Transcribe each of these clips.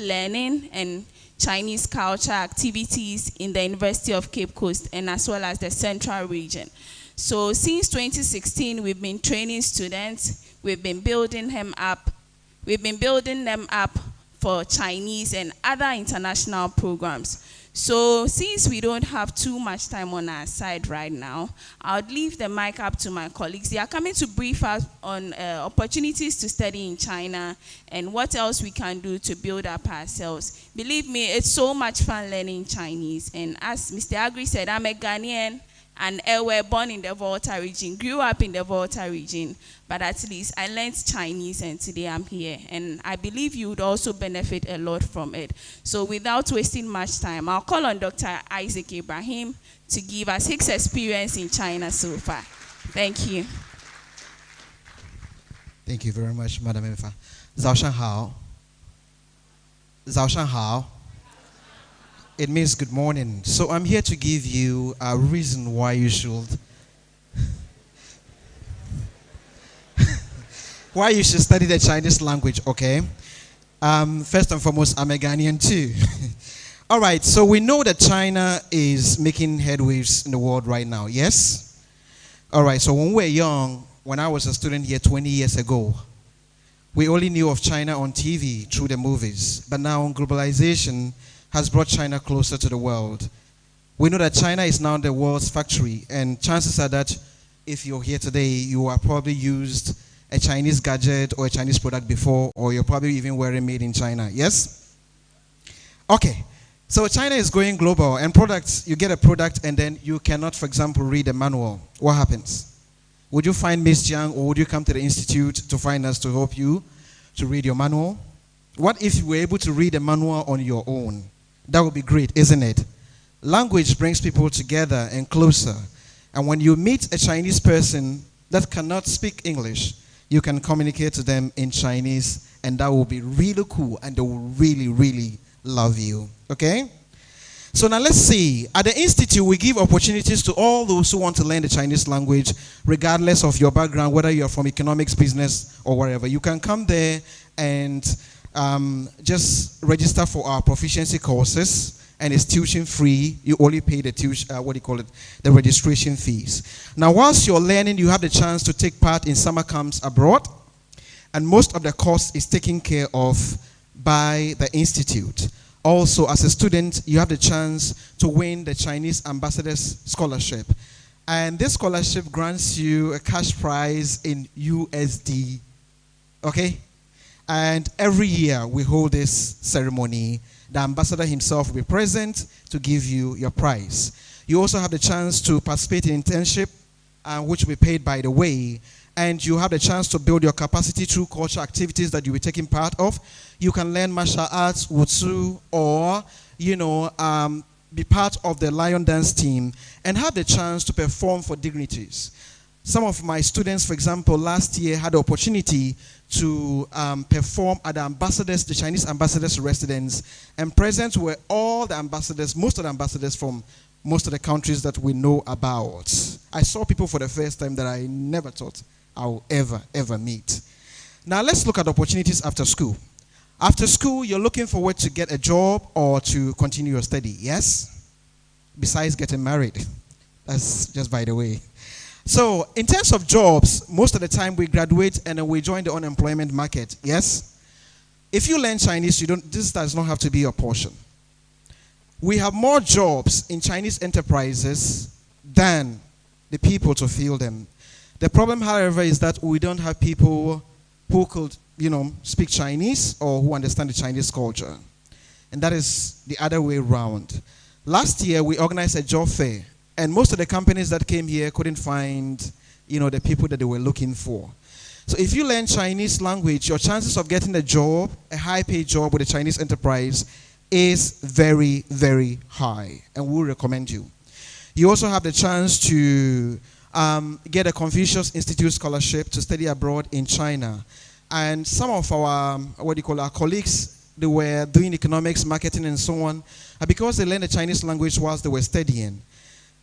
learning and Chinese culture activities in the University of Cape Coast and as well as the Central Region. So since 2016, we've been training students, we've been building them up for Chinese and other international programs. So since we don't have too much time on our side right now, I'll leave the mic up to my colleagues. They are coming to brief us on opportunities to study in China and what else we can do to build up ourselves. Believe me, it's so much fun learning Chinese. And as Mr. Agri said, I'm a Ghanaian and were born in the Volta region, grew up in the Volta region, but at least I learned Chinese and today I'm here. And I believe you would also benefit a lot from it. So without wasting much time, I'll call on Dr. Isaac Ibrahim to give us his experience in China so far. Thank you. Thank you very much, Madam Enfa. 早上好. 早上好. It means good morning. So I'm here to give you a reason why you should study the Chinese language, okay? First and foremost, I'm a Ghanaian too. All right, so we know that China is making headways in the world right now, yes? All right, so when we were young, when I was a student here 20 years ago, we only knew of China on TV through the movies. But now globalization has brought China closer to the world. We know that China is now the world's factory, and chances are that if you're here today, you are probably used a Chinese gadget or a Chinese product before, or you're probably even wearing made in China, yes? Okay, so China is going global, and products, you get a product and then you cannot, for example, read a manual. What happens? Would you find Miss Jiang, or would you come to the institute to find us to help you to read your manual? What if you were able to read a manual on your own? That would be great, isn't it? Language brings people together and closer. And when you meet a Chinese person that cannot speak English, you can communicate to them in Chinese, and that will be really cool, and they will really, really love you. Okay? So now let's see. At the Institute, we give opportunities to all those who want to learn the Chinese language, regardless of your background, whether you're from economics, business, or wherever. You can come there and just register for our proficiency courses, and it's tuition free. You only pay the tuition, the registration fees. Now, whilst you're learning, you have the chance to take part in summer camps abroad, and most of the cost is taken care of by the Institute. Also, as a student, you have the chance to win the Chinese Ambassador's Scholarship. And this scholarship grants you a cash prize in USD. Okay? And every year we hold this ceremony. The ambassador himself will be present to give you your prize. You also have the chance to participate in internship, which will be paid by the way. And you have the chance to build your capacity through cultural activities that you'll be taking part of. You can learn martial arts, wutsu, or, be part of the lion dance team and have the chance to perform for dignitaries. Some of my students, for example, last year had the opportunity to perform at the Chinese ambassador's residence, and present were all the ambassadors, most of the ambassadors from most of the countries that we know about. I saw people for the first time that I never thought I would ever meet. Now let's look at opportunities after school. After school, you're looking forward to get a job or to continue your study, yes? Besides getting married. That's just by the way. So, in terms of jobs, most of the time we graduate and then we join the unemployment market, yes? If you learn Chinese, this does not have to be your portion. We have more jobs in Chinese enterprises than the people to fill them. The problem, however, is that we don't have people who could, speak Chinese or who understand the Chinese culture. And that is the other way around. Last year, we organized a job fair, and most of the companies that came here couldn't find, the people that they were looking for. So if you learn Chinese language, your chances of getting a job, a high-paid job with a Chinese enterprise, is very, very high, and we recommend you. You also have the chance to get a Confucius Institute scholarship to study abroad in China. And some of our, our colleagues, they were doing economics, marketing, and so on, and because they learned the Chinese language whilst they were studying.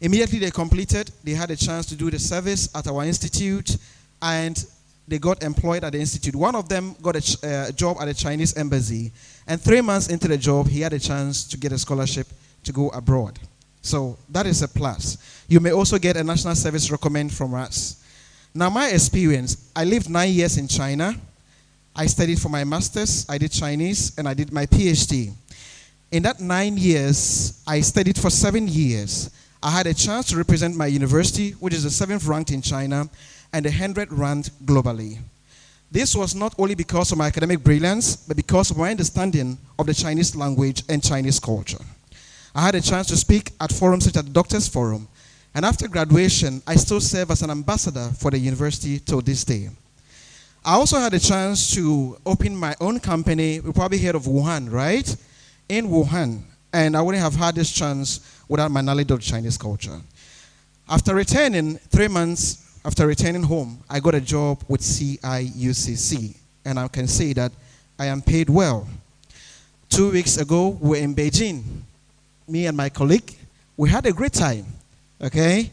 Immediately they completed, they had a chance to do the service at our institute, and they got employed at the institute. One of them got a job at the Chinese embassy, and 3 months into the job, he had a chance to get a scholarship to go abroad. So that is a plus. You may also get a national service recommend from us. Now, my experience, I lived 9 years in China. I studied for my master's, I did Chinese, and I did my PhD. In that 9 years, I studied for 7 years. I had a chance to represent my university, which is the 7th ranked in China, and the 100th ranked globally. This was not only because of my academic brilliance, but because of my understanding of the Chinese language and Chinese culture. I had a chance to speak at forums such as the Doctors Forum, and after graduation, I still serve as an ambassador for the university till this day. I also had a chance to open my own company. We probably heard of Wuhan, right? In Wuhan. And I wouldn't have had this chance without my knowledge of Chinese culture. After returning, 3 months after returning home, I got a job with CIUCC. And I can say that I am paid well. 2 weeks ago, we were in Beijing. Me and my colleague, we had a great time, okay?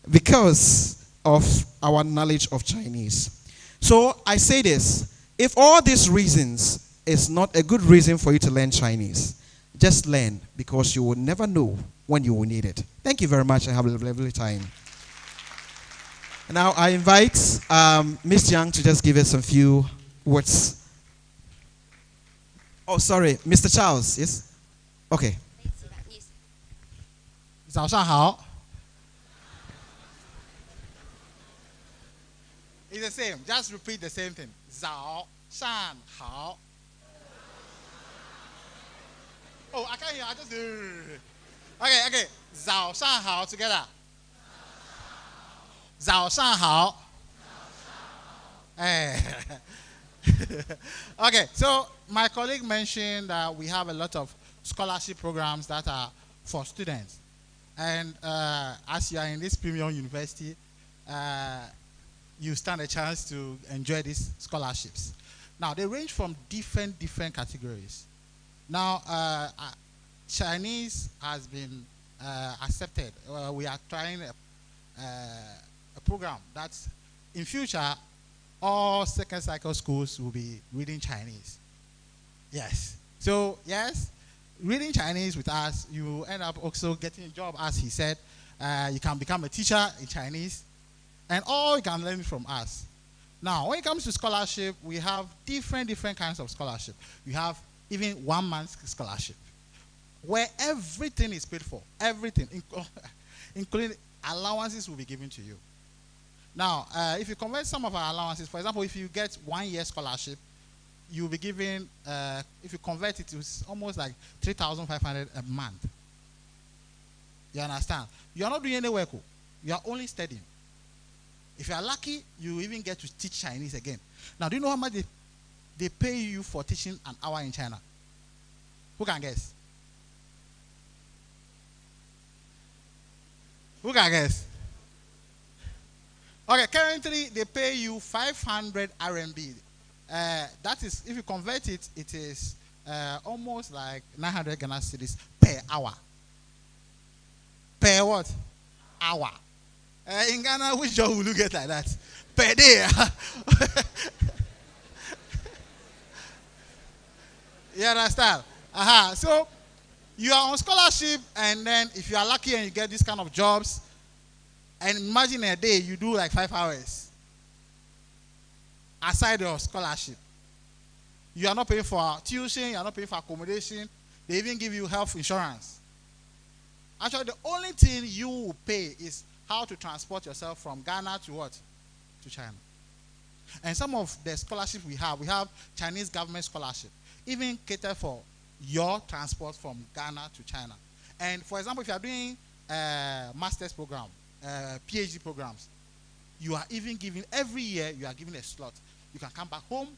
Because of our knowledge of Chinese. So I say this, if all these reasons is not a good reason for you to learn Chinese, just learn, because you will never know when you will need it. Thank you very much and have a lovely time. Now I invite Ms. Young to just give us a few words. Oh, sorry, Mr. Charles, yes? Okay. 早上好. It's the same. Just repeat the same thing. 早上好. Oh, I can't hear. I just do. Okay. 早上好 together. 早上好. Okay, so my colleague mentioned that we have a lot of scholarship programs that are for students. And as you are in this premium university, you stand a chance to enjoy these scholarships. Now, they range from different categories. Now, Chinese has been accepted. We are trying a program that in future, all second cycle schools will be reading Chinese. Yes. So, yes, reading Chinese with us, you end up also getting a job, as he said. You can become a teacher in Chinese, and all you can learn from us. Now, when it comes to scholarship, we have different kinds of scholarship. We have even 1 month scholarship, where everything is paid for, everything, including allowances will be given to you. Now, if you convert some of our allowances, for example, if you get 1 year scholarship, you'll be given, if you convert it, it's almost like 3,500 a month. You understand? You are not doing any work. You are only studying. If you are lucky, you even get to teach Chinese again. Now, do you know how much they pay you for teaching an hour in China? Who can guess? Who can guess? Okay, currently they pay you 500 RMB. That is, if you convert it, it is almost like 900 Ghana cedis per hour. Per what? Hour. In Ghana, which job will you get like that? Per day. You understand? So you are on scholarship, and then if you are lucky and you get this kind of jobs, and imagine a day you do like 5 hours aside your scholarship. You are not paying for tuition, you are not paying for accommodation. They even give you health insurance. Actually, the only thing you will pay is how to transport yourself from Ghana to what? To China. And some of the scholarships we have Chinese government scholarship, even cater for your transport from Ghana to China. And for example, if you are doing master's program, PhD programs, you are even given, every year you are given a slot. You can come back home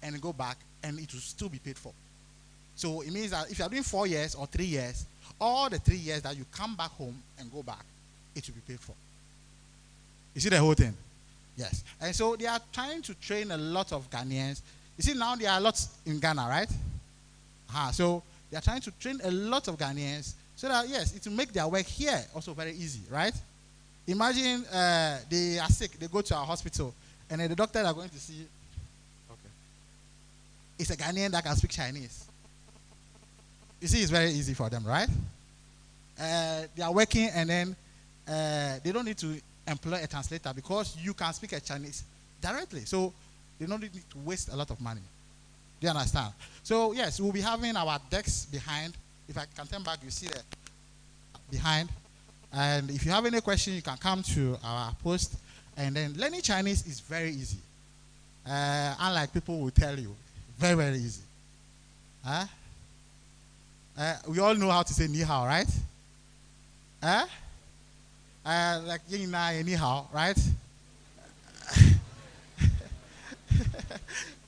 and go back, and it will still be paid for. So it means that if you are doing 4 years or 3 years, all the 3 years that you come back home and go back, it will be paid for. You see the whole thing? Yes. And so they are trying to train a lot of Ghanaians. You see, now there are lots in Ghana, right? So they are trying to train a lot of Ghanaians so that, yes, it will make their work here also very easy, right? Imagine they are sick, they go to our hospital, And then the doctor they are going to see, okay, it's a Ghanaian that can speak Chinese. You see, it's very easy for them, right? They are working, and then they don't need to employ a translator because you can speak a Chinese directly. So they don't need to waste a lot of money. Do you understand? So yes, we'll be having our decks behind. If I can turn back, you see that behind. And if you have any question, you can come to our post. And then learning Chinese is very easy. Unlike people will tell you, very, very easy. We all know how to say ni hao, right? Like yin na ni hao, right?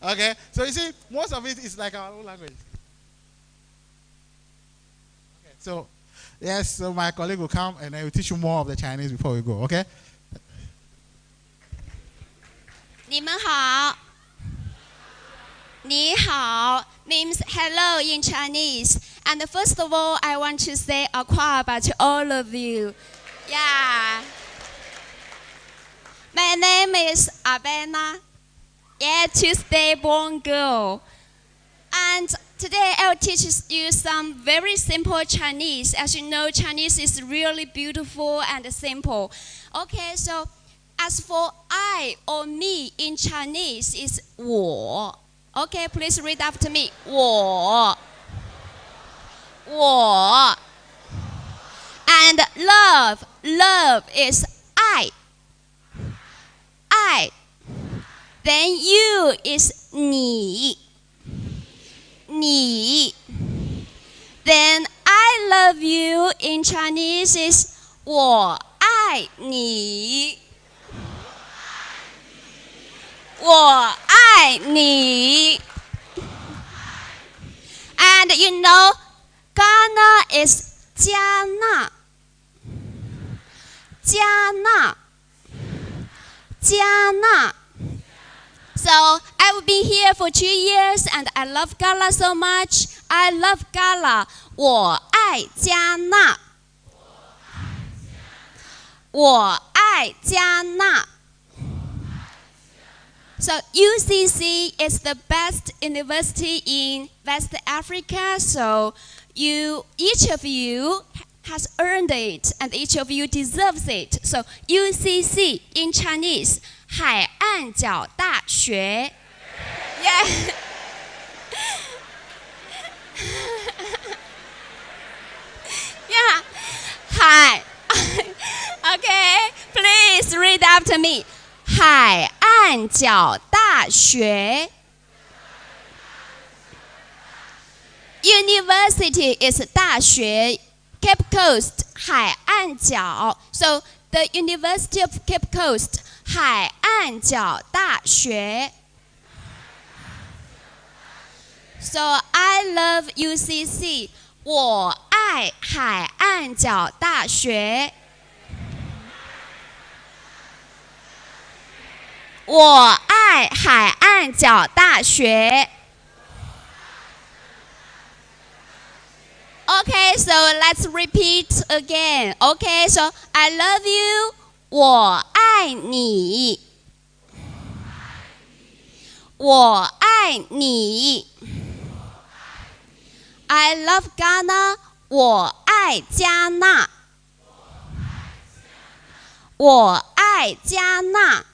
Okay, so you see, most of it is like our own language. Okay, so yes, so my colleague will come and I will teach you more of the Chinese before we go. Okay? 你们好，你好 means hello in Chinese. And first of all, I want to say accra to all of you. Yeah. My name is Abena. Yeah, Tuesday-born girl. And today I'll teach you some very simple Chinese. As you know, Chinese is really beautiful and simple. Okay, so as for I or me in Chinese is 我. Okay, please read after me. 我. 我. And love is I. Then you is 你. Then I love you in Chinese is 我爱你. 我爱你. And you know, Ghana is 加纳. 加纳. So I will be here for 2 years and I love Ghana so much. I love Ghana. 我爱加纳. 我爱加纳. So UCC is the best university in West Africa. So each of you has earned it and each of you deserves it. So UCC in Chinese, 海岸角大学. Yeah. Yeah. Hi. Okay, please read after me. 海岸角大学. University is 大学. Cape Coast, 海岸角. So the University of Cape Coast, 海岸角大学. So I love UCC. 我爱海岸角大学. 我爱海岸角大学. Okay, so let's repeat again. Okay, so I love you. 我爱你. 我爱你. I love Ghana. 我爱加纳. 我爱加纳.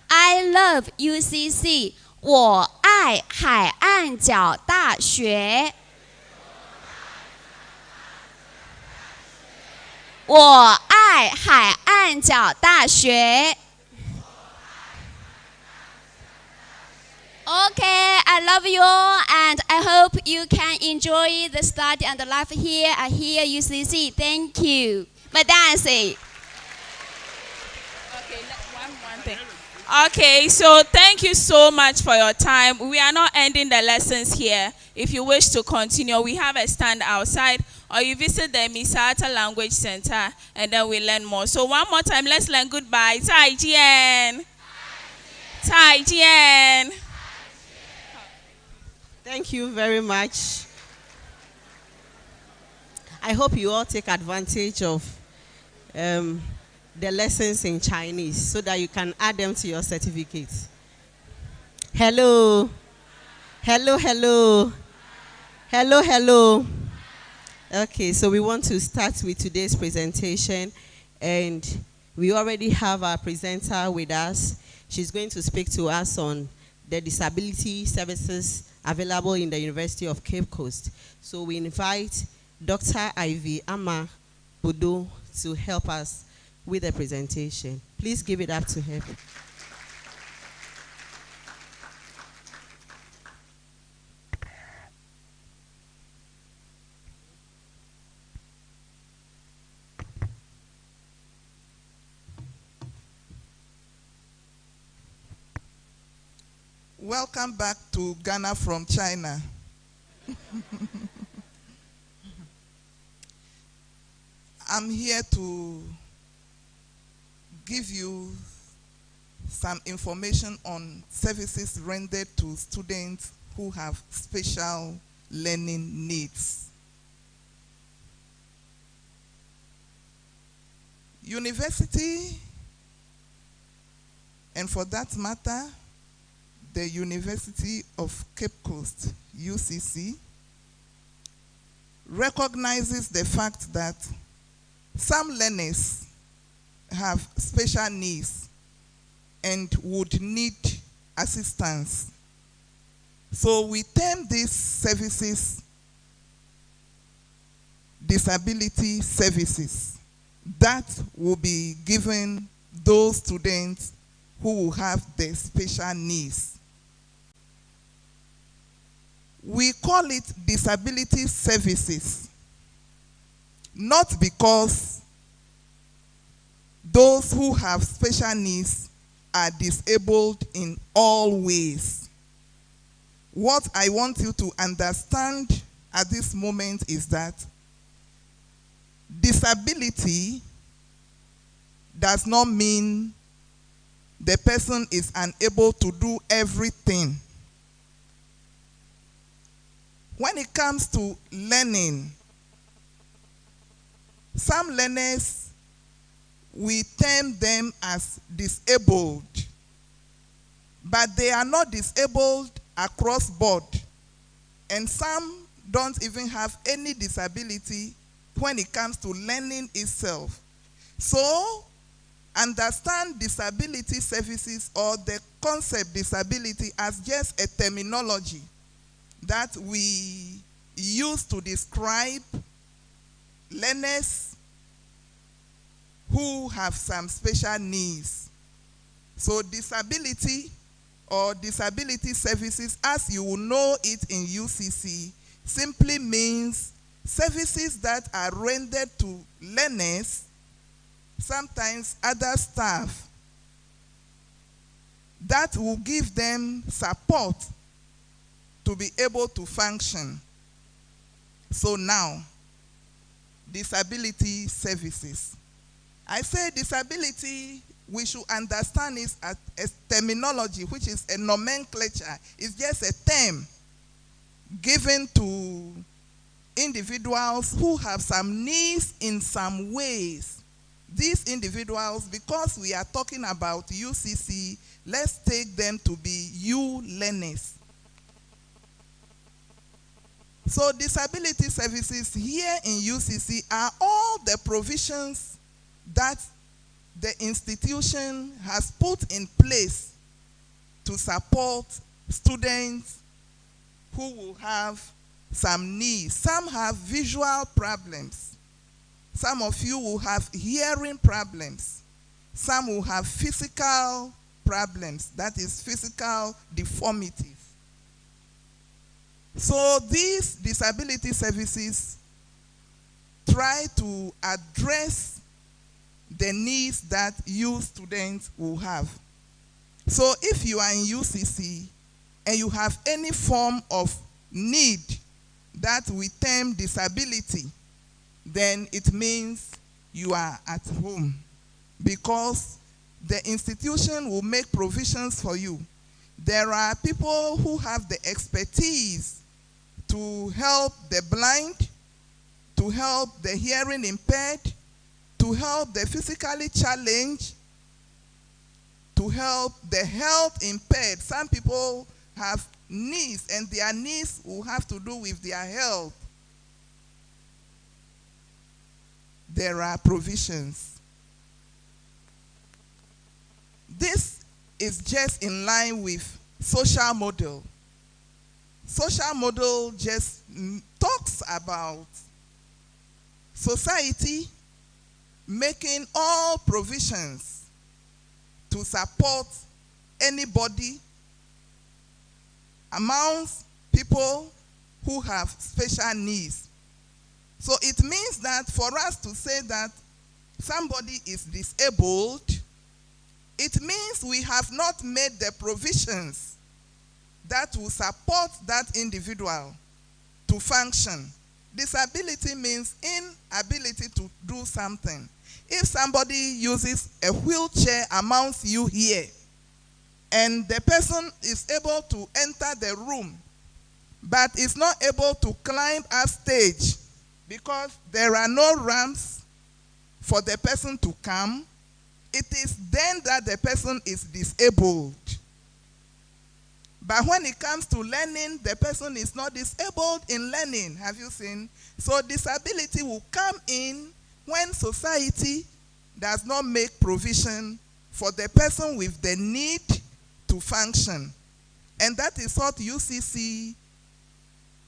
I love UCC. 我爱海岸角大学. 我爱海岸角大学. Okay, I love you all and I hope you can enjoy the study and the life here at UCC. Thank you. Madam. Okay, one thing. Okay, so thank you so much for your time. We are not ending the lessons here. If you wish to continue, we have a stand outside, or you visit the Misata Language Center, and then we learn more. So one more time, let's learn goodbye. 再见. 再见. Thank you very much. I hope you all take advantage of the lessons in Chinese so that you can add them to your certificate. Hello. Hello, hello. Hello, hello. Okay, so we want to start with today's presentation, and we already have our presenter with us. She's going to speak to us on the disability services available in the University of Cape Coast. So we invite Dr. Ivy Ama Bodo to help us with the presentation. Please give it up to her. Welcome back to Ghana from China. I'm here to give you some information on services rendered to students who have special learning needs. University, and for that matter, the University of Cape Coast, UCC, recognizes the fact that some learners have special needs and would need assistance. So we term these services disability services that will be given those students who will have the special needs. We call it disability services, not because those who have special needs are disabled in all ways. What I want you to understand at this moment is that disability does not mean the person is unable to do everything. When it comes to learning, some learners, we term them as disabled, but they are not disabled across board, and some don't even have any disability when it comes to learning itself. So, understand disability services or the concept disability as just a terminology that we use to describe learners who have some special needs. So disability or disability services, as you will know it in UCC, simply means services that are rendered to learners, sometimes other staff, that will give them support to be able to function. So now, disability services. I say disability, we should understand it as a terminology, which is a nomenclature. It's just a term given to individuals who have some needs in some ways. These individuals, because we are talking about UCC, let's take them to be U learners. So disability services here in UCC are all the provisions that the institution has put in place to support students who will have some needs. Some have visual problems. Some of you will have hearing problems. Some will have physical problems, that is physical deformities. So these disability services try to address the needs that you students will have. So if you are in UCC and you have any form of need that we term disability, then it means you are at home, because the institution will make provisions for you. There are people who have the expertise to help the blind, to help the hearing impaired, to to help the physically challenged, to help the health impaired. Some people have needs, and their needs will have to do with their health. There are provisions. This is just in line with social model. Social model just talks about society making all provisions to support anybody amongst people who have special needs. So it means that for us to say that somebody is disabled, it means we have not made the provisions that will support that individual to function. Disability means inability to do something. If somebody uses a wheelchair amongst you here, and the person is able to enter the room, but is not able to climb up stage because there are no ramps for the person to come, it is then that the person is disabled. But when it comes to learning, the person is not disabled in learning. Have you seen? So disability will come in when society does not make provision for the person with the need to function. And that is what UCC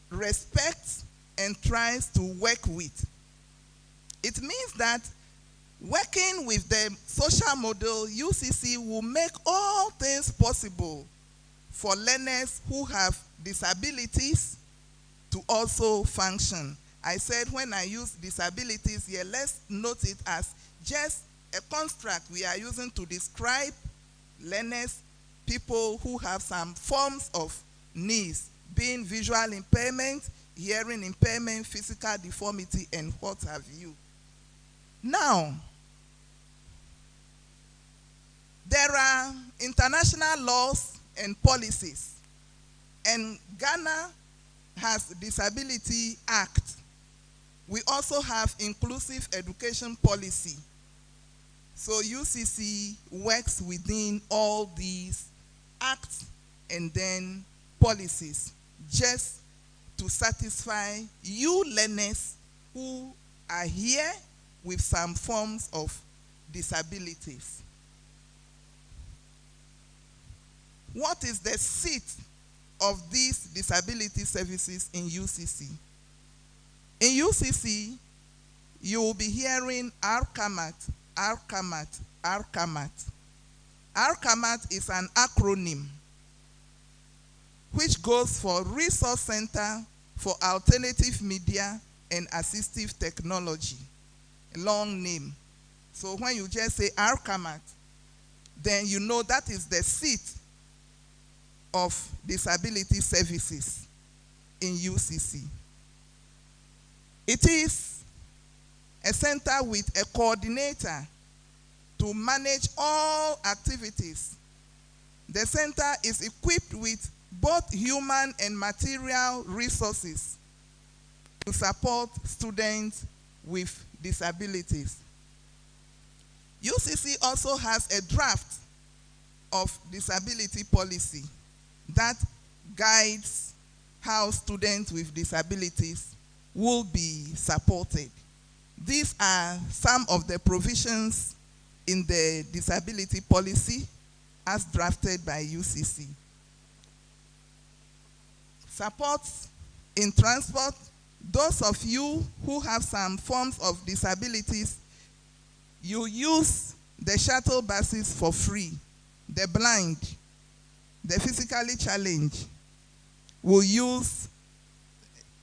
respects and tries to work with. It means that working with the social model, UCC will make all things possible for learners who have disabilities to also function. I said when I use disabilities here, let's note it as just a construct we are using to describe learners, people who have some forms of needs, being visual impairment, hearing impairment, physical deformity, and what have you. Now, there are international laws and policies, and Ghana has Disability Act. We also have inclusive education policy. So UCC works within all these acts and then policies just to satisfy you learners who are here with some forms of disabilities. What is the seat of these disability services in UCC? In UCC, you will be hearing RCAMAT, RCAMAT, RCAMAT. RCAMAT is an acronym which goes for Resource Center for Alternative Media and Assistive Technology, a long name. So when you just say RCAMAT, then you know that is the seat of disability services in UCC. It is a center with a coordinator to manage all activities. The center is equipped with both human and material resources to support students with disabilities. UCC also has a draft of disability policy that guides how students with disabilities will be supported. These are some of the provisions in the disability policy as drafted by UCC. Support in transport. Those of you who have some forms of disabilities, you use the shuttle buses for free. The blind, the physically challenged will use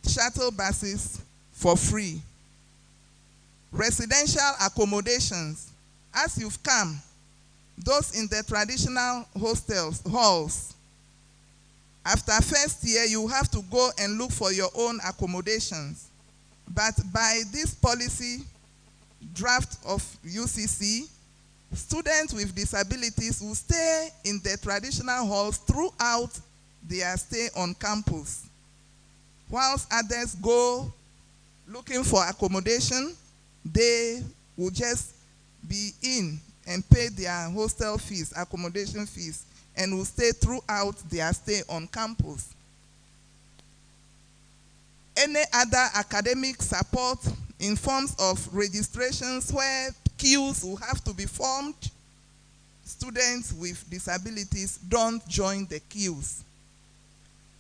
shuttle buses for free. Residential accommodations. As you've come, those in the traditional halls, after first year, you have to go and look for your own accommodations. But by this policy draft of UCC, students with disabilities will stay in the traditional halls throughout their stay on campus, whilst others go looking for accommodation. They will just be in and pay their hostel fees, accommodation fees, and will stay throughout their stay on campus. Any other academic support in forms of registrations where queues will have to be formed, students with disabilities don't join the queues.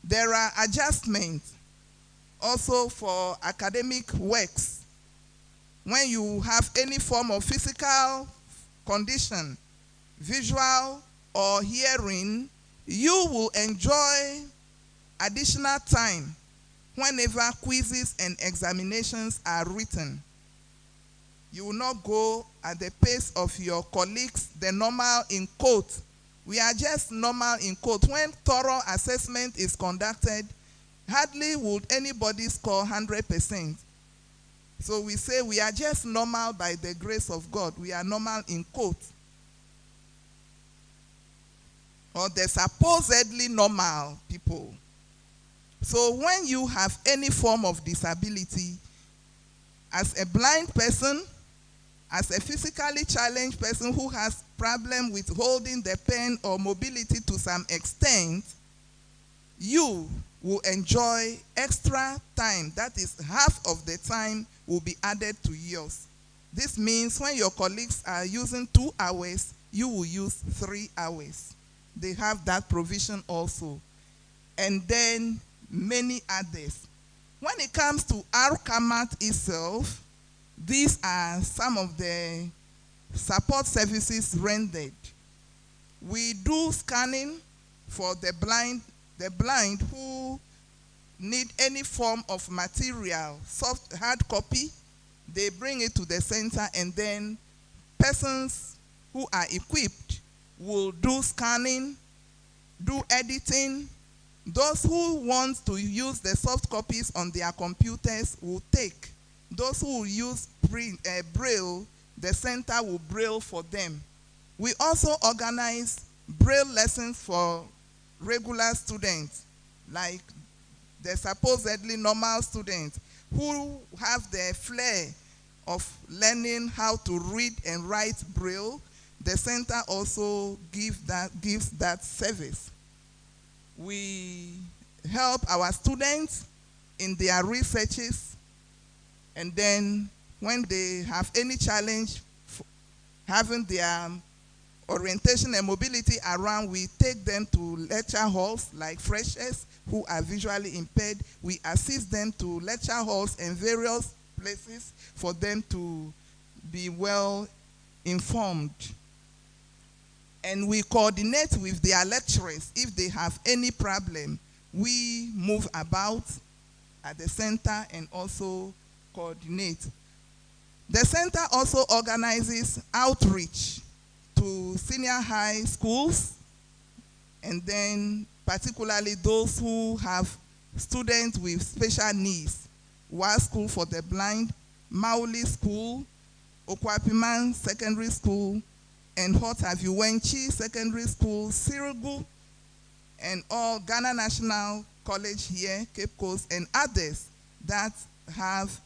There are adjustments also for academic works. When you have any form of physical condition, visual or hearing, you will enjoy additional time whenever quizzes and examinations are written. You will not go at the pace of your colleagues, the normal in quote. We are just normal in quote. When thorough assessment is conducted, hardly would anybody score 100%. So we say we are just normal by the grace of God. We are normal in quote. Or the supposedly normal people. So when you have any form of disability, as a blind person, as a physically challenged person who has problem with holding the pen or mobility to some extent, you will enjoy extra time. That is, half of the time will be added to yours. This means when your colleagues are using 2 hours, you will use 3 hours. They have that provision also. And then many others. When it comes to RCAMAT itself, these are some of the support services rendered. We do scanning for the blind who need any form of material, soft hard copy. They bring it to the center, and then persons who are equipped will do scanning, do editing. Those who want to use the soft copies on their computers will take. Those who will use Braille, the center will Braille for them. We also organize Braille lessons for regular students, like the supposedly normal students who have the flair of learning how to read and write Braille. The center also gives that service. We help our students in their researches, and then when they have any challenge having their orientation and mobility around, we take them to lecture halls like freshers who are visually impaired. We assist them to lecture halls and various places for them to be well informed. And we coordinate with their lecturers if they have any problem. We move about at the center and also coordinate. The center also organizes outreach to senior high schools, and then particularly those who have students with special needs. Wa School for the Blind, Mauli School, Okwapiman Secondary School, and What Have You Wenchi Secondary School, Sirigu, and all Ghana National College here, Cape Coast, and others that have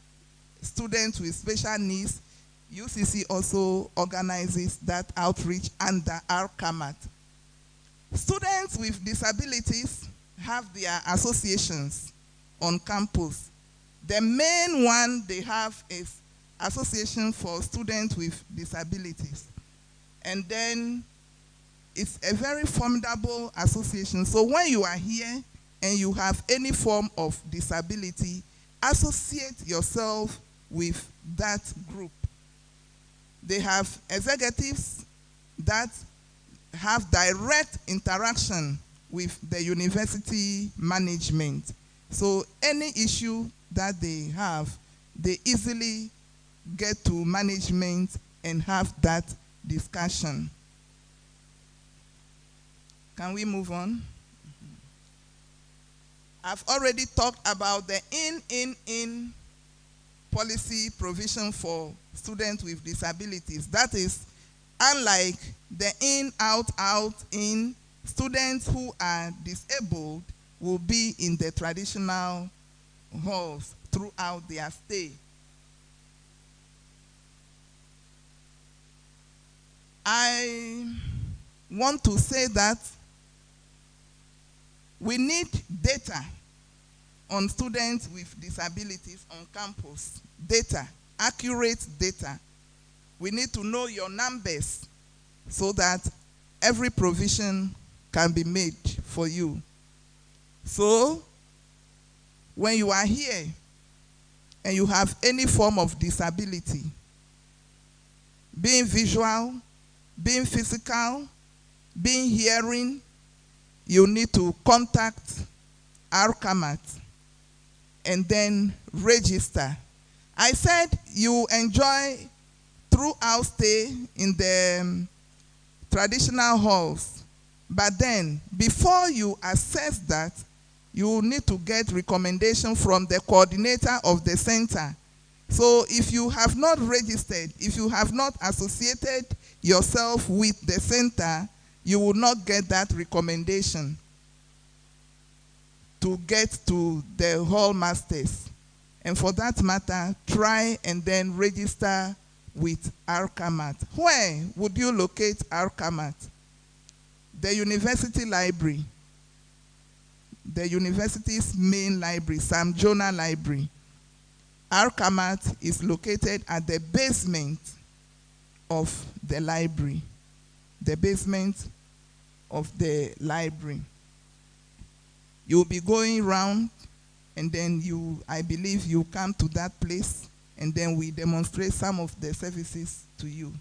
students with special needs. UCC also organizes that outreach under RCAMAT. Students with disabilities have their associations on campus. The main one they have is Association for Students with Disabilities. And then it's a very formidable association. So when you are here and you have any form of disability, associate yourself with that group. They have executives that have direct interaction with the university management. So any issue that they have, they easily get to management and have that discussion. Can we move on? I've already talked about the in policy provision for students with disabilities. That is, unlike the in, out, in, students who are disabled will be in the traditional halls throughout their stay. I want to say that we need data on students with disabilities on campus. Data, accurate data. We need to know your numbers so that every provision can be made for you. So, when you are here and you have any form of disability, being visual, being physical, being hearing, you need to contact our CAMAT and then register. I said you enjoy throughout stay in the traditional halls, but then before you access that, you need to get recommendation from the coordinator of the center. So if you have not registered, if you have not associated yourself with the center, you will not get that recommendation to get to the hall masters. And for that matter, try and then register with our CAMAT. Where would you locate our CAMAT? The university library. The university's main library, Sam Jonah Library. Our CAMAT is located at the basement of the library. The basement of the library. You'll be going around, and then I believe you come to that place, and then we demonstrate some of the services to you.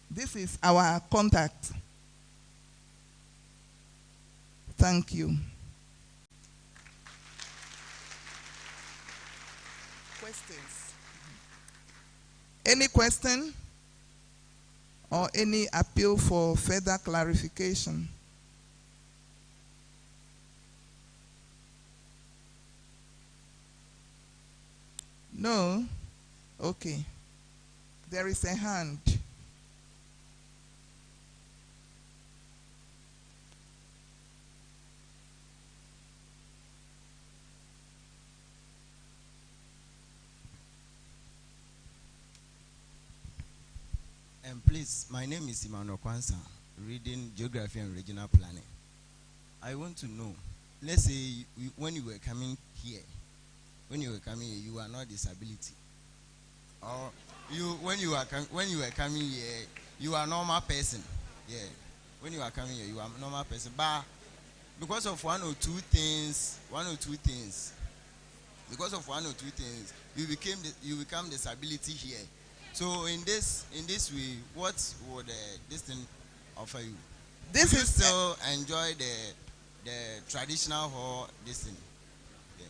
This is our contact. Thank you. Questions? Any question or any appeal for further clarification? No? Okay. There is a hand. Please, my name is Emmanuel Kwanzaa, reading Geography and Regional Planning. I want to know, let's say when you were coming here, you are not disability, or when you were coming here, you are a normal person. Yeah, when you are coming here, you are a normal person. But because of one or two things, you become disability here. So in this way, what would this thing offer you? This is still enjoy the traditional hall. This thing. Yeah.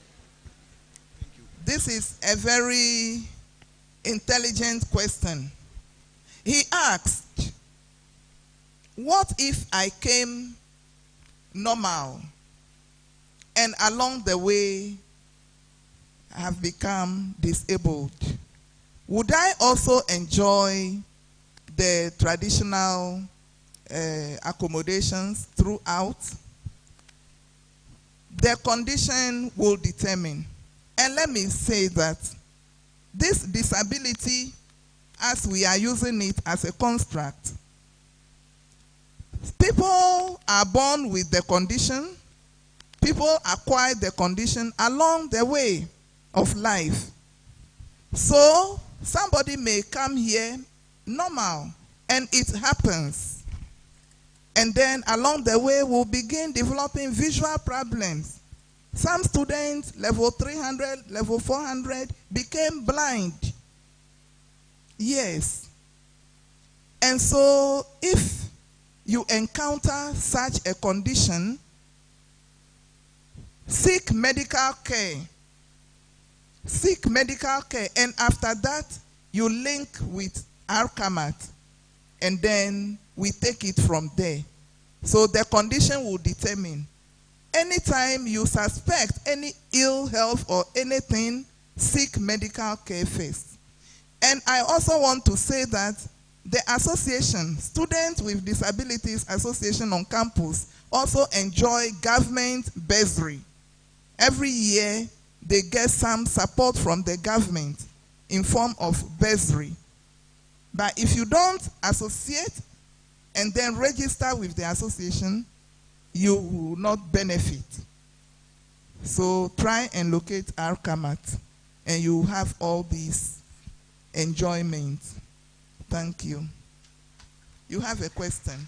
Thank you. This is a very intelligent question. He asked, what if I came normal and along the way I have become disabled? Would I also enjoy the traditional accommodations throughout? The condition will determine. And let me say that this disability, as we are using it as a construct, people are born with the condition, people acquire the condition along the way of life. So, somebody may come here normal, and it happens. And then along the way, we'll begin developing visual problems. Some students, level 300, level 400, became blind. Yes. And so, if you encounter such a condition, seek medical care. Seek medical care, and after that, you link with our CAMAT, and then we take it from there. So the condition will determine. Anytime you suspect any ill health or anything, seek medical care first. And I also want to say that the association, Students with Disabilities Association on campus, also enjoy government bursary. Every year, they get some support from the government in form of bursary. But if you don't associate and then register with the association, you will not benefit. So try and locate RCAMAT, and you will have all these enjoyment. Thank you. You have a question?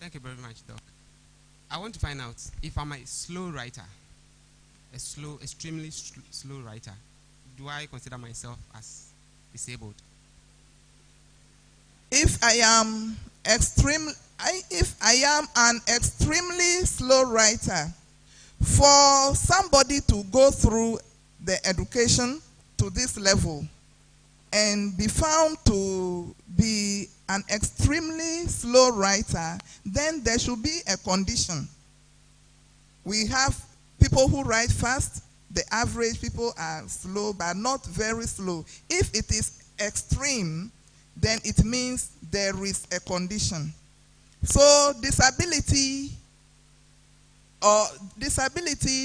Thank you very much, Doc. I want to find out if I'm a slow writer, extremely slow writer. Do I consider myself as disabled? If I am an extremely slow writer, for somebody to go through the education to this level and be found to be an extremely slow writer, then there should be a condition. We have people who write fast. The average people are slow, but not very slow. If it is extreme, then it means there is a condition. So disability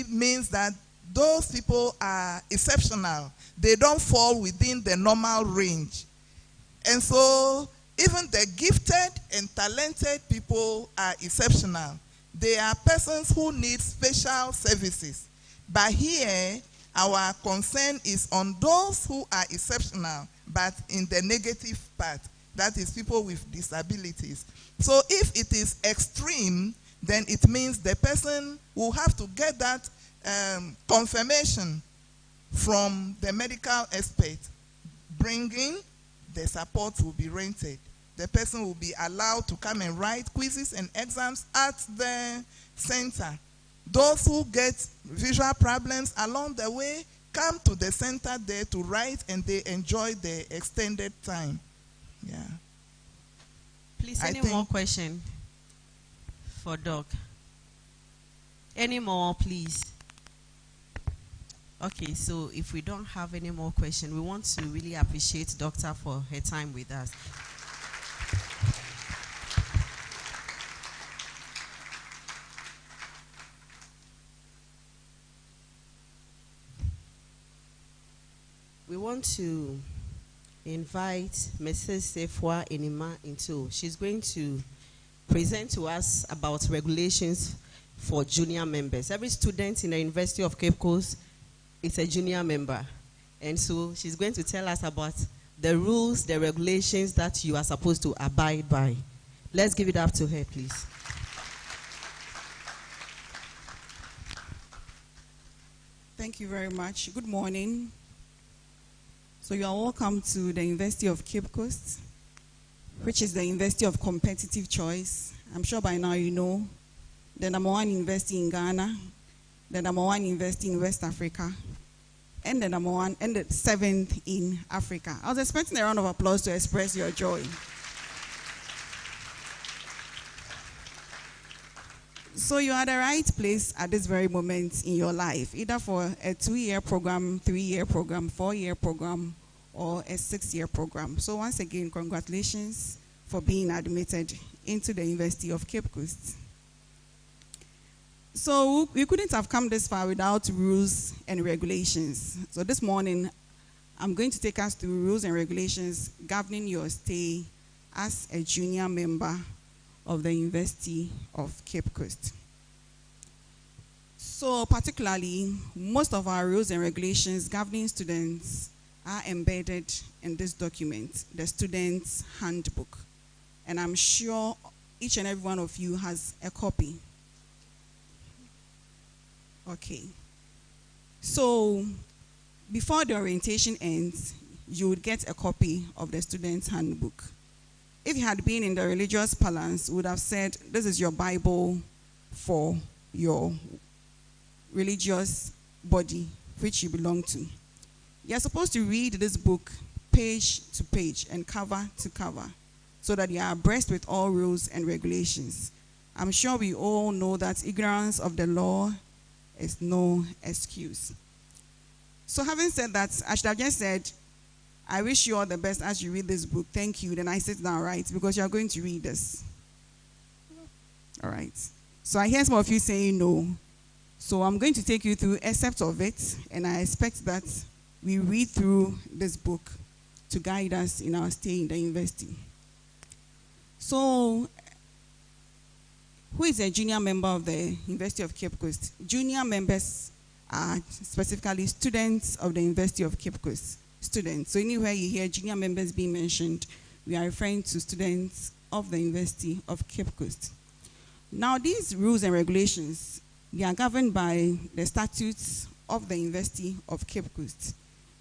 means that those people are exceptional. They don't fall within the normal range. And so even the gifted and talented people are exceptional. They are persons who need special services. But here, our concern is on those who are exceptional, but in the negative part. That is people with disabilities. So if it is extreme, then it means the person will have to get that confirmation from the medical expert. Bringing the support will be rented. The person will be allowed to come and write quizzes and exams at the center. Those who get visual problems along the way come to the center there to write, and they enjoy the extended time. Yeah. Please, any more question for Doc? Any more, please? Okay, so if we don't have any more questions, we want to really appreciate Doctor for her time with us. We want to invite Mrs. Sefwa Enima into. She's going to present to us about regulations for junior members. Every student in the University of Cape Coast is a junior member. And so she's going to tell us about the rules, the regulations that you are supposed to abide by. Let's give it up to her, please. Thank you very much. Good morning. So you are welcome to the University of Cape Coast, which is the University of Competitive Choice. I'm sure by now you know the #1 university in Ghana, the #1 university in West Africa, and the #1 and the 7th in Africa. I was expecting a round of applause to express your joy. So you are at the right place at this very moment in your life, either for a 2-year program, 3-year program, 4-year program, or a 6-year program. So once again, congratulations for being admitted into the University of Cape Coast. So we couldn't have come this far without rules and regulations. So this morning, I'm going to take us through rules and regulations governing your stay as a junior member of the University of Cape Coast. So particularly, most of our rules and regulations governing students are embedded in this document, the Student's Handbook. And I'm sure each and every one of you has a copy. Okay. So before the orientation ends, you would get a copy of the Student's Handbook. If you had been in the religious parlance, would have said, this is your Bible for your religious body, which you belong to. You're supposed to read this book page to page and cover to cover, so that you are abreast with all rules and regulations. I'm sure we all know that ignorance of the law is no excuse. So having said that, I should have just said, I wish you all the best as you read this book. Thank you. Then I sit down, right? Because you are going to read this. All right. So I hear some of you saying no. So I'm going to take you through excerpts of it, and I expect that we read through this book to guide us in our stay in the university. So, who is a junior member of the University of Cape Coast? Junior members are specifically students of the University of Cape Coast. Students. So anywhere you hear junior members being mentioned, we are referring to students of the University of Cape Coast. Now, these rules and regulations, they are governed by the statutes of the University of Cape Coast.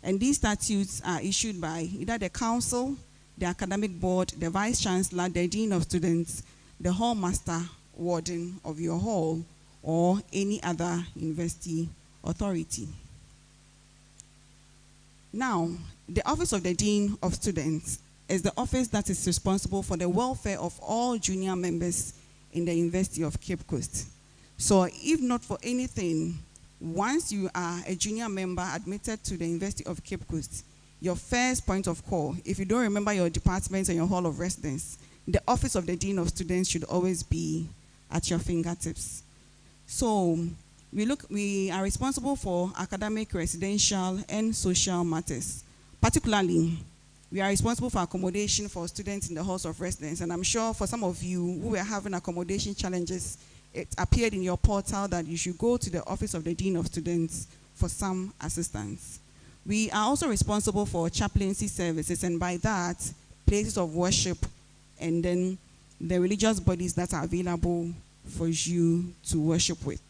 And these statutes are issued by either the council, the academic board, the vice chancellor, the dean of students, the hall master, warden of your hall, or any other university authority. Now, the office of the dean of students is the office that is responsible for the welfare of all junior members in the University of Cape Coast. So if not for anything, once you are a junior member admitted to the University of Cape Coast, your first point of call, if you don't remember your department and your hall of residence, the office of the dean of students should always be at your fingertips. So we are responsible for academic, residential, and social matters. Particularly, we are responsible for accommodation for students in the halls of residence. And I'm sure for some of you who were having accommodation challenges, it appeared in your portal that you should go to the office of the dean of students for some assistance. We are also responsible for chaplaincy services, and by that, places of worship, and then the religious bodies that are available for you to worship with.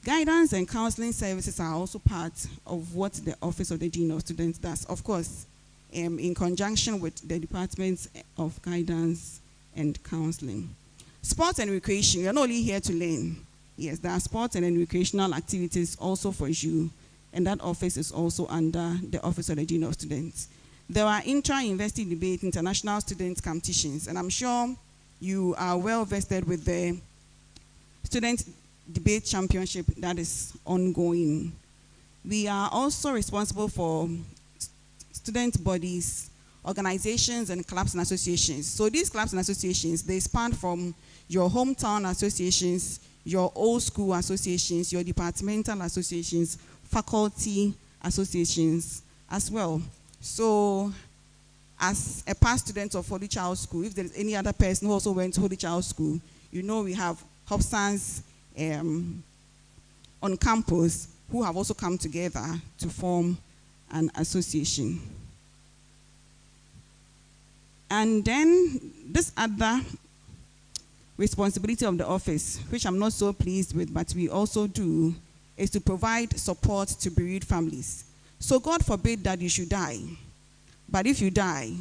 Guidance and counseling services are also part of what the office of the dean of students does, of course, in conjunction with the departments of guidance and counseling. Sports and recreation, you're not only here to learn. Yes, there are sports and recreational activities also for you, and that office is also under the office of the dean of students. There are intra-university debate, international student competitions, and I'm sure you are well vested with the student debate championship that is ongoing. We are also responsible for student bodies, organizations, and clubs and associations. So these clubs and associations, they span from your hometown associations, your old school associations, your departmental associations, faculty associations as well. So as a past student of Holy Child School, if there is any other person who also went to Holy Child School, you know we have Hobsons on campus who have also come together to form an association. And then this other responsibility of the office, which I'm not so pleased with, but we also do, is to provide support to bereaved families. So God forbid that you should die. But if you die,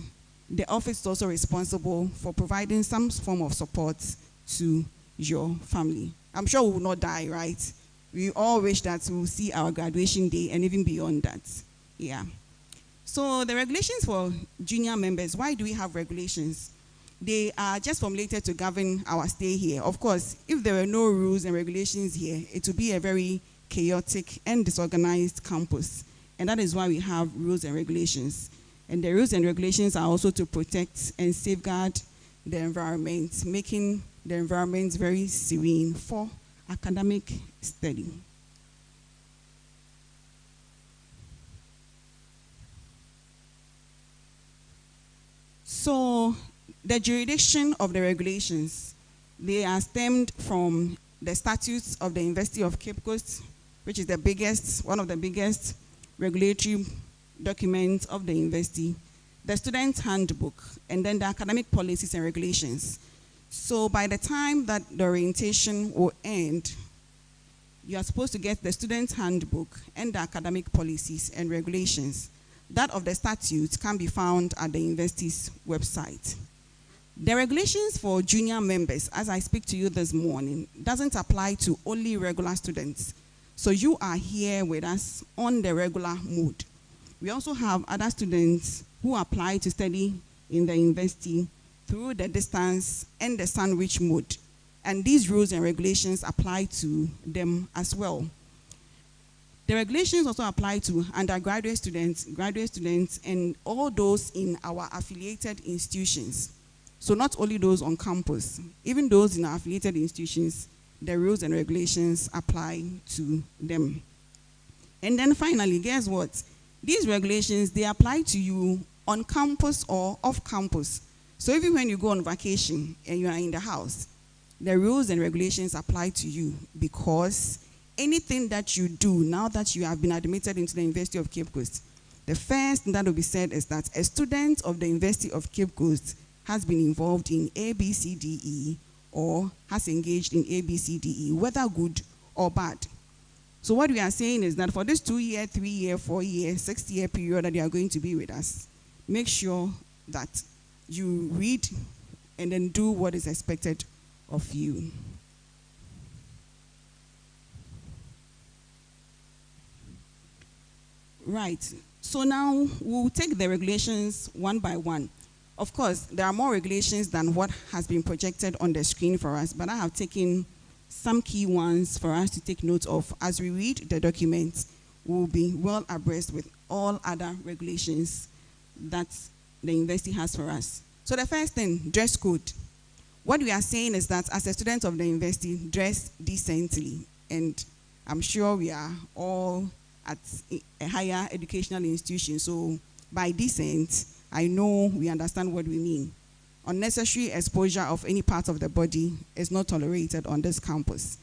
the office is also responsible for providing some form of support to your family. I'm sure we will not die, right? We all wish that we will see our graduation day and even beyond that. Yeah. So the regulations for junior members, why do we have regulations? They are just formulated to govern our stay here. Of course, if there were no rules and regulations here, it would be a very chaotic and disorganized campus. And that is why we have rules and regulations. And the rules and regulations are also to protect and safeguard the environment, making the environment very serene for academic study. So the jurisdiction of the regulations, they are stemmed from the statutes of the University of Cape Coast, which is the biggest, one of the biggest regulatory documents of the university, the student handbook, and then the academic policies and regulations. So by the time that the orientation will end, you are supposed to get the student handbook and the academic policies and regulations. That of the statutes can be found at the university's website. The regulations for junior members, as I speak to you this morning, doesn't apply to only regular students. So you are here with us on the regular mode. We also have other students who apply to study in the university through the distance and the sandwich mode. And these rules and regulations apply to them as well. The regulations also apply to undergraduate students, graduate students, and all those in our affiliated institutions. So not only those on campus, even those in our affiliated institutions, the rules and regulations apply to them. And then finally, guess what? These regulations, they apply to you on campus or off campus. So even when you go on vacation and you are in the house, the rules and regulations apply to you, because anything that you do now that you have been admitted into the University of Cape Coast, the first thing that will be said is that a student of the University of Cape Coast has been involved in ABCDE or has engaged in ABCDE, whether good or bad. So what we are saying is that for this 2-year, 3-year, 4-year, 6-year period that you are going to be with us, make sure that you read and then do what is expected of you. Right. So now we'll take the regulations one by one. Of course, there are more regulations than what has been projected on the screen for us, but I have taken some key ones for us to take note of. As we read the document, we'll be well abreast with all other regulations that the university has for us. So the first thing, dress code. What we are saying is that as a student of the university, dress decently. And I'm sure we are all at a higher educational institution, so by decent, I know we understand what we mean. Unnecessary exposure of any part of the body is not tolerated on this campus.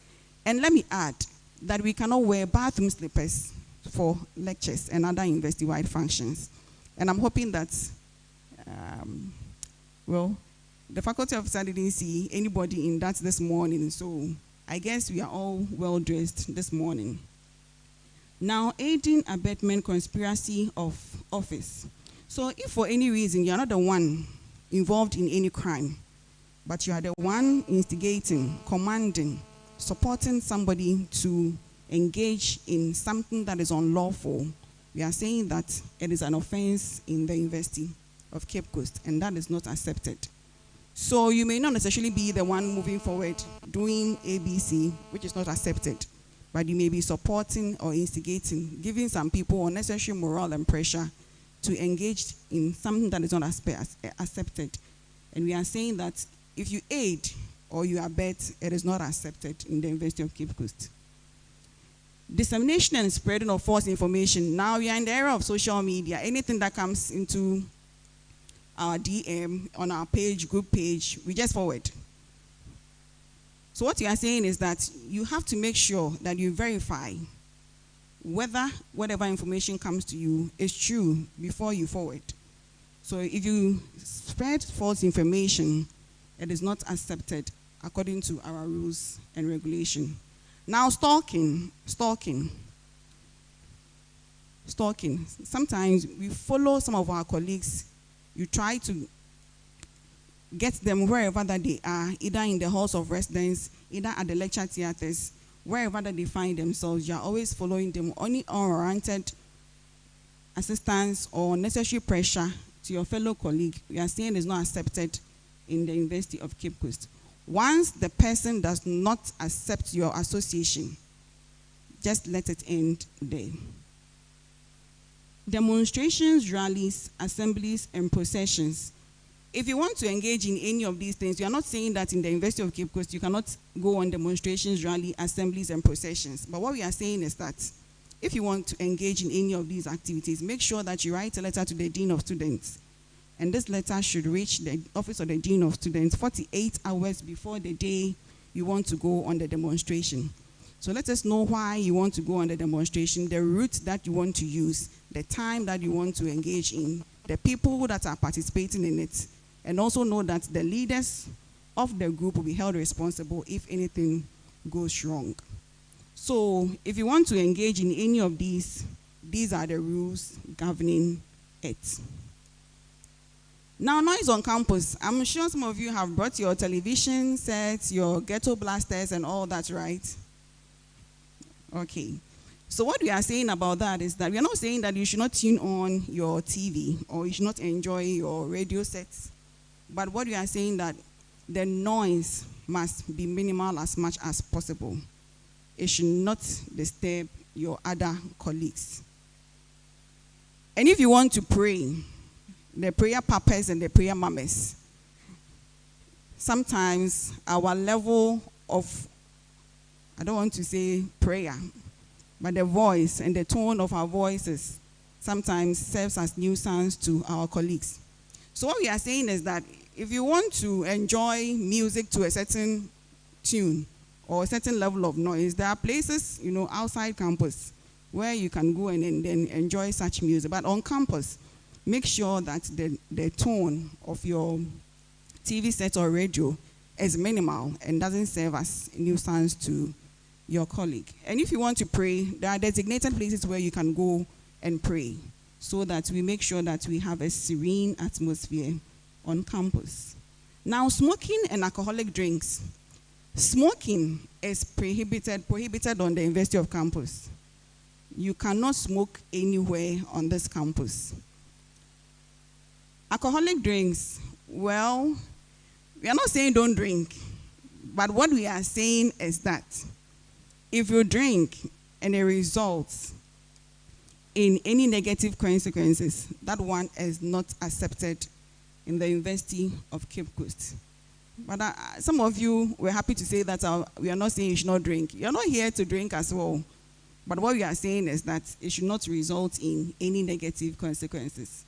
And let me add that we cannot wear bathroom slippers for lectures and other university-wide functions. And I'm hoping that, well, the faculty officer didn't see anybody in that this morning, so I guess we are all well dressed this morning. Now, aiding, abetment, conspiracy of office. So if for any reason you're not the one involved in any crime, but you are the one instigating, commanding, supporting somebody to engage in something that is unlawful, we are saying that it is an offense in the University of Cape Coast, and that is not accepted. So you may not necessarily be the one moving forward doing ABC, which is not accepted, but you may be supporting or instigating, giving some people unnecessary morale and pressure to engage in something that is not accepted. And we are saying that if you aid or you abet, it is not accepted in the University of Cape Coast. Dissemination and spreading of false information. Now we are in the era of social media. Anything that comes into our DM, on our page, group page, we just forward. So what you are saying is that you have to make sure that you verify whether whatever information comes to you is true before you forward. So if you spread false information, it is not accepted according to our rules and regulation. Now stalking. Sometimes we follow some of our colleagues. You try to get them wherever that they are, either in the halls of residence, either at the lecture theaters, wherever that they find themselves. You are always following them. Only unwarranted assistance or necessary pressure to your fellow colleague, we are saying is not accepted in the University of Cape Coast. Once the person does not accept your association, just let it end there. Demonstrations, rallies, assemblies, and processions. If you want to engage in any of these things, you are not saying that in the University of Cape Coast you cannot go on demonstrations, rallies, assemblies, and processions. But what we are saying is that if you want to engage in any of these activities, make sure that you write a letter to the Dean of Students. And this letter should reach the office of the Dean of Students 48 hours before the day you want to go on the demonstration. So let us know why you want to go on the demonstration, the route that you want to use, the time that you want to engage in, the people that are participating in it, and also know that the leaders of the group will be held responsible if anything goes wrong. So if you want to engage in any of these are the rules governing it. Now, noise on campus. I'm sure some of you have brought your television sets, your ghetto blasters, and all that, right? Okay. So what we are saying about that is that we are not saying that you should not tune on your TV or you should not enjoy your radio sets. But what we are saying that the noise must be minimal as much as possible. It should not disturb your other colleagues. And if you want to pray, the prayer papas and the prayer mamas, sometimes our level of, I don't want to say prayer, but the voice and the tone of our voices sometimes serves as nuisance to our colleagues. So what we are saying is that if you want to enjoy music to a certain tune or a certain level of noise, there are places, outside campus where you can go and then enjoy such music. But on campus, make sure that the tone of your TV set or radio is minimal and doesn't serve as a nuisance to your colleague. And if you want to pray, there are designated places where you can go and pray so that we make sure that we have a serene atmosphere on campus. Now, smoking and alcoholic drinks. Smoking is prohibited on the University of Campus. You cannot smoke anywhere on this campus. Alcoholic drinks, well, we are not saying don't drink, but what we are saying is that if you drink and it results in any negative consequences, that one is not accepted in the University of Cape Coast. But some of you were happy to say that we are not saying you should not drink. You're not here to drink as well. But what we are saying is that it should not result in any negative consequences.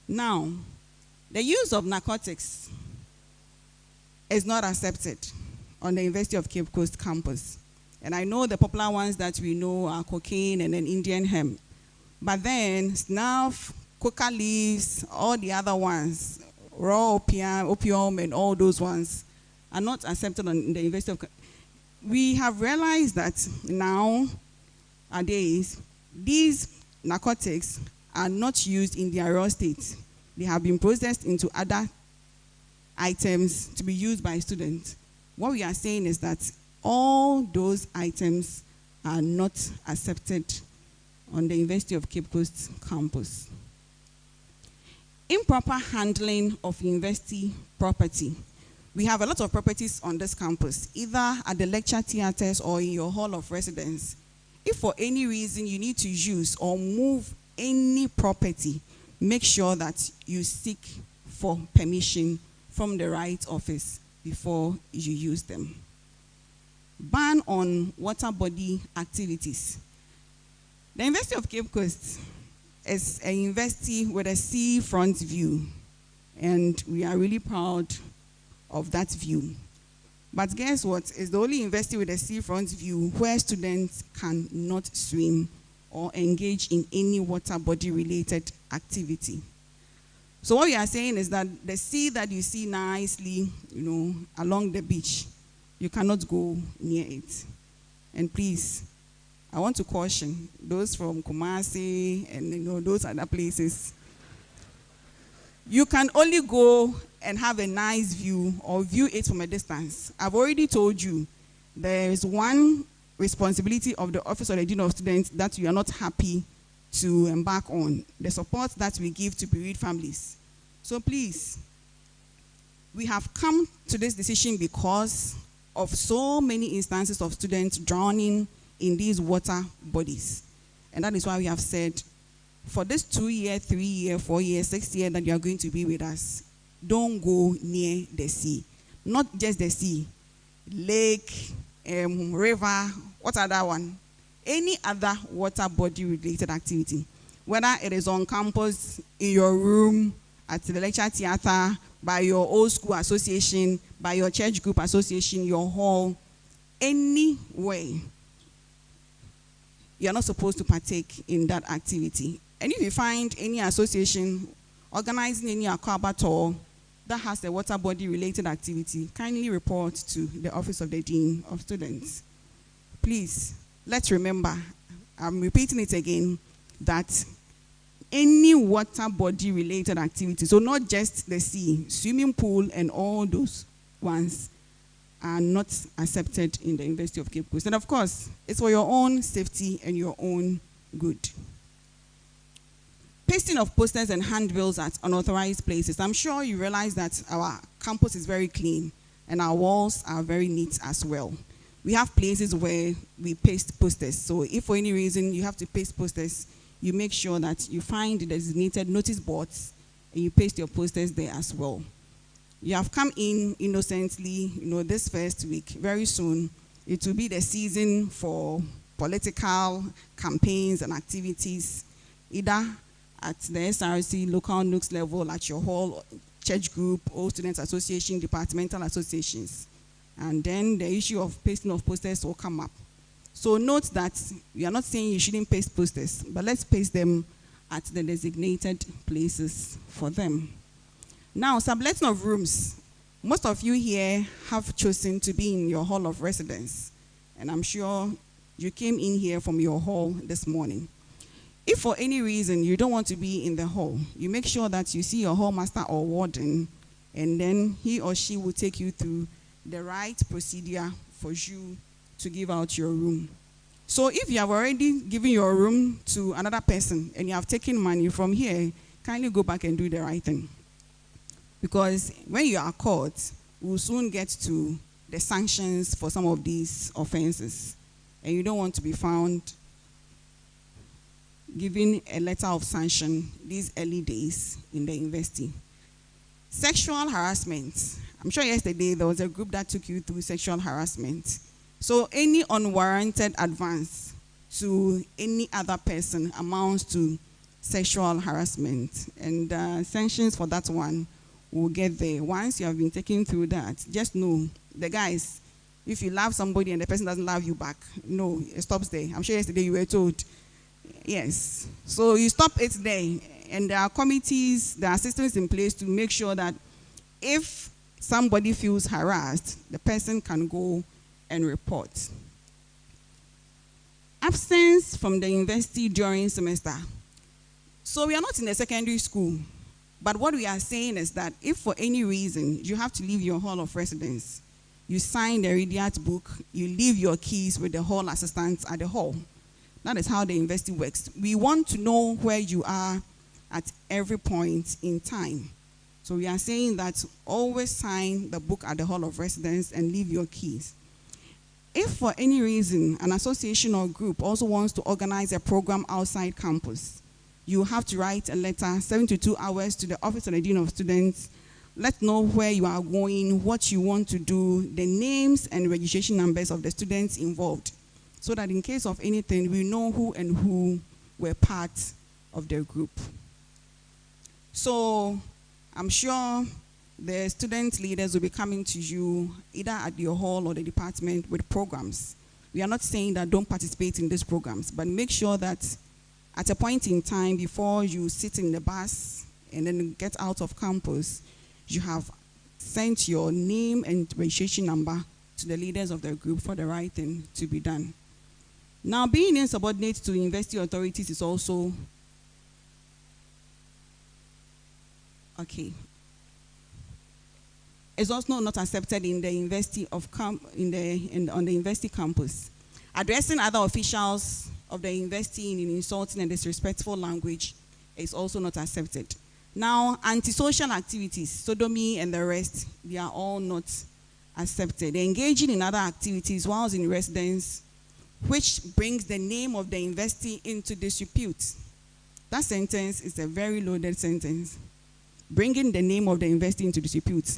Now, the use of narcotics is not accepted on the University of Cape Coast campus. And I know the popular ones that we know are cocaine and then Indian hemp. But then snuff, coca leaves, all the other ones, raw opium and all those ones are not accepted on the University of Cape Coast. We have realized that nowadays, these narcotics are not used in their raw state. They have been processed into other items to be used by students. What we are saying is that all those items are not accepted on the University of Cape Coast campus. Improper handling of university property. We have a lot of properties on this campus, either at the lecture theaters or in your hall of residence. If for any reason you need to use or move any property, make sure that you seek for permission from the right office before you use them. Ban on water body activities. The University of Cape Coast is a university with a seafront view, and we are really proud of that view. But guess what? It's the only university with a seafront view where students cannot swim or engage in any water body related activity. So what we are saying is that the sea that you see nicely, along the beach, you cannot go near it. And please, I want to caution those from Kumasi and those other places. You can only go and have a nice view or view it from a distance. I've already told you there is one responsibility of the Office of the Dean of Students that you are not happy to embark on, the support that we give to bereaved families. So please, we have come to this decision because of so many instances of students drowning in these water bodies. And that is why we have said, for this 2-year, 3-year, 4-year, 6-year that you are going to be with us, don't go near the sea. Not just the sea, lake, river, what other one? Any other water body related activity. Whether it is on campus, in your room, at the lecture theater, by your old school association, by your church group association, your hall, anywhere. You are not supposed to partake in that activity. And if you find any association organizing any aquaba tour that has a water body related activity, kindly report to the Office of the Dean of Students. Please, let's remember, I'm repeating it again, that any water body related activity, so not just the sea, swimming pool and all those ones are not accepted in the University of Cape Coast. And of course, it's for your own safety and your own good. Pasting of posters and handbills at unauthorized places. I'm sure you realize that our campus is very clean and our walls are very neat as well. We have places where we paste posters. So if for any reason you have to paste posters, you make sure that you find the designated notice boards and you paste your posters there as well. You have come in innocently, this first week. Very soon, it will be the season for political campaigns and activities, either at the SRC, local NUCS level, at your hall, church group, or student association, departmental associations. And then the issue of pasting of posters will come up. So note that we are not saying you shouldn't paste posters, but let's paste them at the designated places for them. Now, subletting of rooms. Most of you here have chosen to be in your hall of residence, and I'm sure you came in here from your hall this morning. If for any reason you don't want to be in the hall, you make sure that you see your hall master or warden, and then he or she will take you through the right procedure for you to give out your room. So if you have already given your room to another person and you have taken money from here, kindly go back and do the right thing. Because when you are caught, we'll soon get to the sanctions for some of these offenses. And you don't want to be found giving a letter of sanction these early days in the university. Sexual harassment. I'm sure yesterday there was a group that took you through sexual harassment. So any unwarranted advance to any other person amounts to sexual harassment. And sanctions for that one will get there. Once you have been taken through that, just know, the guys, if you love somebody and the person doesn't love you back, no, it stops there. I'm sure yesterday you were told. Yes. So you stop it there. And there are committees, there are systems in place to make sure that if somebody feels harassed, the person can go and report. Absence from the university during semester. So we are not in a secondary school, but what we are saying is that if for any reason you have to leave your hall of residence, you sign the Rediat book, you leave your keys with the hall assistants at the hall. That is how the university works. We want to know where you are at every point in time. So we are saying that always sign the book at the hall of residence and leave your keys. If for any reason an association or group also wants to organize a program outside campus, you have to write a letter 72 hours to the Office of the Dean of Students. Let know where you are going, what you want to do, the names and registration numbers of the students involved, so that in case of anything, we know who and who were part of their group. So I'm sure the student leaders will be coming to you either at your hall or the department with programs. We are not saying that don't participate in these programs, but make sure that at a point in time before you sit in the bus and then get out of campus, you have sent your name and registration number to the leaders of the group for the right thing to be done. Now, being insubordinate to university authorities is also okay. It's also not accepted in the university on the university campus. Addressing other officials of the university in an insulting and disrespectful language is also not accepted. Now, antisocial activities, sodomy and the rest, they are all not accepted. Engaging in other activities whilst in residence, which brings the name of the university into disrepute. That sentence is a very loaded sentence. Bringing the name of the university into disrepute.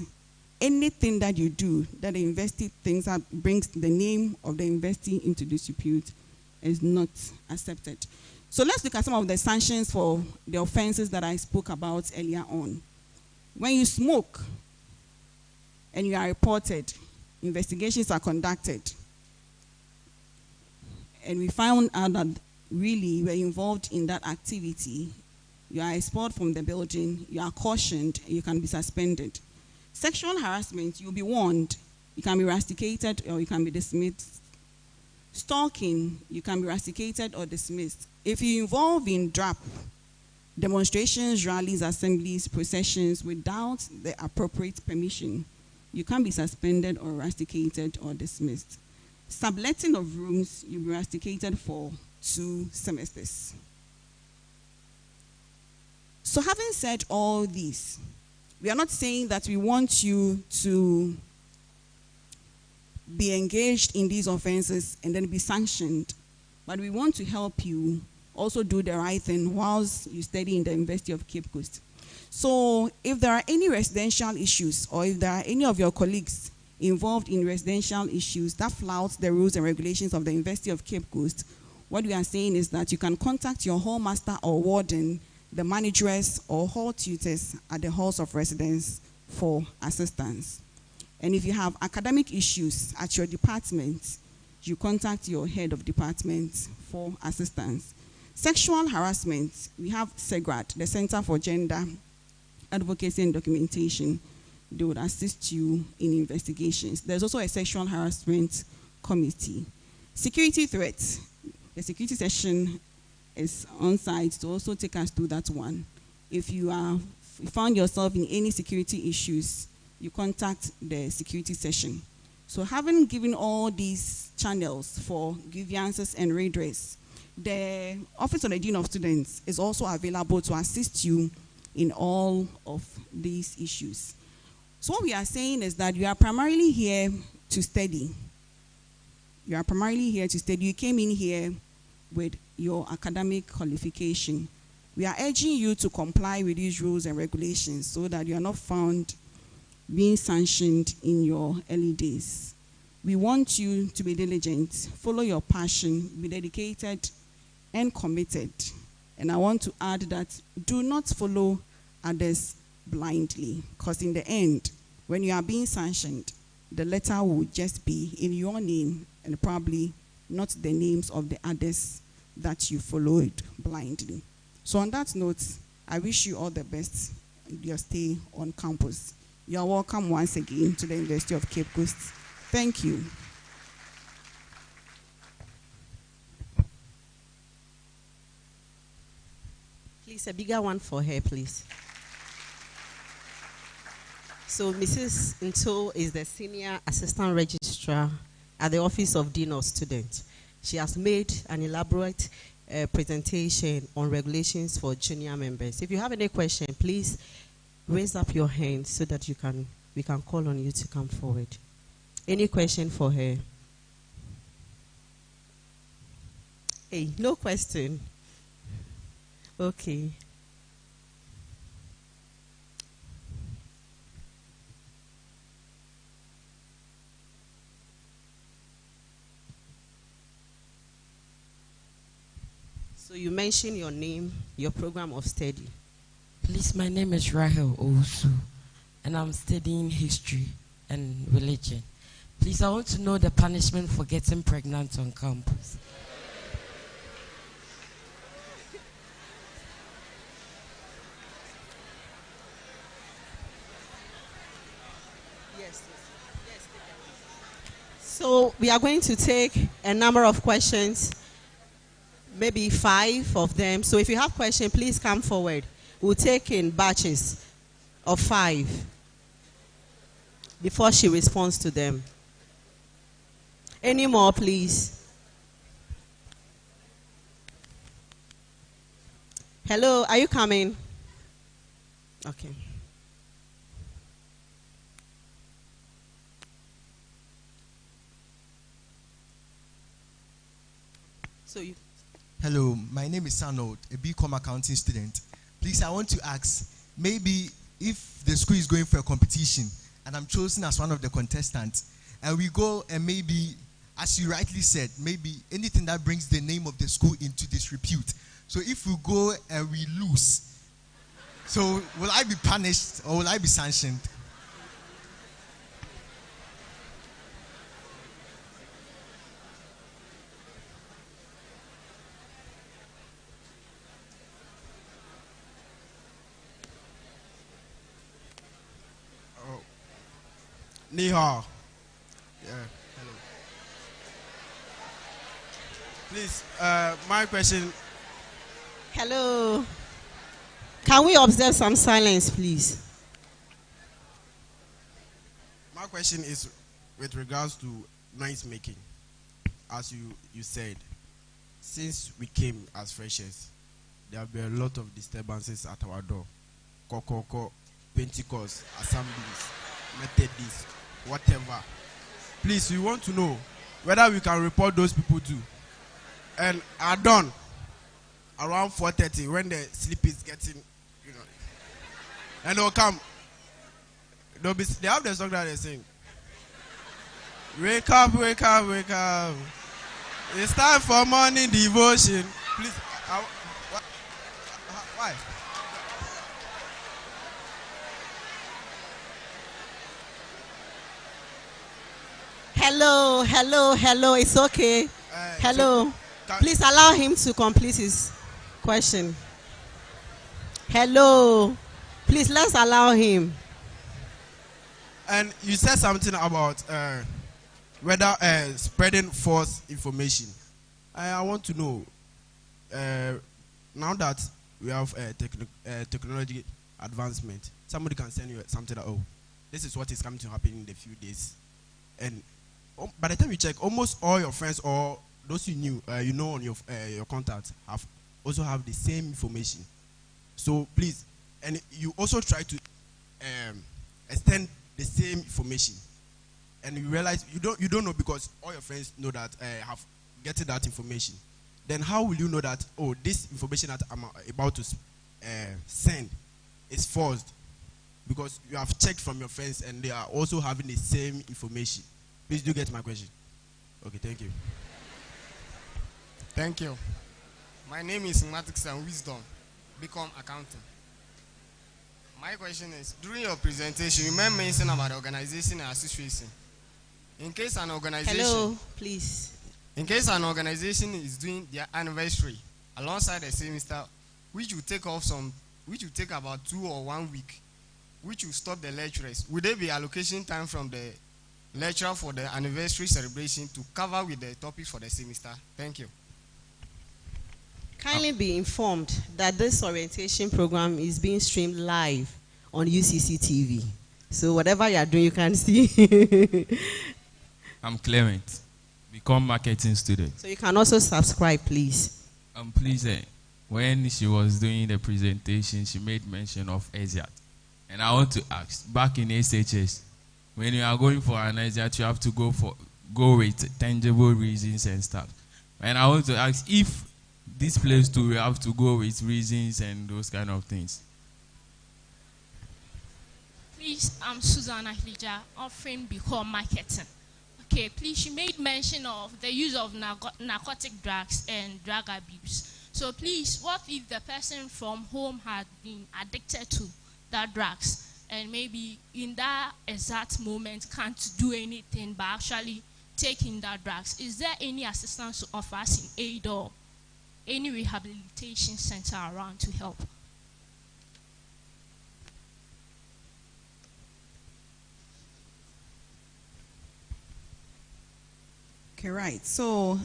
Anything that you do that the university thinks that brings the name of the university into disrepute is not accepted. So let's look at some of the sanctions for the offenses that I spoke about earlier on. When you smoke and you are reported, investigations are conducted, and we found out that really you were involved in that activity, you are expelled from the building, you are cautioned, and you can be suspended. Sexual harassment, you'll be warned. You can be rusticated or you can be dismissed. Stalking, you can be rusticated or dismissed. If you involve in DRAP, demonstrations, rallies, assemblies, processions without the appropriate permission, you can be suspended or rusticated or dismissed. Subletting of rooms, you'll be rusticated for 2 semesters. So having said all this, we are not saying that we want you to be engaged in these offenses and then be sanctioned, but we want to help you also do the right thing whilst you study in the University of Cape Coast. So if there are any residential issues or if there are any of your colleagues involved in residential issues that flout the rules and regulations of the University of Cape Coast, what we are saying is that you can contact your hall master or warden, the manageress or hall tutors at the halls of residence for assistance. And if you have academic issues at your department, you contact your head of department for assistance. Sexual harassment, we have SEGRAD, the Center for Gender Advocacy and Documentation. They would assist you in investigations. There's also a sexual harassment committee. Security threats, the security session is on site to also take us through that one. If you found yourself in any security issues, you contact the security session. So having given all these channels for grievances and redress, the Office of the Dean of Students is also available to assist you in all of these issues. So what we are saying is that you are primarily here to study. You are primarily here to study. You came in here with your academic qualification. We are urging you to comply with these rules and regulations so that you are not found being sanctioned in your early days. We want you to be diligent, follow your passion, be dedicated and committed. And I want to add that do not follow others blindly, because in the end, when you are being sanctioned, the letter will just be in your name and probably not the names of the others that you followed blindly. So on that note, I wish you all the best in your stay on campus. You are welcome once again to the University of Cape Coast. Thank you. Please, a bigger one for her, please. So Mrs. Nto is the Senior Assistant Registrar at the Office of Dean of Students. She has made an elaborate presentation on regulations for junior members. If you have any question, please raise up your hand so that we can call on you to come forward. Any question for her? Hey, no question. Okay. So you mentioned your name, your program of study. Please, my name is Rahel Owusu, and I'm studying history and religion. Please, I want to know the punishment for getting pregnant on campus. Yes. So we are going to take a number of questions, maybe 5 of them. So if you have questions, please come forward. We'll take in batches of 5 before she responds to them. Any more, please? Hello, are you coming? Okay. So you. Hello, my name is Arnold, a BCom accounting student. Please, I want to ask, maybe if the school is going for a competition and I'm chosen as one of the contestants, and we go and maybe, as you rightly said, maybe anything that brings the name of the school into disrepute. So if we go and we lose, so will I be punished or will I be sanctioned? Ni hao. Yeah. Hello. Please, my question. Hello. Can we observe some silence, please? My question is with regards to noise making. As you said, since we came as freshers, there have been a lot of disturbances at our door. Kokoko, Pentecost, assemblies, Methodists, whatever. Please, we want to know whether we can report those people too. And are done around 4:30 when the sleep is getting, and they'll come. They have the song that they sing. Wake up, wake up, wake up. It's time for morning devotion. Please. Why? Hello, hello, hello. It's okay. Hello. Please allow him to complete his question. Hello. Please, let's allow him. And you said something about whether spreading false information. I want to know, now that we have technology advancement, somebody can send you something that, oh, this is what is coming to happen in a few days. And by the time you check, almost all your friends or those you knew, you know on your contacts also have the same information. So please, and you also try to extend the same information, and you realize you don't know because all your friends know that have getting that information. Then how will you know that, oh, this information that I'm about to send is false? Because you have checked from your friends and they are also having the same information. Please do get my question. Okay, thank you. Thank you. My name is Mathematics and Wisdom, Become Accounting. My question is, during your presentation, you made mention about organization and association. In case an organization... Hello, please. In case an organization is doing their anniversary alongside the semester, which will take about 2 or 1 week, which will stop the lecturers, would there be allocation time from the lecturer for the anniversary celebration to cover with the topic for the semester? Thank you. Kindly be informed that this orientation program is being streamed live on UCC TV. So whatever you are doing, you can see. I'm Clement, Become Marketing Student. So you can also subscribe, please. Please, when she was doing the presentation, she made mention of ESIAT. And I want to ask, back in SHS, when you are going for an ESIAT, you have to go with tangible reasons and stuff. And I want to ask if this place too, we have to go with reasons and those kind of things. Please, I'm Susanna Hilija, offering Become Marketing. Okay, please, you made mention of the use of narcotic drugs and drug abuse. So please, what if the person from home had been addicted to that drugs and maybe in that exact moment can't do anything but actually taking that drugs? Is there any assistance to offer us in aid or any rehabilitation center around to help? Okay, right. So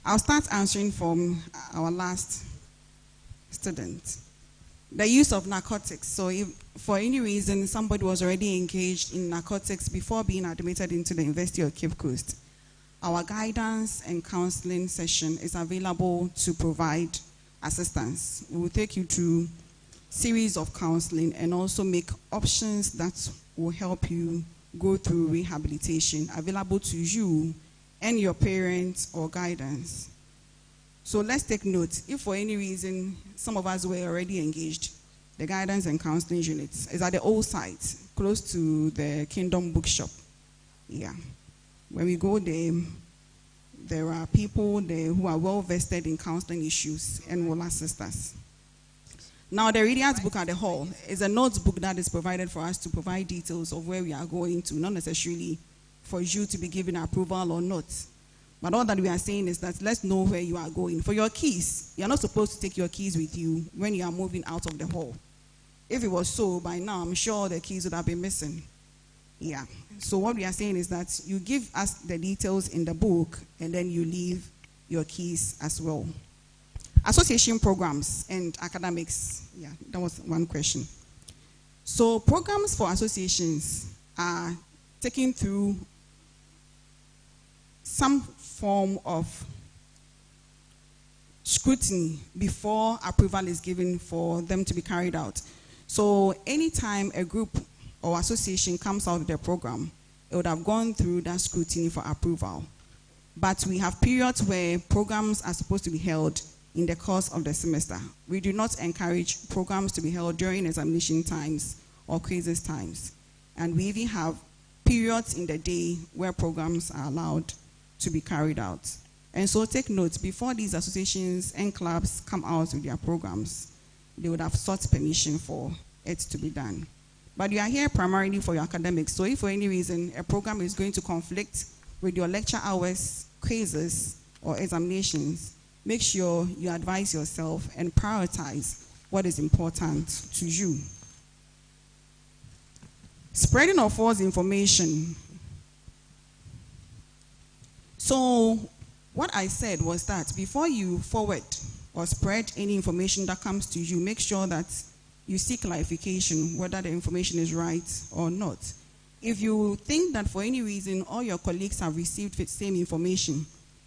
I'll start answering from our last student. The use of narcotics. So if for any reason somebody was already engaged in narcotics before being admitted into the University of Cape Coast, our guidance and counseling session is available to provide assistance. We will take you through series of counseling and also make options that will help you go through rehabilitation available to you and your parents or guidance. So let's take note. If for any reason some of us were already engaged, the guidance and counseling units is at the old site, close to the Kingdom Bookshop. Yeah. When we go there, there are people there who are well vested in counseling issues and will assist us. Now, the Reader's Book at the Hall is a notebook that is provided for us to provide details of where we are going to, not necessarily for you to be given approval or not. But all that we are saying is that let's know where you are going. For your keys, you're not supposed to take your keys with you when you are moving out of the hall. If it was so, by now, I'm sure the keys would have been missing. Yeah. So what we are saying is that you give us the details in the book, and then you leave your keys as well. Association programs and academics. Yeah, that was one question. So programs for associations are taken through some form of scrutiny before approval is given for them to be carried out. So anytime a group or association comes out with their program, it would have gone through that scrutiny for approval. But we have periods where programs are supposed to be held in the course of the semester. We do not encourage programs to be held during examination times or quizzes times. And we even have periods in the day where programs are allowed to be carried out. And so take note, before these associations and clubs come out with their programs, they would have sought permission for it to be done. But you are here primarily for your academics, so if for any reason a program is going to conflict with your lecture hours, quizzes, or examinations, make sure you advise yourself and prioritize what is important to you. Spreading of false information. So what I said was that before you forward or spread any information that comes to you, make sure that you seek clarification whether the information is right or not. If you think that for any reason all your colleagues have received the same information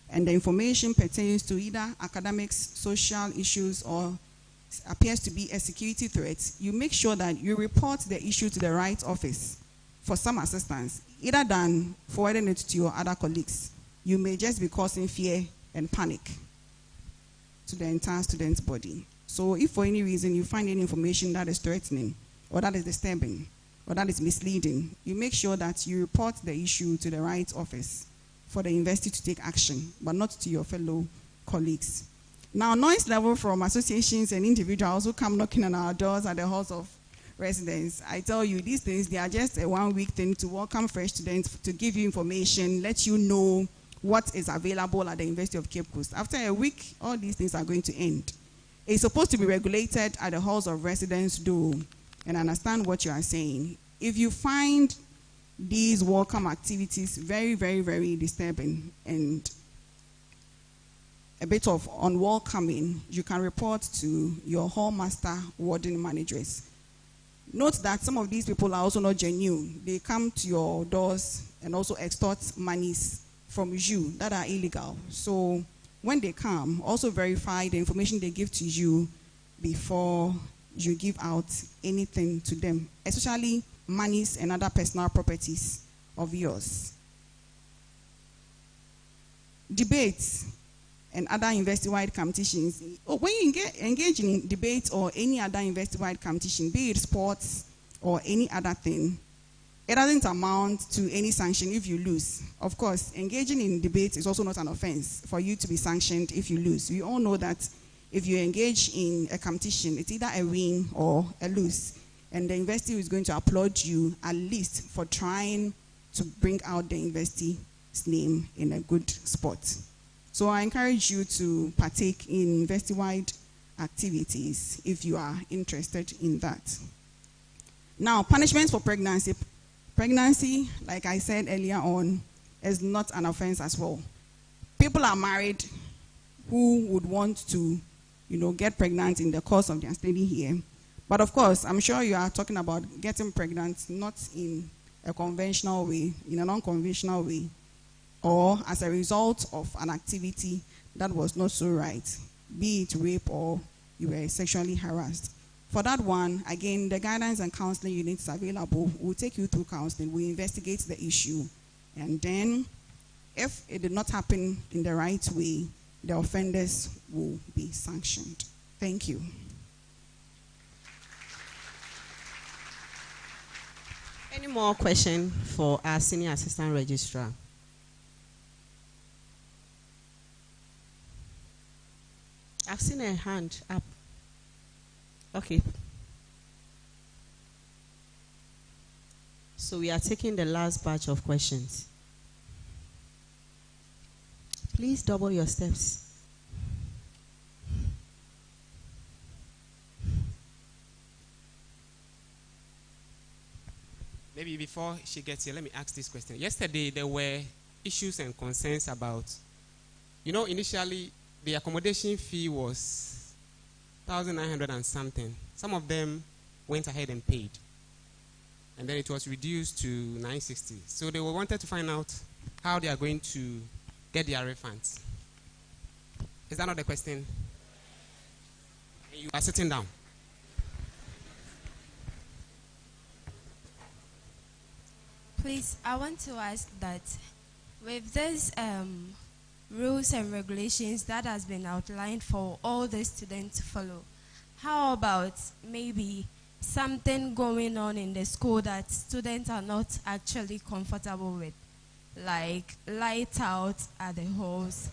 and the information pertains to either academics, social issues, or appears to be a security threat, you make sure that you report the issue to the right office for some assistance, either than forwarding it to your other colleagues. You may just be causing fear and panic to the entire student body. So if for any reason you find any information that is threatening, or that is disturbing, or that is misleading, you make sure that you report the issue to the right office for the university to take action, but not to your fellow colleagues. Now, noise level from associations and individuals who come knocking on our doors at the halls of residence, I tell you, these things, they are just a one-week thing to welcome fresh students, to give you information, let you know what is available at the University of Cape Coast. After a week, all these things are going to end. It's supposed to be regulated at the halls of residence, though, and I understand what you are saying. If you find these welcome activities very, very, very disturbing and a bit of unwelcoming, you can report to your hall master, warden, managers. Note that some of these people are also not genuine. They come to your doors and also extort monies from you that are illegal. So when they come, also verify the information they give to you before you give out anything to them, especially monies and other personal properties of yours. Debates and other university-wide competitions. When you engage in debates or any other university-wide competition, be it sports or any other thing, it doesn't amount to any sanction if you lose. Of course, engaging in debates is also not an offense for you to be sanctioned if you lose. We all know that if you engage in a competition, it's either a win or a lose. And the university is going to applaud you at least for trying to bring out the university's name in a good spot. So I encourage you to partake in university-wide activities if you are interested in that. Now, punishments for pregnancy. Pregnancy, like I said earlier on, is not an offense as well. People are married who would want to, get pregnant in the course of their study here. But of course, I'm sure you are talking about getting pregnant not in a conventional way, in an unconventional way, or as a result of an activity that was not so right, be it rape or you were sexually harassed. For that one, again, the guidance and counseling units are available. We'll take you through counseling. We investigate the issue. And then, if it did not happen in the right way, the offenders will be sanctioned. Thank you. Any more questions for our Senior Assistant Registrar? I've seen a hand up. Okay. So we are taking the last batch of questions. Please double your steps. Maybe before she gets here, let me ask this question. Yesterday, there were issues and concerns about, initially the accommodation fee was 1,900 and something. Some of them went ahead and paid. And then it was reduced to 960. So they wanted to find out how they are going to get their refunds. Is that not the question? You are sitting down. Please, I want to ask that with these rules and regulations that has been outlined for all the students to follow, how about maybe something going on in the school that students are not actually comfortable with, like light out at the halls.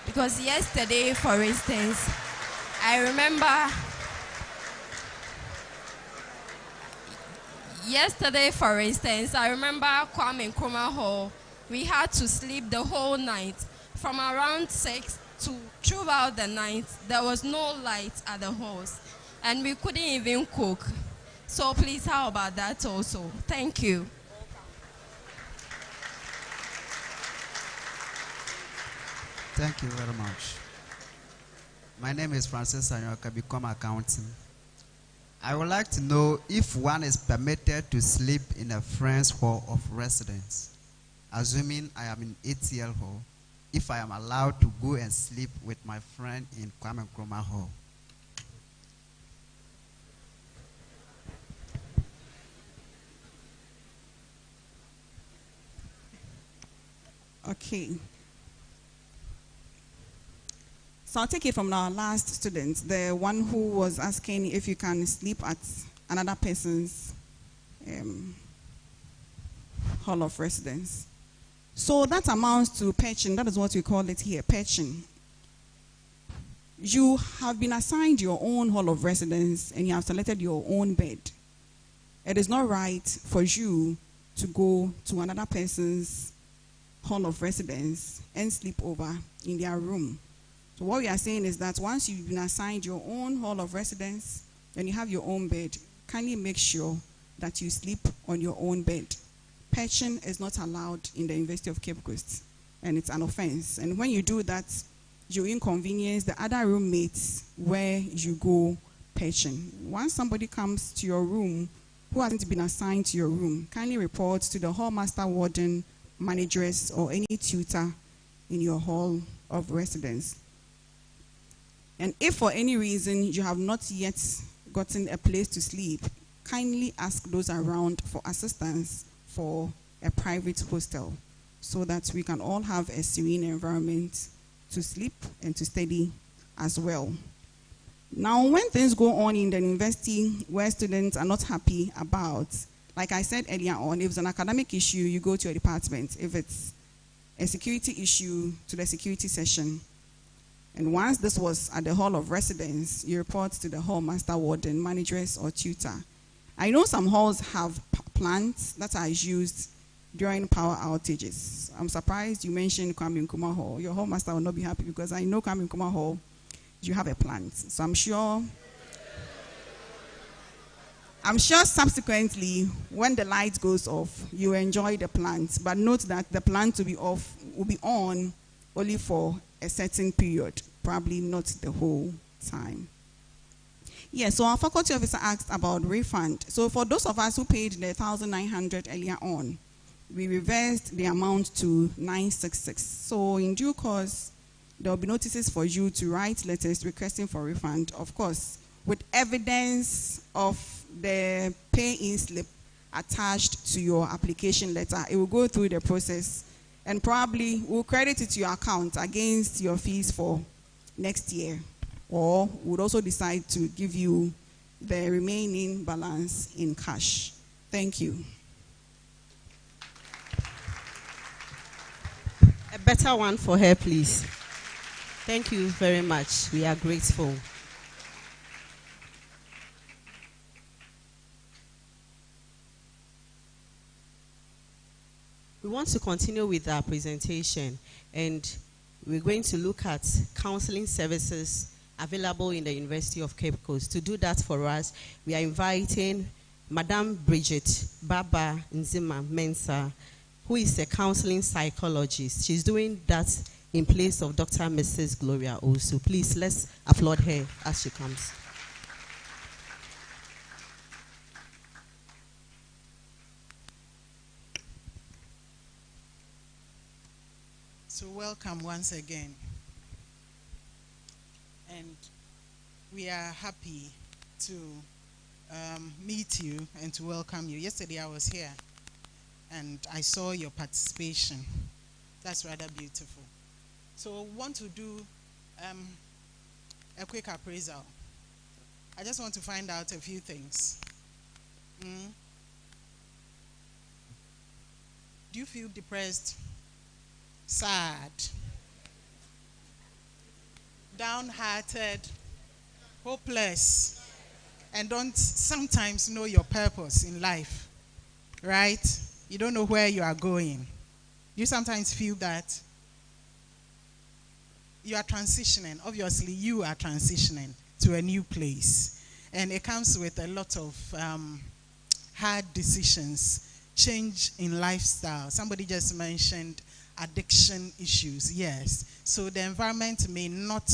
Because yesterday, for instance, I remember Kwame Nkrumah Hall, we had to sleep the whole night. From around 6 to throughout the night, there was no light at the halls. And we couldn't even cook. So please, how about that also? Thank you. Thank you very much. My name is Francis Sanyoka, become accounting. I would like to know if one is permitted to sleep in a friend's hall of residence. Assuming I am in ATL hall, if I am allowed to go and sleep with my friend in Kwame Nkrumah Hall. Okay. So I'll take it from our last student, the one who was asking if you can sleep at another person's hall of residence. So that amounts to perching. That is what we call it here, perching. You have been assigned your own hall of residence and you have selected your own bed. It is not right for you to go to another person's hall of residence and sleep over in their room. So what we are saying is that once you've been assigned your own hall of residence and you have your own bed, kindly make sure that you sleep on your own bed. Perching is not allowed in the University of Cape Coast, and it's an offense. And when you do that, you inconvenience the other roommates where you go perching. Once somebody comes to your room who hasn't been assigned to your room, kindly report to the hall master, warden, manageress, or any tutor in your hall of residence. And if for any reason you have not yet gotten a place to sleep, kindly ask those around for assistance for a private hostel so that we can all have a serene environment to sleep and to study as well. Now, when things go on in the university where students are not happy about, like I said earlier on, if it's an academic issue, you go to your department. If it's a security issue, to the security session. And once this was at the hall of residence, you report to the hall master, warden, manageress, or tutor. I know some halls have plants that are used during power outages. I'm surprised you mentioned Kwame Nkrumah Hall. Your hall master will not be happy because I know Kwame Nkrumah Hall, you have a plant. So I'm sure subsequently, when the light goes off, you enjoy the plant. But note that the plant will be on only for a certain period, probably not the whole time. Yeah, so our faculty officer asked about refund. So for those of us who paid the 1,900 earlier on, we reversed the amount to 966. So in due course, there will be notices for you to write letters requesting for refund, of course, with evidence of the pay-in slip attached to your application letter. It will go through the process and probably will credit it to your account against your fees for next year, or would also decide to give you the remaining balance in cash. Thank you. A better one for her, please. Thank you very much. We are grateful. We want to continue with our presentation, and we're going to look at counseling services available in the University of Cape Coast. To do that for us, we are inviting Madame Bridget Baba Nzima Mensah, who is a counseling psychologist. She's doing that in place of Dr. Mrs. Gloria also. Please, let's applaud her as she comes. So welcome once again. And we are happy to meet you and to welcome you. Yesterday I was here and I saw your participation. That's rather beautiful. So want to do a quick appraisal. I just want to find out a few things. Mm. Do you feel depressed, sad, downhearted, hopeless, and don't sometimes know your purpose in life, right? You don't know where you are going. You sometimes feel that you are transitioning. Obviously, you are transitioning to a new place. And it comes with a lot of hard decisions, change in lifestyle. Somebody just mentioned addiction issues. Yes. So the environment may not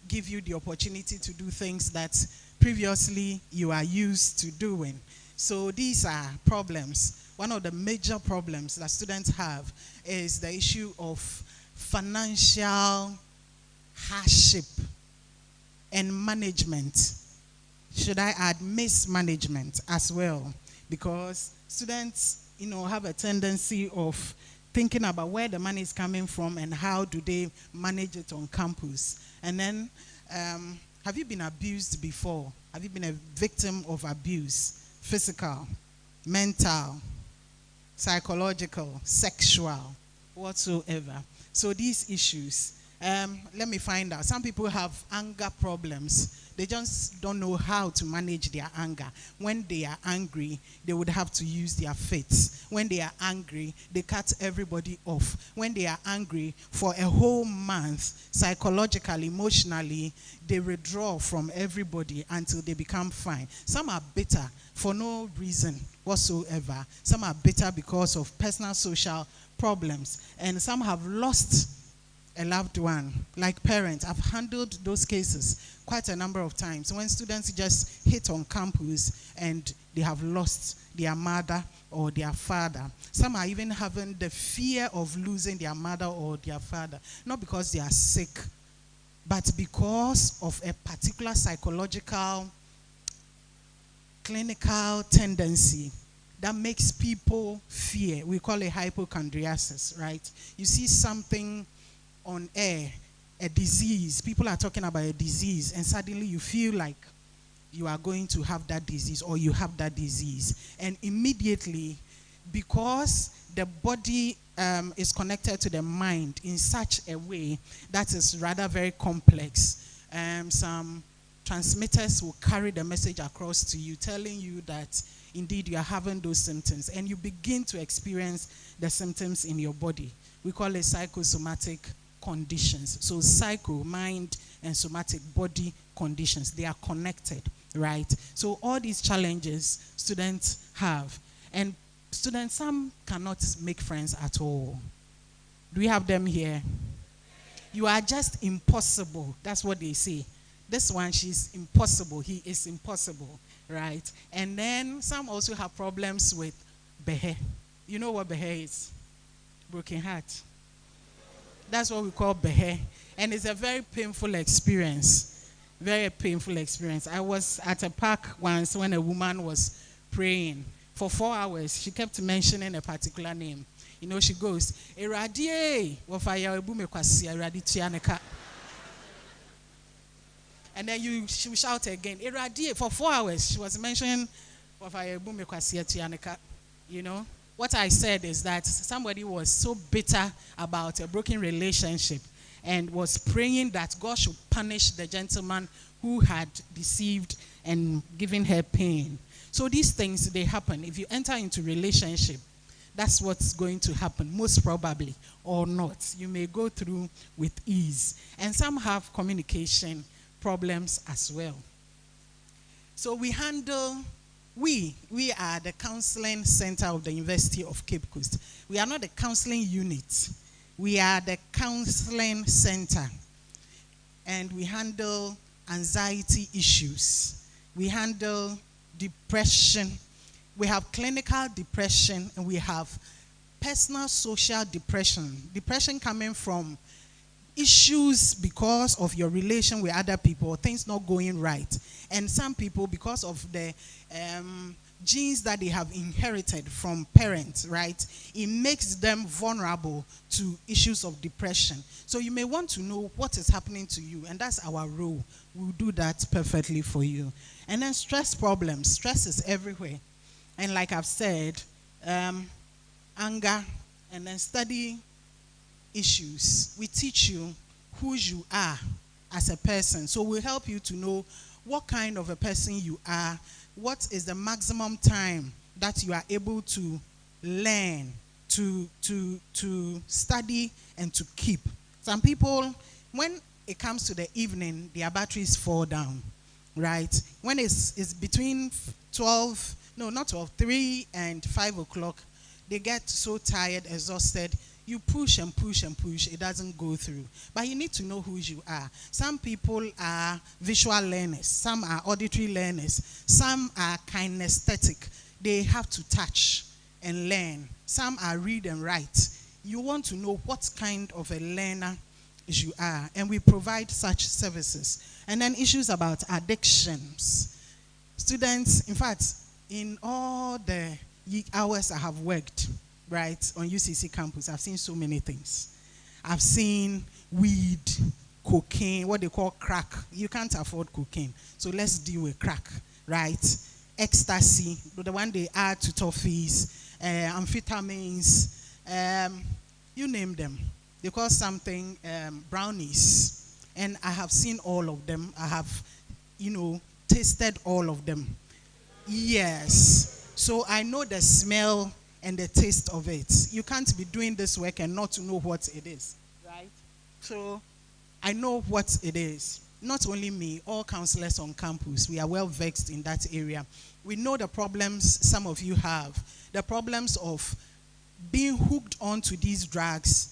give you the opportunity to do things that previously you are used to doing. So these are problems. One of the major problems that students have is the issue of financial hardship and management. Should I add mismanagement as well? Because students, have a tendency of thinking about where the money is coming from and how do they manage it on campus. And then, have you been abused before? Have you been a victim of abuse? Physical, mental, psychological, sexual, whatsoever. So these issues, let me find out. Some people have anger problems. They just don't know how to manage their anger. When they are angry, they would have to use their fists. When they are angry, they cut everybody off. When they are angry for a whole month, psychologically, emotionally, they withdraw from everybody until they become fine. Some are bitter for no reason whatsoever. Some are bitter because of personal social problems. And some have lost a loved one, like parents. I've handled those cases quite a number of times when students just hit on campus and they have lost their mother or their father. Some are even having the fear of losing their mother or their father, not because they are sick, but because of a particular psychological, clinical tendency that makes people fear. We call it hypochondriasis, right? You see something on air, a disease, people are talking about a disease, and suddenly you feel like you are going to have that disease or you have that disease. And immediately, because the body is connected to the mind in such a way that is rather very complex, some transmitters will carry the message across to you, telling you that indeed you are having those symptoms, and you begin to experience the symptoms in your body. We call it psychosomatic conditions. So psycho, mind, and somatic, body conditions, they are connected, right? So all these challenges students have, and students, some cannot make friends at all. Do we have them here? You are just impossible. That's what they say. This one, she's impossible. He is impossible, right? And then some also have problems with behe. You know what behe is? Broken heart. That's what we call behe. And it's a very painful experience. Very painful experience. I was at a park once when a woman was praying for 4 hours. She kept mentioning a particular name. She goes, Eradie, wafaya ebume kwasi eradi tianeka. And then she would shout again, Eradie, for 4 hours. She was mentioning wafaya ebume kwasi tianeka. What I said is that somebody was so bitter about a broken relationship and was praying that God should punish the gentleman who had deceived and given her pain. So these things, they happen. If you enter into relationship, that's what's going to happen, most probably, or not. You may go through with ease. And some have communication problems as well. So we are the counseling center of the University of Cape Coast. We are not the counseling unit. We are the counseling center. And we handle anxiety issues. We handle depression. We have clinical depression, and we have personal social depression. Depression coming from issues because of your relation with other people, things not going right. And some people, because of the genes that they have inherited from parents, right, it makes them vulnerable to issues of depression. So you may want to know what is happening to you, and that's our role. We'll do that perfectly for you. And then stress problems. Stress is everywhere. And like I've said, anger, and then study issues. We teach you who you are as a person. So we'll help you to know what kind of a person you are, what is the maximum time that you are able to learn, to study, and to keep. Some people, when it comes to the evening, their batteries fall down, right? When it's between 3 and 5 o'clock, they get so tired, exhausted. You push and push and push, it doesn't go through. But you need to know who you are. Some people are visual learners, some are auditory learners, some are kinesthetic. They have to touch and learn. Some are read and write. You want to know what kind of a learner you are, and we provide such services. And then issues about addictions. Students, in fact, in all the hours I have worked, right, on UCC campus, I've seen so many things. I've seen weed, cocaine, what they call crack. You can't afford cocaine, so let's deal with crack, right? Ecstasy, the one they add to toffees, amphetamines, you name them. They call something brownies. And I have seen all of them. I have, tasted all of them. Yes. So I know the smell and the taste of it. You can't be doing this work and not to know what it is, right? So I know what it is. Not only me, all counselors on campus, we are well vexed in that area. We know the problems some of you have, the problems of being hooked onto these drugs.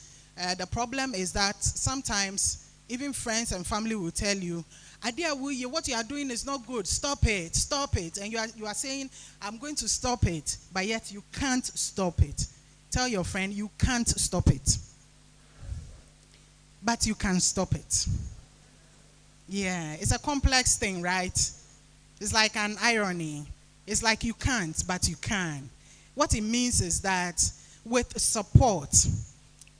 The problem is that sometimes even friends and family will tell you, Adia, what you are doing is not good. Stop it, stop it. And you are saying, I'm going to stop it, but yet you can't stop it. Tell your friend, you can't stop it. But you can stop it. Yeah, it's a complex thing, right? It's like an irony. It's like you can't, but you can. What it means is that with support,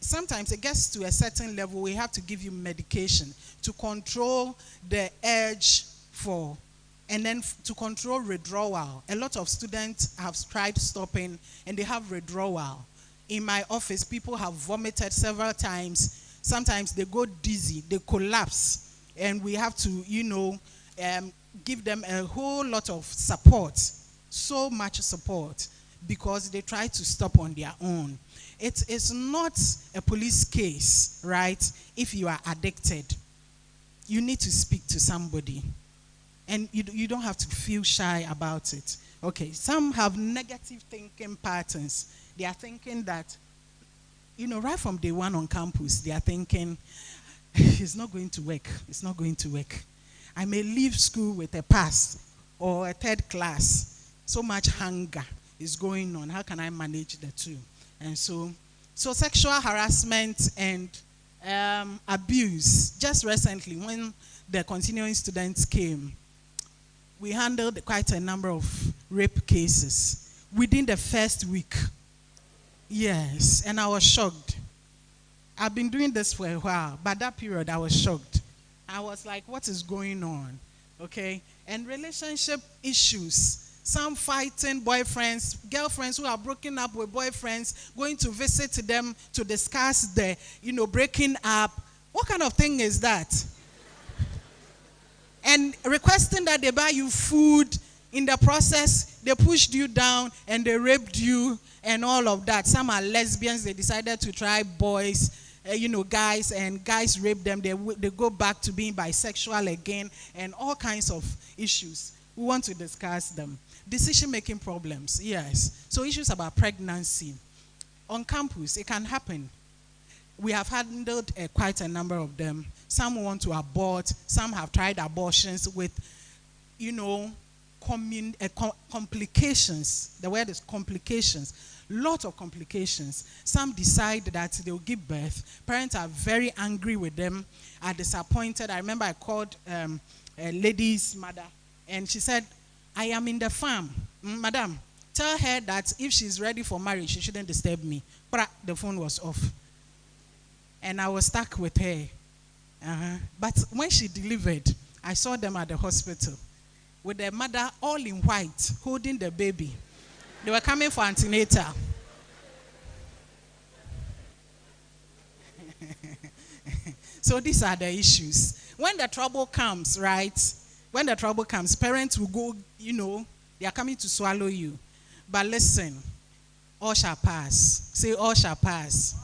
sometimes it gets to a certain level, we have to give you medication to control the urge for, and then to control withdrawal. A lot of students have tried stopping and they have withdrawal. In my office, people have vomited several times. Sometimes they go dizzy, they collapse, and we have to, give them a whole lot of support, so much support, because they try to stop on their own. It is not a police case, right? If you are addicted, you need to speak to somebody. And you don't have to feel shy about it. Okay, some have negative thinking patterns. They are thinking that, right from day one on campus, they are thinking, it's not going to work. It's not going to work. I may leave school with a pass or a third class. So much hunger is going on. How can I manage the two? And so sexual harassment and abuse. Just recently, when the continuing students came, we handled quite a number of rape cases within the first week. Yes, and I was shocked. I've been doing this for a while, but that period I was shocked. I was like, what is going on? Okay? And relationship issues. Some fighting boyfriends, girlfriends who are broken up with boyfriends, going to visit them to discuss the, breaking up. What kind of thing is that? And requesting that they buy you food. In the process, they pushed you down and they raped you and all of that. Some are lesbians. They decided to try boys, guys, and guys rape them. They go back to being bisexual again, and all kinds of issues. We want to discuss them. Decision-making problems, yes. So issues about pregnancy. On campus, it can happen. We have handled quite a number of them. Some want to abort. Some have tried abortions with, complications. The word is complications. Lot of complications. Some decide that they will give birth. Parents are very angry with them, are disappointed. I remember I called a lady's mother, and she said, I am in the farm. Madam, tell her that if she's ready for marriage, she shouldn't disturb me. But the phone was off. And I was stuck with her. But when she delivered, I saw them at the hospital with their mother all in white, holding the baby. They were coming for antenatal. So these are the issues. When the trouble comes, right? When the trouble comes, parents will go, they are coming to swallow you. But listen, all shall pass. Say, all shall pass.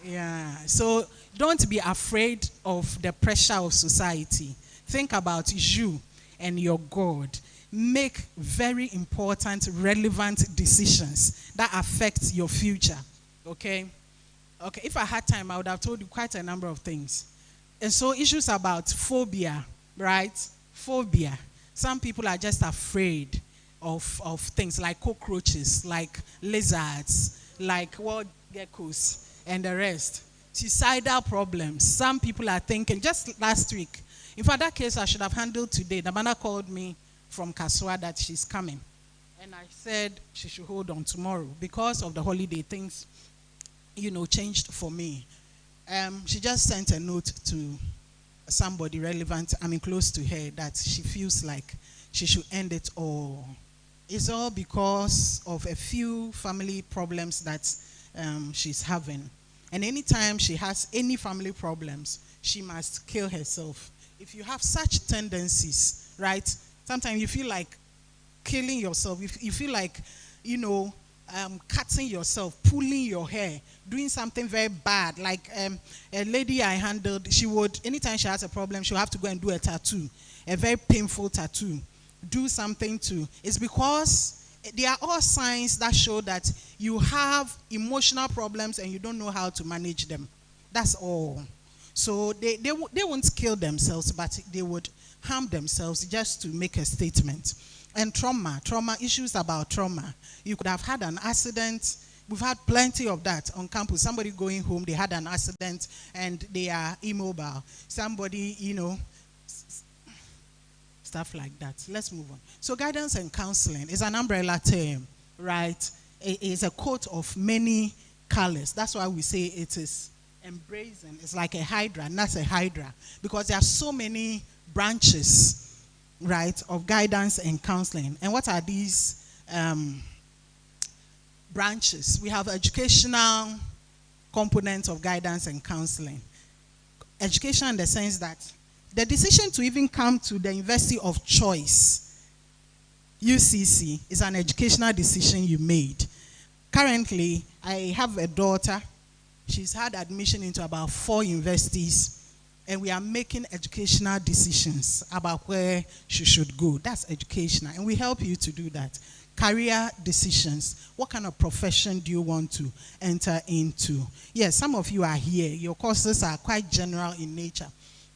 Yeah. So don't be afraid of the pressure of society. Think about you and your God. Make very important, relevant decisions that affect your future. Okay? Okay, if I had time, I would have told you quite a number of things. And so issues about phobia, right? Phobia. Some people are just afraid of things like cockroaches, like lizards, like geckos, and the rest. Suicidal problems. Some people are thinking, just last week, in fact, that case I should have handled today. The man called me from Kaswa that she's coming. And I said she should hold on tomorrow. Because of the holiday, things, changed for me. She just sent a note to somebody relevant, close to her, that she feels like she should end it all. It's all because of a few family problems that she's having. And anytime she has any family problems, she must kill herself. If you have such tendencies, right, sometimes you feel like killing yourself. You feel like, cutting yourself, pulling your hair, doing something very bad. Like a lady I handled, she would, anytime she has a problem, she'll have to go and do a tattoo, a very painful tattoo. Do something to, it's because they are all signs that show that you have emotional problems and you don't know how to manage them. That's all. So they won't kill themselves, but they would harm themselves just to make a statement. And trauma issues about trauma. You could have had an accident. We've had plenty of that on campus. Somebody going home, they had an accident and they are immobile. Somebody, stuff like that. Let's move on. So guidance and counseling is an umbrella term, right? It is a coat of many colors. That's why we say it is embracing. It's like a hydra, and that's a hydra. Because there are so many branches, right, of guidance and counseling. And what are these branches? We have educational components of guidance and counseling. Education in the sense that the decision to even come to the university of choice, UCC, is an educational decision you made. Currently, I have a daughter. She's had admission into about 4 universities, and we are making educational decisions about where she should go. That's educational, and we help you to do that. Career decisions. What kind of profession do you want to enter into? Yes, some of you are here. Your courses are quite general in nature.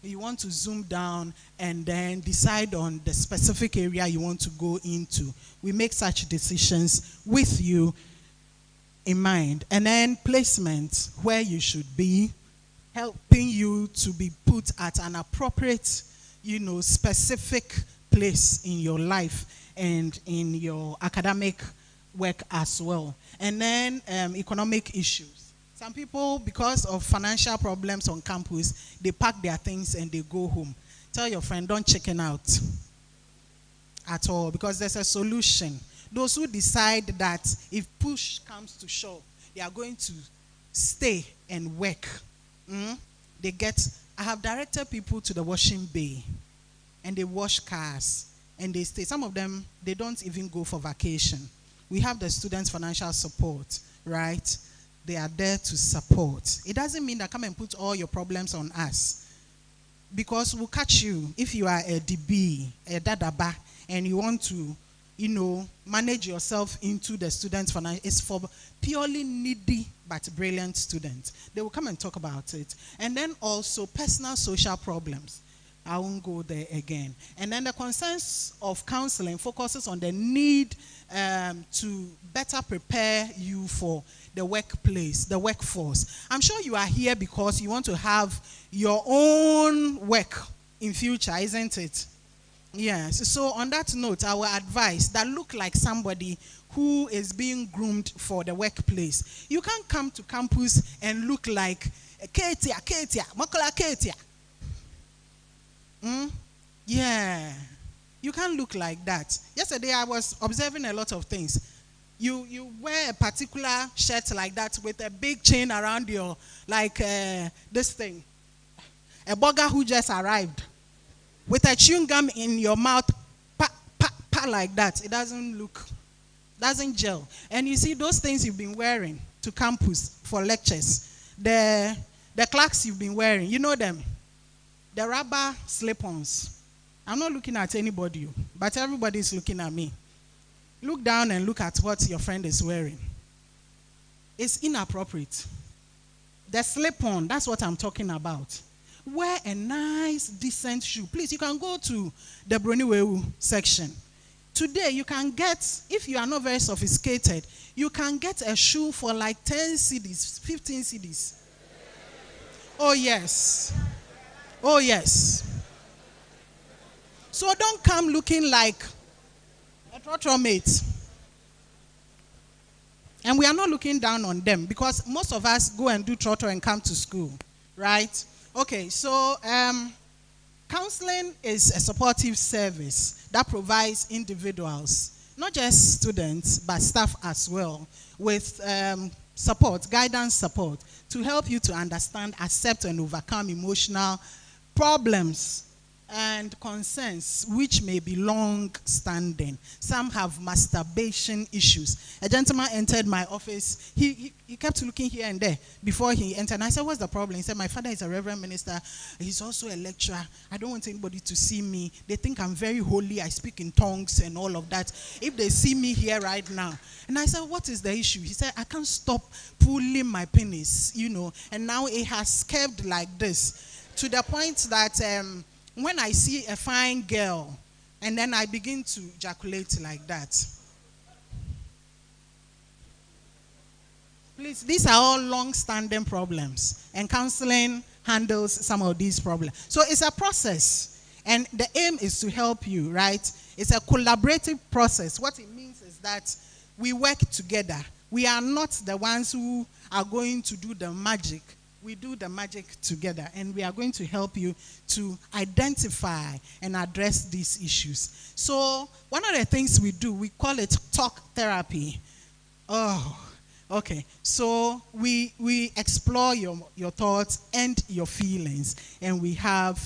You want to zoom down and then decide on the specific area you want to go into. We make such decisions with you in mind. And then placement, where you should be, helping you to be put at an appropriate, specific place in your life and in your academic work as well. And then economic issues. Some people, because of financial problems on campus, they pack their things and they go home. Tell your friend, don't chicken out at all, because there's a solution. Those who decide that if push comes to shove, they are going to stay and work. I have directed people to the washing bay, and they wash cars, and they stay. Some of them, they don't even go for vacation. We have the students' financial support, right? They are there to support. It doesn't mean that come and put all your problems on us, because we'll catch you if you are a DB, a dadaba, and you want to, manage yourself into the students' financial. It's for purely needy but brilliant students. They will come and talk about it. And then also personal social problems. I won't go there again. And then the concerns of counseling focuses on the need to better prepare you for the workplace, the workforce. I'm sure you are here because you want to have your own work in future, isn't it? Yes. So on that note, I will advise that look like somebody who is being groomed for the workplace. You can't come to campus and look like Katia, Makola Katia. Yeah. You can't look like that. Yesterday I was observing a lot of things. You wear a particular shirt like that with a big chain around your, like this thing. A burger who just arrived with a chewing gum in your mouth, pa, pa, pa, like that. It doesn't gel. And you see those things you've been wearing to campus for lectures. The clerks you've been wearing, you know them. The rubber slip-ons. I'm not looking at anybody, but everybody is looking at me. Look down and look at what your friend is wearing. It's inappropriate. The slip-on, that's what I'm talking about. Wear a nice, decent shoe. Please, you can go to the Broniwewu section. Today, you can get, if you are not very sophisticated, you can get a shoe for like 10 cedis, 15 cedis. Oh, yes. Oh, yes. So don't come looking like a trotro mate. And we are not looking down on them because most of us go and do trotro and come to school, right? Okay, so counseling is a supportive service that provides individuals, not just students, but staff as well, with support, guidance support, to help you to understand, accept, and overcome emotional problems and concerns which may be long-standing. Some have masturbation issues. A gentleman entered my office. He kept looking here and there before he entered. And I said, what's the problem? He said, my father is a reverend minister. He's also a lecturer. I don't want anybody to see me. They think I'm very holy. I speak in tongues and all of that. If they see me here right now. And I said, what is the issue? He said, I can't stop pulling my penis, you know. And now it has curved like this to the point that when I see a fine girl, and then I begin to ejaculate like that. Please, these are all long-standing problems, and counseling handles some of these problems. So it's a process, and the aim is to help you, right? It's a collaborative process. What it means is that we work together. We are not the ones who are going to do the magic. We do the magic together, and we are going to help you to identify and address these issues. So one of the things we do, we call it talk therapy. Oh, okay. So we explore your thoughts and your feelings, and we find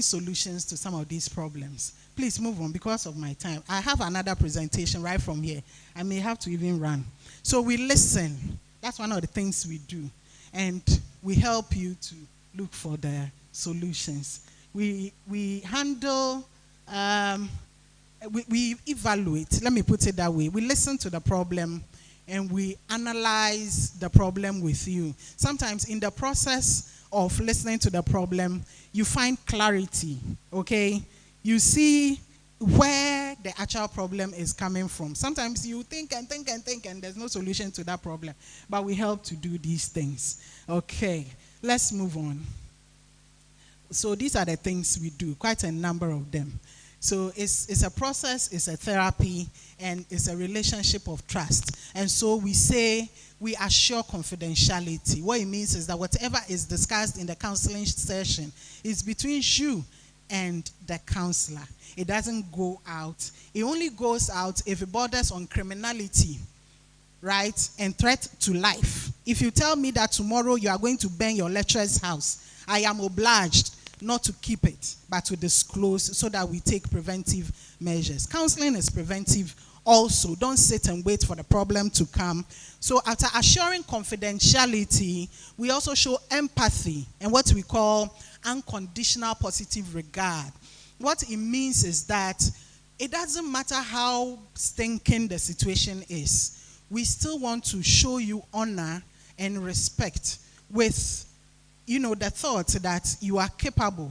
solutions to some of these problems. Please move on because of my time. I have another presentation right from here. I may have to even run. So we listen. That's one of the things we do. And we help you to look for the solutions. We handle, we evaluate, let me put it that way. We listen to the problem and we analyze the problem with you. Sometimes in the process of listening to the problem, you find clarity, okay? You see where the actual problem is coming from. Sometimes you think and think and think and there's no solution to that problem. But we help to do these things. Okay, let's move on. So these are the things we do, quite a number of them. So it's a process, it's a therapy, and it's a relationship of trust. And so we say we assure confidentiality. What it means is that whatever is discussed in the counseling session is between you and the counselor. It doesn't go out. It only goes out if it borders on criminality, right? And threat to life. If you tell me that tomorrow you are going to burn your lecturer's house, I am obliged not to keep it, but to disclose so that we take preventive measures. Counseling is preventive also. Don't sit and wait for the problem to come. So after assuring confidentiality, we also show empathy and what we call unconditional positive regard. What it means is that it doesn't matter how stinking the situation is. We still want to show you honor and respect with, you know, the thought that you are capable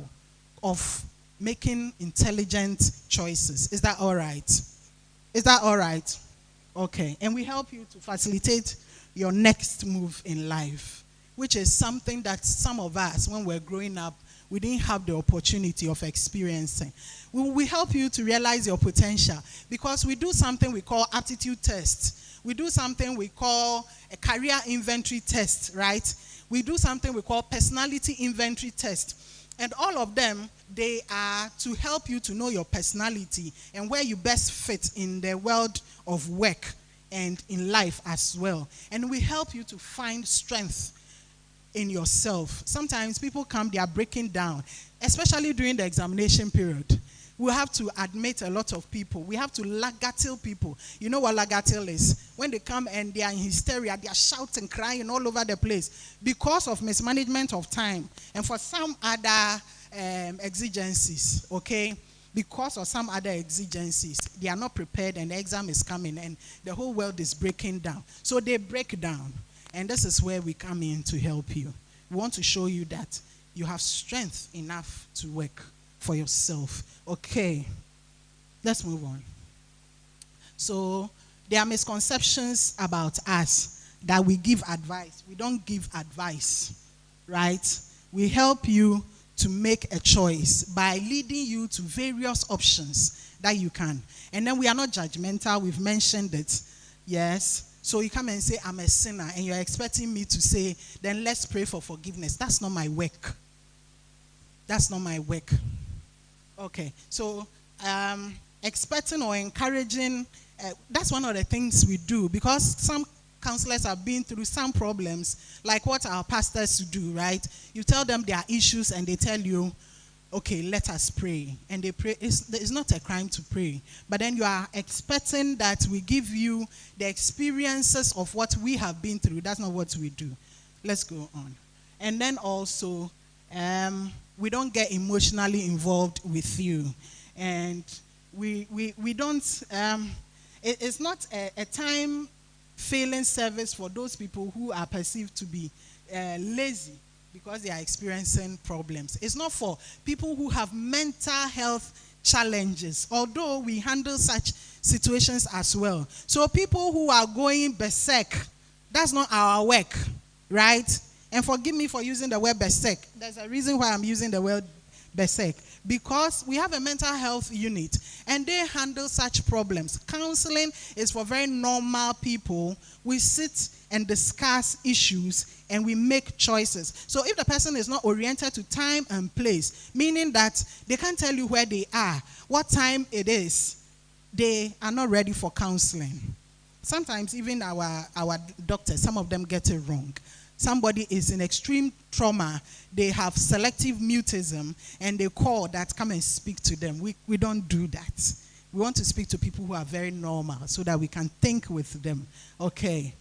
of making intelligent choices. Is that all right? Is that all right? Okay. And we help you to facilitate your next move in life, which is something that some of us, when we're growing up, we didn't have the opportunity of experiencing. We help you to realize your potential because we do something we call aptitude tests. We do something we call a career inventory test, right? We do something we call personality inventory test. And all of them, they are to help you to know your personality and where you best fit in the world of work and in life as well. And we help you to find strength in yourself. Sometimes people come, they are breaking down, especially during the examination period. We have to admit a lot of people. We have to lagatil people. You know what lagatil is? When they come and they are in hysteria, they are shouting, crying all over the place because of mismanagement of time and for some other exigencies, okay? Because of some other exigencies, they are not prepared and the exam is coming and the whole world is breaking down. So they break down, and this is where we come in to help you. We want to show you that you have strength enough to work for yourself. Okay, let's move on. So there are misconceptions about us that we give advice. We don't give advice, right? We help you to make a choice by leading you to various options that you can. And then we are not judgmental. We've mentioned it. Yes. So you come and say, I'm a sinner, and you're expecting me to say, then let's pray for forgiveness. That's not my work. That's not my work. Okay, so expecting or encouraging, that's one of the things we do, because some counselors have been through some problems, like what our pastors do, right? You tell them their issues and they tell you, okay, let us pray. And they pray. It's not a crime to pray. But then you are expecting that we give you the experiences of what we have been through. That's not what we do. Let's go on. And then also, we don't get emotionally involved with you. And we don't, it's not a time-failing service for those people who are perceived to be lazy because they are experiencing problems. It's not for people who have mental health challenges, although we handle such situations as well. So people who are going berserk, that's not our work, right? And forgive me for using the word berserk. There's a reason why I'm using the word berserk. Because we have a mental health unit and they handle such problems. Counseling is for very normal people. We sit and discuss issues and we make choices. So if the person is not oriented to time and place, meaning that they can't tell you where they are, what time it is, they are not ready for counseling. Sometimes even our doctors, some of them get it wrong. Somebody is in extreme trauma, they have selective mutism, and they call that, come and speak to them. We don't do that. We want to speak to people who are very normal so that we can think with them. Okay,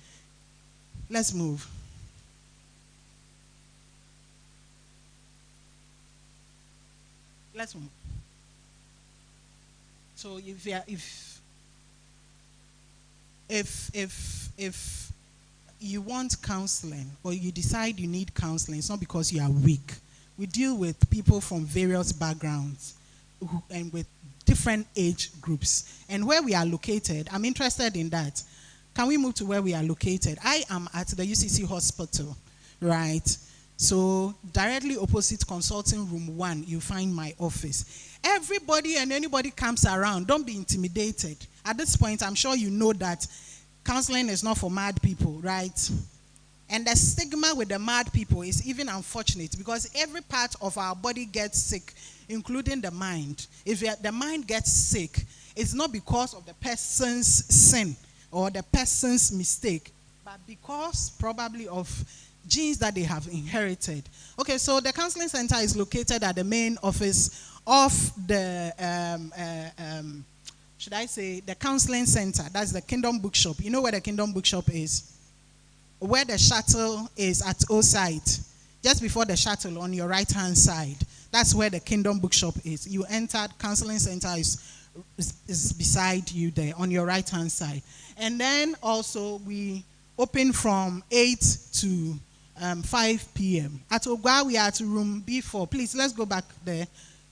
let's move. Let's move. So if you want counseling or you decide you need counseling, it's not because you are weak. We deal with people from various backgrounds and with different age groups. And where we are located, I'm interested in that. Can we move to where we are located? I am at the UCC hospital, right? So directly opposite consulting room 1, you find my office. Everybody and anybody comes around, don't be intimidated. At this point, I'm sure you know that counseling is not for mad people, right? And the stigma with the mad people is even unfortunate because every part of our body gets sick, including the mind. If the mind gets sick, it's not because of the person's sin or the person's mistake, but because probably of genes that they have inherited. Okay, so the counseling center is located at the main office of the should I say, the counseling center. That's the Kingdom Bookshop. You know where the Kingdom Bookshop is? Where the shuttle is at O site. Just before the shuttle on your right-hand side. That's where the Kingdom Bookshop is. You entered, counseling center is beside you there on your right-hand side. And then also we open from 8 to 5 p.m. At Ogwa, we are at room B4. Please, let's go back there.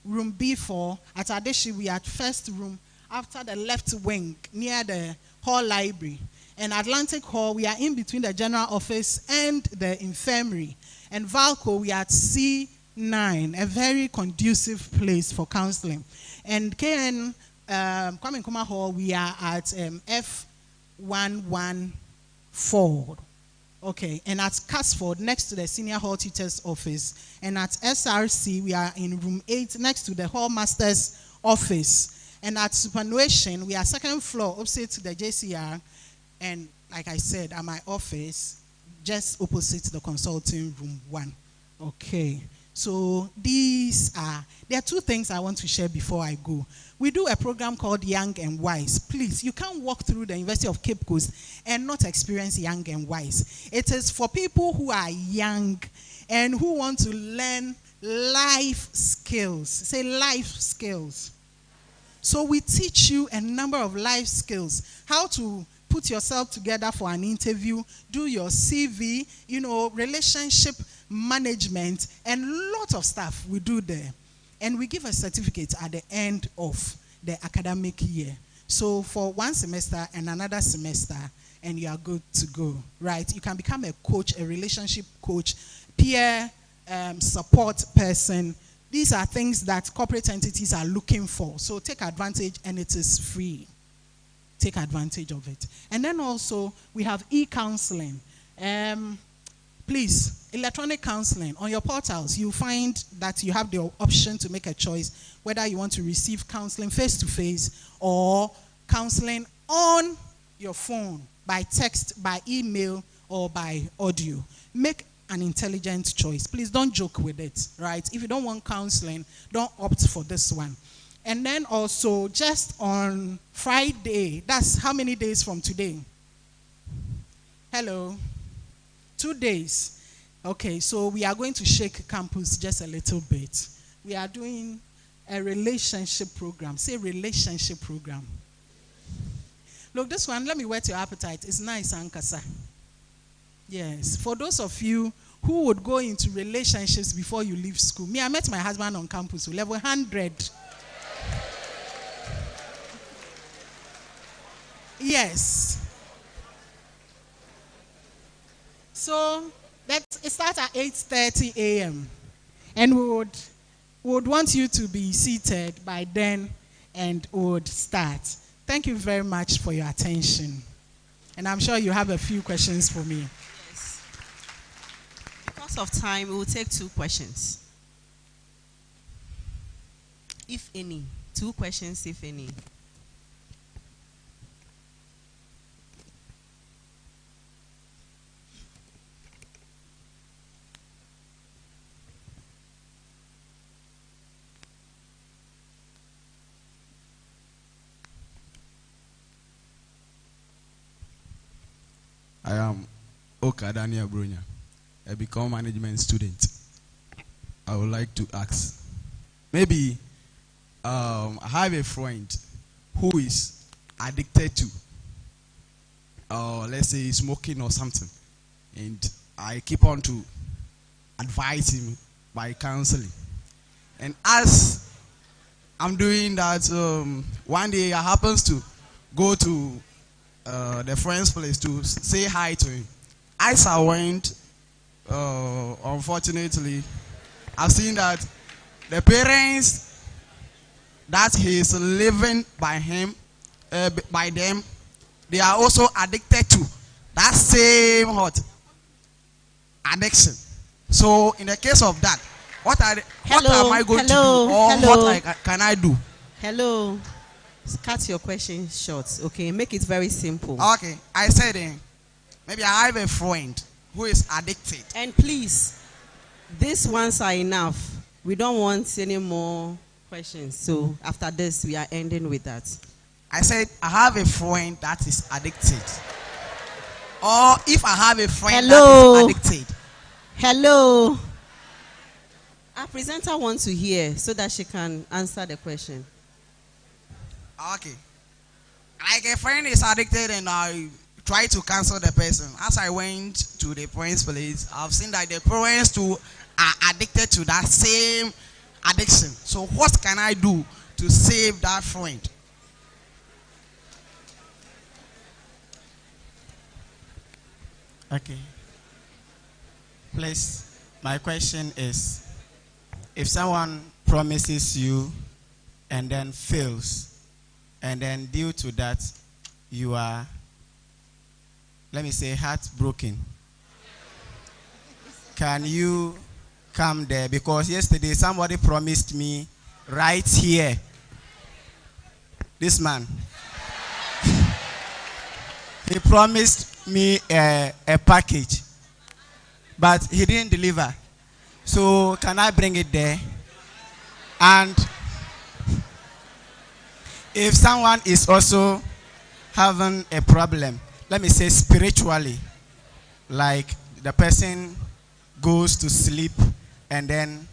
Room B4. At Adeshi, we are at first room after the left wing near the hall library. And Atlantic Hall, we are in between the general office and the infirmary. And Valco, we are at C9, a very conducive place for counseling. And KN Kwame Nkrumah Hall, we are at F114. Okay, and at Casford, next to the senior hall teacher's office, and at SRC, we are in room 8, next to the hall master's office. And at superannuation, we are second floor, opposite to the JCR, and like I said, at my office, just opposite the consulting room 1. Okay, so there are 2 things I want to share before I go. We do a program called Young and Wise. Please, you can't walk through the University of Cape Coast and not experience Young and Wise. It is for people who are young and who want to learn life skills. Say life skills. So we teach you a number of life skills. How to put yourself together for an interview, do your CV, relationship management, and lot of stuff we do there. And we give a certificate at the end of the academic year. So for 1 semester and another semester, and you are good to go, right? You can become a coach, a relationship coach, peer support person. These are things that corporate entities are looking for. So take advantage, and it is free. Take advantage of it. And then also, we have e-counseling. Please, electronic counseling. On your portals, you find that you have the option to make a choice whether you want to receive counseling face-to-face or counseling on your phone, by text, by email, or by audio. Make an intelligent choice. Please don't joke with it, right? If you don't want counseling, don't opt for this one. And then also, just on Friday, that's how many days from today? Hello? 2 days. Okay, so we are going to shake campus just a little bit. We are doing a relationship program. Say relationship program. Look, this one, let me whet your appetite. It's nice, Ankasa. Yes, for those of you who would go into relationships before you leave school. Me, I met my husband on campus, level 100. Yes. So it starts at 8:30 a.m. And we would want you to be seated by then and would start. Thank you very much for your attention. And I'm sure you have a few questions for me. Yes. Because of time, we will take 2 questions. If any. 2 questions, if any. I am Oka Daniel Brunya, a become management student. I would like to ask, maybe I have a friend who is addicted to, let's say, smoking or something, and I keep on to advise him by counseling. And as I'm doing that, one day I happens to go to the friend's place to say hi to him. As I went, unfortunately, I've seen that the parents that he is living by them, they are also addicted to that same hot addiction. So in the case of that, what am I going to do, or what can I do? Hello. Cut your question short, okay? Make it very simple. Okay, I said maybe I have a friend who is addicted. And please, these ones are enough. We don't want any more questions. So after this, we are ending with that. I said I have a friend that is addicted. Or if I have a friend that is addicted. Hello. Our presenter wants to hear so that she can answer the question. Okay. Like a friend is addicted and I try to cancel the person. As I went to the parents' place, I've seen that the parents too are addicted to that same addiction. So what can I do to save that friend? Okay. Please, my question is, if someone promises you and then fails, and then due to that, you are, let me say, heartbroken. can you come there? Because yesterday somebody promised me right here. This man. He promised me a package, but he didn't deliver. So can I bring it there? And if someone is also having a problem, let me say spiritually, like the person goes to sleep and then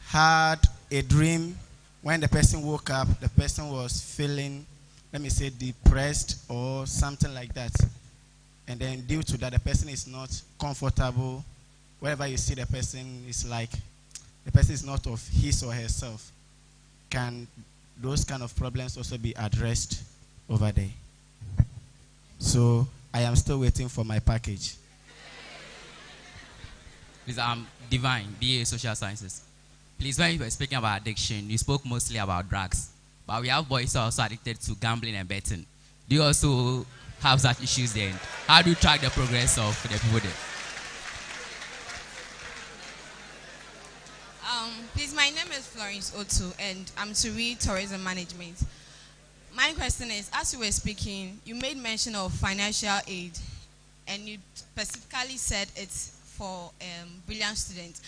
had a dream. When the person woke up, the person was feeling, let me say, depressed or something like that. And then due to that, the person is not comfortable. Wherever you see the person, it's like the person is not of his or herself. Can those kind of problems also be addressed over there? So I am still waiting for my package. Please, I'm Divine, BA Social Sciences. Please, when you were speaking about addiction, you spoke mostly about drugs. But we have boys who are also addicted to gambling and betting. Do you also have such issues there? How do you track the progress of the people there? Please, my name is Florence Otu, and I'm to read tourism management. My question is, as you were speaking, you made mention of financial aid, and you specifically said it's for brilliant students.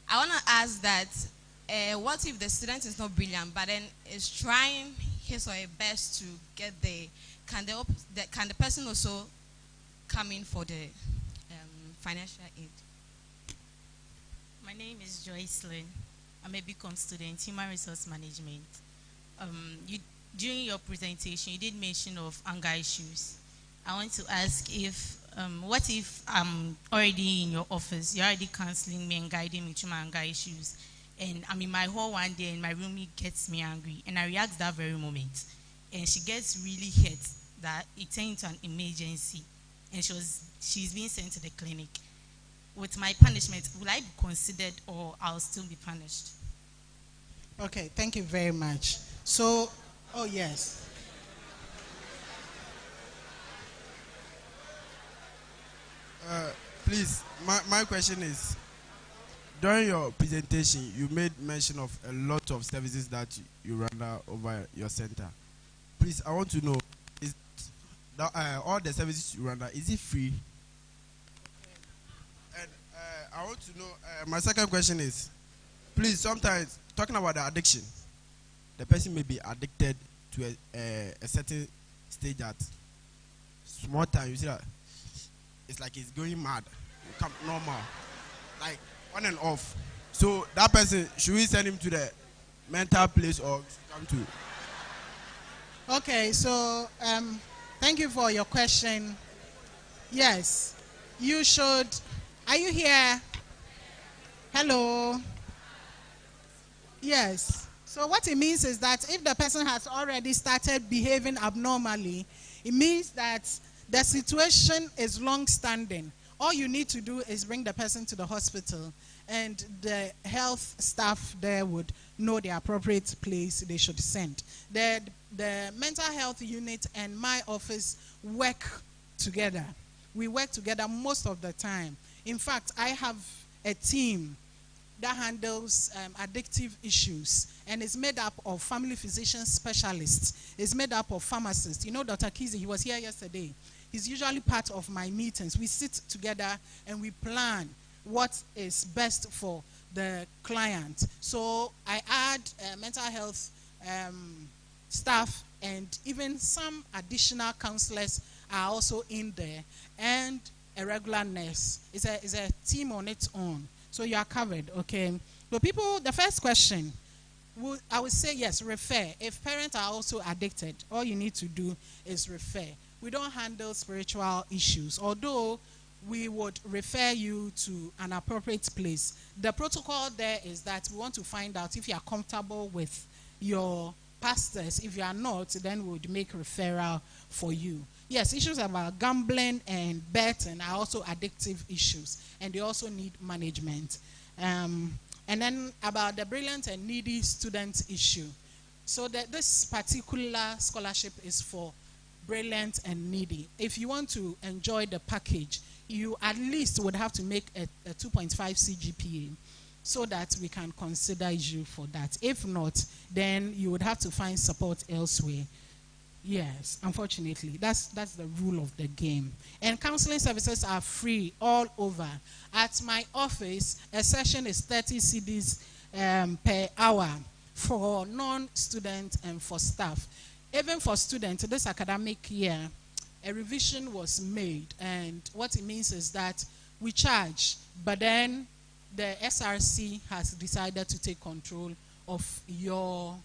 I want to ask that, what if the student is not brilliant, but then is trying his or her best to get there? Can the person also come in for the financial aid? My name is Joyce Lynn. I'm a BCom student, Human Resource Management. During your presentation, you did mention of anger issues. I want to ask if, what if I'm already in your office, you're already counseling me and guiding me through my anger issues, and I'm in my hall one day and my roommate gets me angry, and I react that very moment, and she gets really hurt that it turned into an emergency, and she's being sent to the clinic. With my punishment, will I be considered or I'll still be punished? Okay, thank you very much. So, oh yes. Please, my question is, during your presentation, you made mention of a lot of services that you render over your center. Please, I want to know, is all the services you render, is it free? And I want to know, my second question is, please, sometimes, talking about the addiction, the person may be addicted to a certain stage at small time. You see that it's like he's going mad, become normal, like on and off. So that person, should we send him to the mental place or come to? Okay, so thank you for your question. Yes, you should. Are you here? Hello. Yes. So what it means is that if the person has already started behaving abnormally, it means that the situation is long-standing. All you need to do is bring the person to the hospital, and the health staff there would know the appropriate place they should send. The mental health unit and my office work together. We work together most of the time. In fact, I have a team that handles addictive issues, and it's made up of family physician specialists. It's made up of pharmacists. You know, Dr. Kizi, he was here yesterday. He's usually part of my meetings. We sit together and we plan what is best for the client. So I add mental health staff, and even some additional counselors are also in there, and a regular nurse. It's a team on its own. So you are covered, okay? So people, the first question, I would say yes, refer. If parents are also addicted, all you need to do is refer. We don't handle spiritual issues, although we would refer you to an appropriate place. The protocol there is that we want to find out if you are comfortable with your pastors. If you are not, then we would make referral for you. Yes, issues about gambling and betting are also addictive issues, and they also need management. And then about the brilliant and needy student issue. So that this particular scholarship is for brilliant and needy. If you want to enjoy the package, you at least would have to make a 2.5 CGPA so that we can consider you for that. If not, then you would have to find support elsewhere. Yes, unfortunately, that's the rule of the game. And counseling services are free all over. At my office, a session is 30 cedis per hour for non-students and for staff. Even for students, this academic year, a revision was made, and what it means is that we charge, but then the SRC has decided to take control of your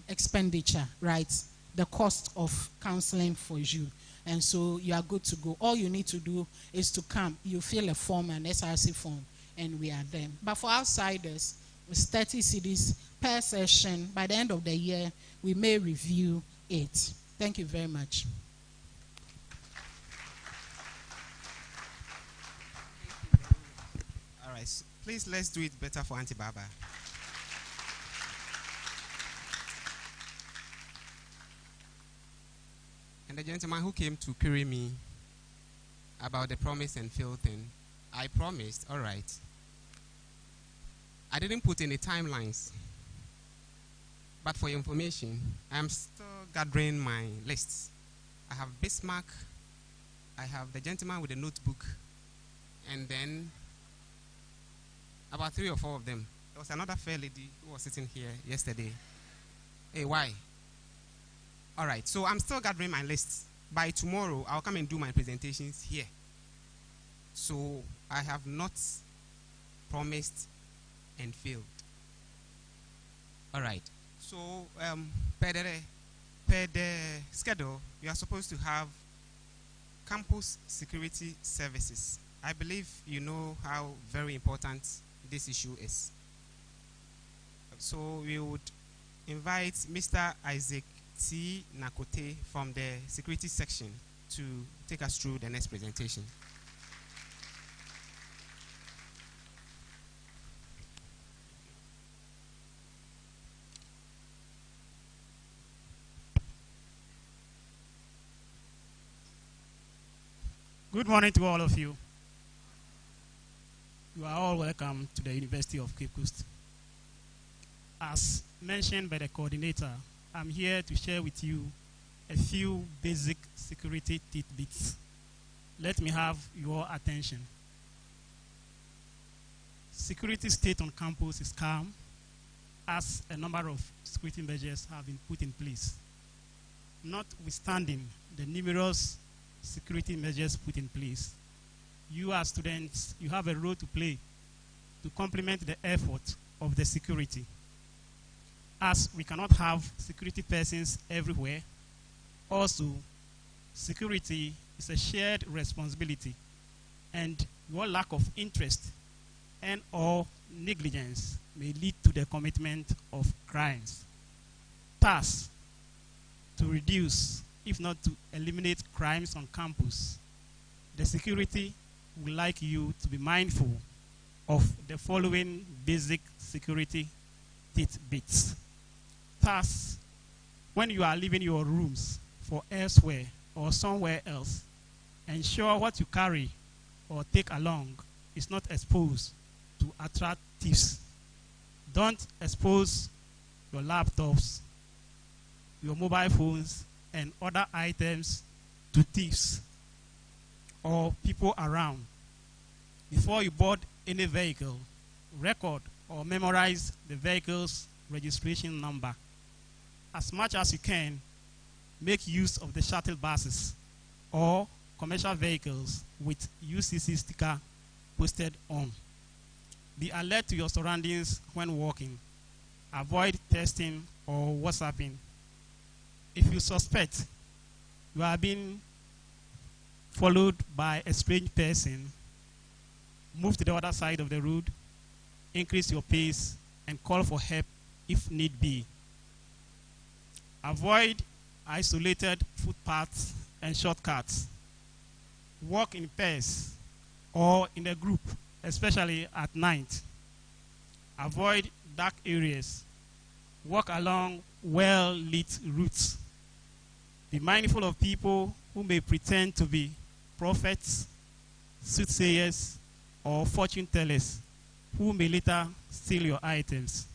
expenditure, right? The cost of counseling for you. And so you are good to go. All you need to do is to come. You fill a form, an SRC form, and we are there. But for outsiders, it's 30 cedis per session. By the end of the year, we may review it. Thank you very much. All right, so please let's do it better for Auntie Baba. And the gentleman who came to query me about the promise and fail thing, I promised, all right. I didn't put any timelines. But for your information, I'm still gathering my lists. I have Bismarck, I have the gentleman with the notebook, and then about 3 or 4 of them. There was another fair lady who was sitting here yesterday. Hey, why? All right, so I'm still gathering my lists. By tomorrow, I'll come and do my presentations here. So I have not promised and failed. All right, so per the schedule, we are supposed to have campus security services. I believe you know how very important this issue is. So we would invite Mr. Isaac T. Nakote from the security section to take us through the next presentation. Good morning to all of you. You are all welcome to the University of Cape Coast. As mentioned by the coordinator, I'm here to share with you a few basic security tidbits. Let me have your attention. Security state on campus is calm, as a number of security measures have been put in place. Notwithstanding the numerous security measures put in place, you as students, you have a role to play to complement the effort of the security. As we cannot have security persons everywhere, also, security is a shared responsibility, and your lack of interest and or negligence may lead to the commitment of crimes. Thus, to reduce, if not to eliminate crimes on campus, the security would like you to be mindful of the following basic security tidbits. Thus, when you are leaving your rooms for elsewhere or somewhere else, ensure what you carry or take along is not exposed to attract thieves. Don't expose your laptops, your mobile phones, and other items to thieves or people around. Before you board any vehicle, record or memorize the vehicle's registration number. As much as you can, make use of the shuttle buses or commercial vehicles with UCC sticker posted on. Be alert to your surroundings when walking. Avoid texting or WhatsApping. If you suspect you are being followed by a strange person, move to the other side of the road, increase your pace, and call for help if need be. Avoid isolated footpaths and shortcuts. Walk in pairs or in a group, especially at night. Avoid dark areas. Walk along well-lit routes. Be mindful of people who may pretend to be prophets soothsayers, or fortune tellers who may later steal your items.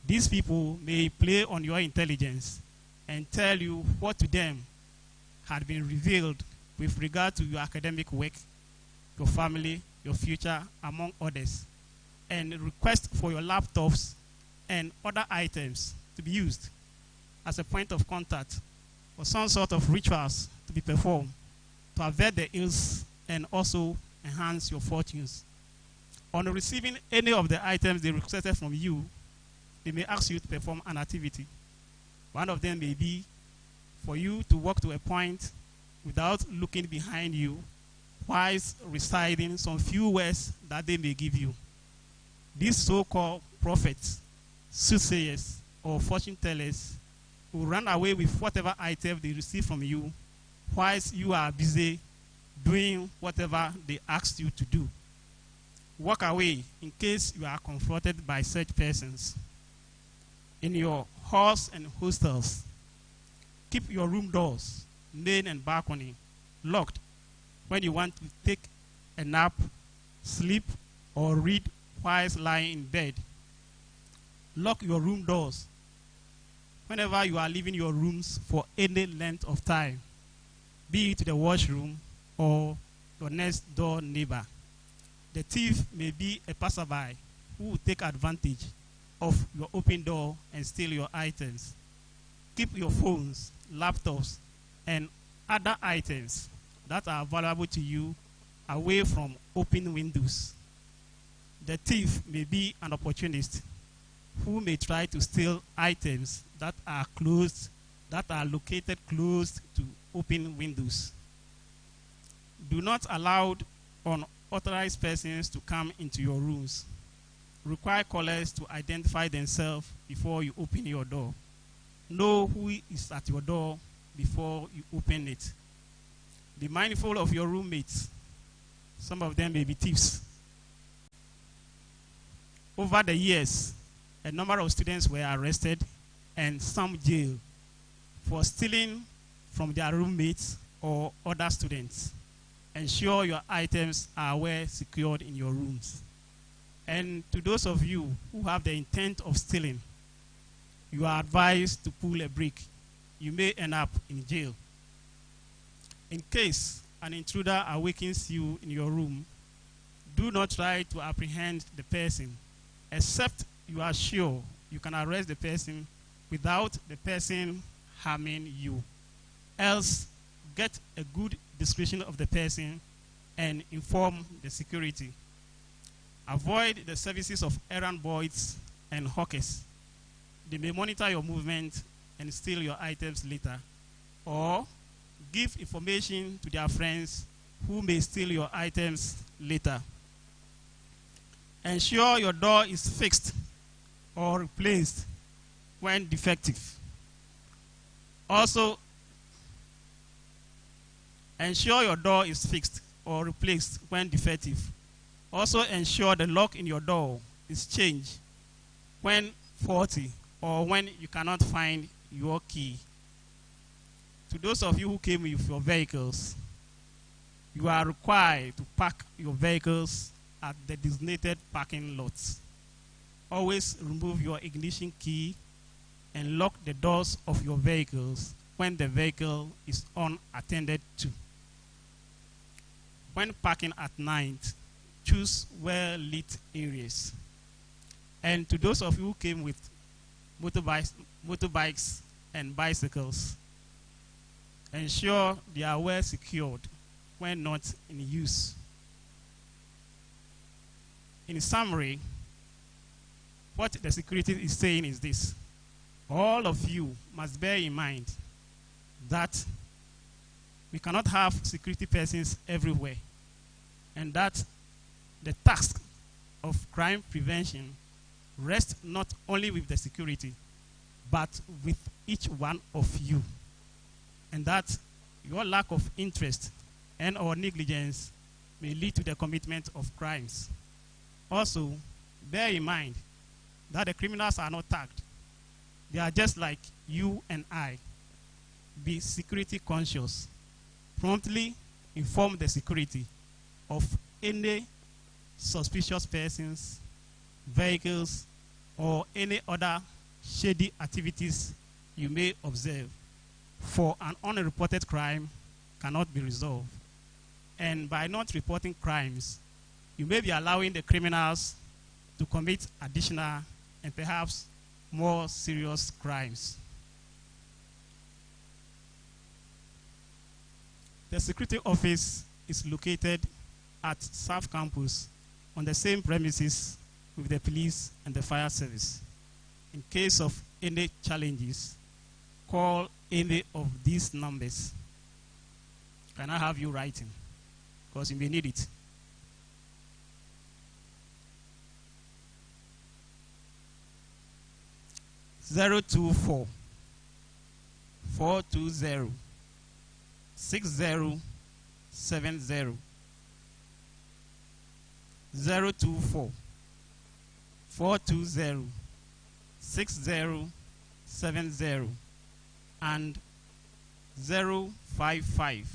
These people may play on your intelligence and tell you what to them had been revealed with regard to your academic work, your family, your future, among others, and request for your laptops and other items to be used as a point of contact for some sort of rituals to be performed to avert the ills and also enhance your fortunes. On receiving any of the items they requested from you, they may ask you to perform an activity. One of them may be for you to walk to a point without looking behind you, whilst reciting some few words that they may give you. These so-called prophets, soothsayers, or fortune tellers will run away with whatever item they receive from you, whilst you are busy doing whatever they asked you to do. Walk away in case you are confronted by such persons. In your halls and hostels, keep your room doors, main and balcony, locked when you want to take a nap, sleep, or read whilst lying in bed. Lock your room doors whenever you are leaving your rooms for any length of time, be it the washroom or your next door neighbor. The thief may be a passerby who will take advantage of your open door and steal your items. Keep your phones, laptops, and other items that are valuable to you away from open windows. The thief may be an opportunist who may try to steal items that are located close to open windows. Do not allow unauthorized persons to come into your rooms. Require callers to identify themselves before you open your door. Know who is at your door before you open it. Be mindful of your roommates. Some of them may be thieves. Over the years, a number of students were arrested and some jailed for stealing from their roommates or other students. Ensure your items are well secured in your rooms. And to those of you who have the intent of stealing, you are advised to pull a brick. You may end up in jail. In case an intruder awakens you in your room, do not try to apprehend the person, except you are sure you can arrest the person without the person harming you. Else, get a good description of the person and inform the security. Avoid the services of errand boys and hawkers. They may monitor your movement and steal your items later, or give information to their friends who may steal your items later. Ensure your door is fixed or replaced when defective. Also, ensure your door is fixed or replaced when defective. Also, ensure the lock in your door is changed when faulty or when you cannot find your key. To those of you who came with your vehicles, you are required to park your vehicles at the designated parking lots. Always remove your ignition key and lock the doors of your vehicles when the vehicle is unattended to. When parking at night, choose well-lit areas. And to those of you who came with motorbikes and bicycles, ensure they are well secured when not in use. In summary, what the security is saying is this: all of you must bear in mind that we cannot have security persons everywhere, and that the task of crime prevention rests not only with the security, but with each one of you, and that your lack of interest and or negligence may lead to the commitment of crimes. Also, bear in mind that the criminals are not tagged. They are just like you and I. Be security conscious. Promptly inform the security of any suspicious persons, vehicles, or any other shady activities you may observe, for an unreported crime cannot be resolved. And by not reporting crimes, you may be allowing the criminals to commit additional and perhaps more serious crimes. The security office is located at South Campus on the same premises with the police and the fire service. In case of any challenges, call any of these numbers. Can I have you writing? Because you may need it. 024 420 6070 024 420 6070 and 055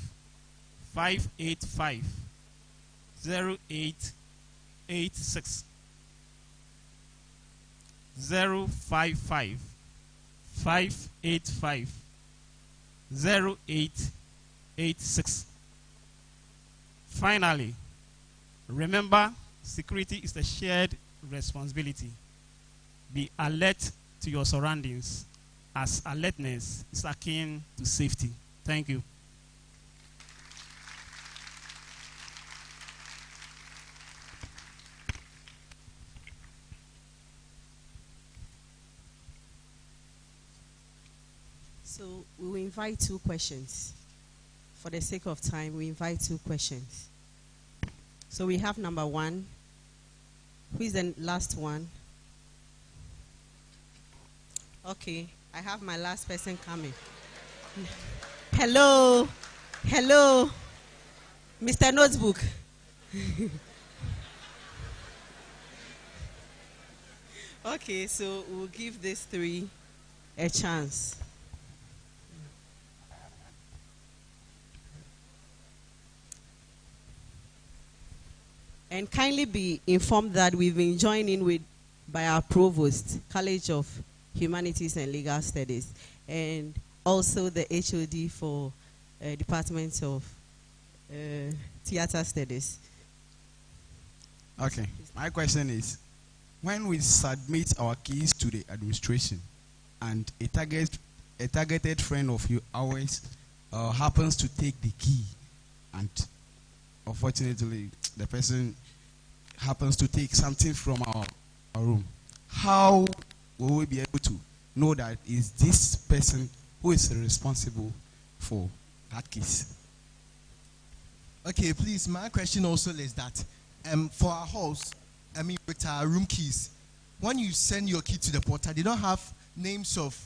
585 0886 055 585 0886. Finally, remember, security is a shared responsibility. Be alert to your surroundings, as alertness is akin to safety. Thank you. So we will invite 2 questions. For the sake of time, we invite 2 questions. So we have number 1. Who is the last one? Okay, I have my last person coming. Hello. Hello. Mr. Notebook. Okay, so we'll give these 3 a chance. And kindly be informed that we've been joined in with by our provost, College of Humanities and Legal Studies, and also the HOD for Department of Theater Studies. Okay, my question is, when we submit our keys to the administration and a targeted friend of ours happens to take the key, and unfortunately the person happens to take something from our room, how will we be able to know that is this person who is responsible for that case? Okay, please, my question also is that for our house, with our room keys, when you send your key to the porter, they don't have names of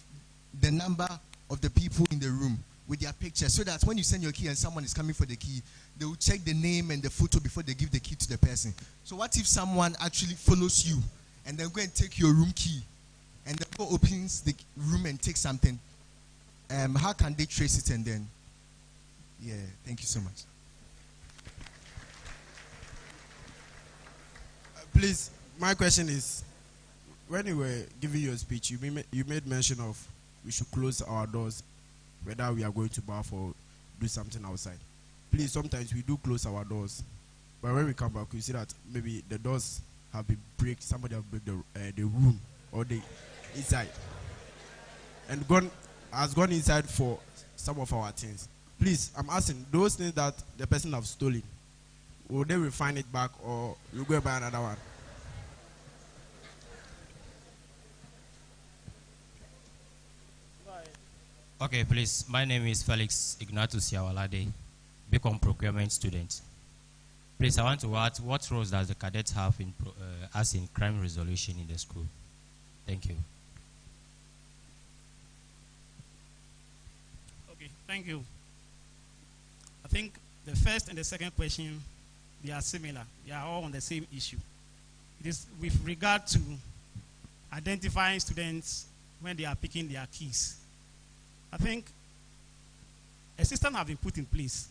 the number of the people in the room with their picture, so that when you send your key and someone is coming for the key, they will check the name and the photo before they give the key to the person. So what if someone actually follows you and then go and take your room key and then go opens the room and takes something? How can they trace it? And then, yeah, thank you so much. Please, my question is, when you were giving your speech, you made mention of we should close our doors whether we are going to bath or do something outside. Please, sometimes we do close our doors, but when we come back, we see that maybe the doors have been break. Somebody have break the room or the inside, and has gone inside for some of our things. Please, I'm asking, those things that the person have stolen, will they refine it back, or you go buy another one? Okay, please. My name is Felix Ignatius Yawalade, Becom procurement student. Please, I want to ask, what roles does the cadets have in as in crime resolution in the school? Thank you. Okay, thank you. I think the first and the second question, they are similar. They are all on the same issue. It is with regard to identifying students when they are picking their keys. I think a system has been put in place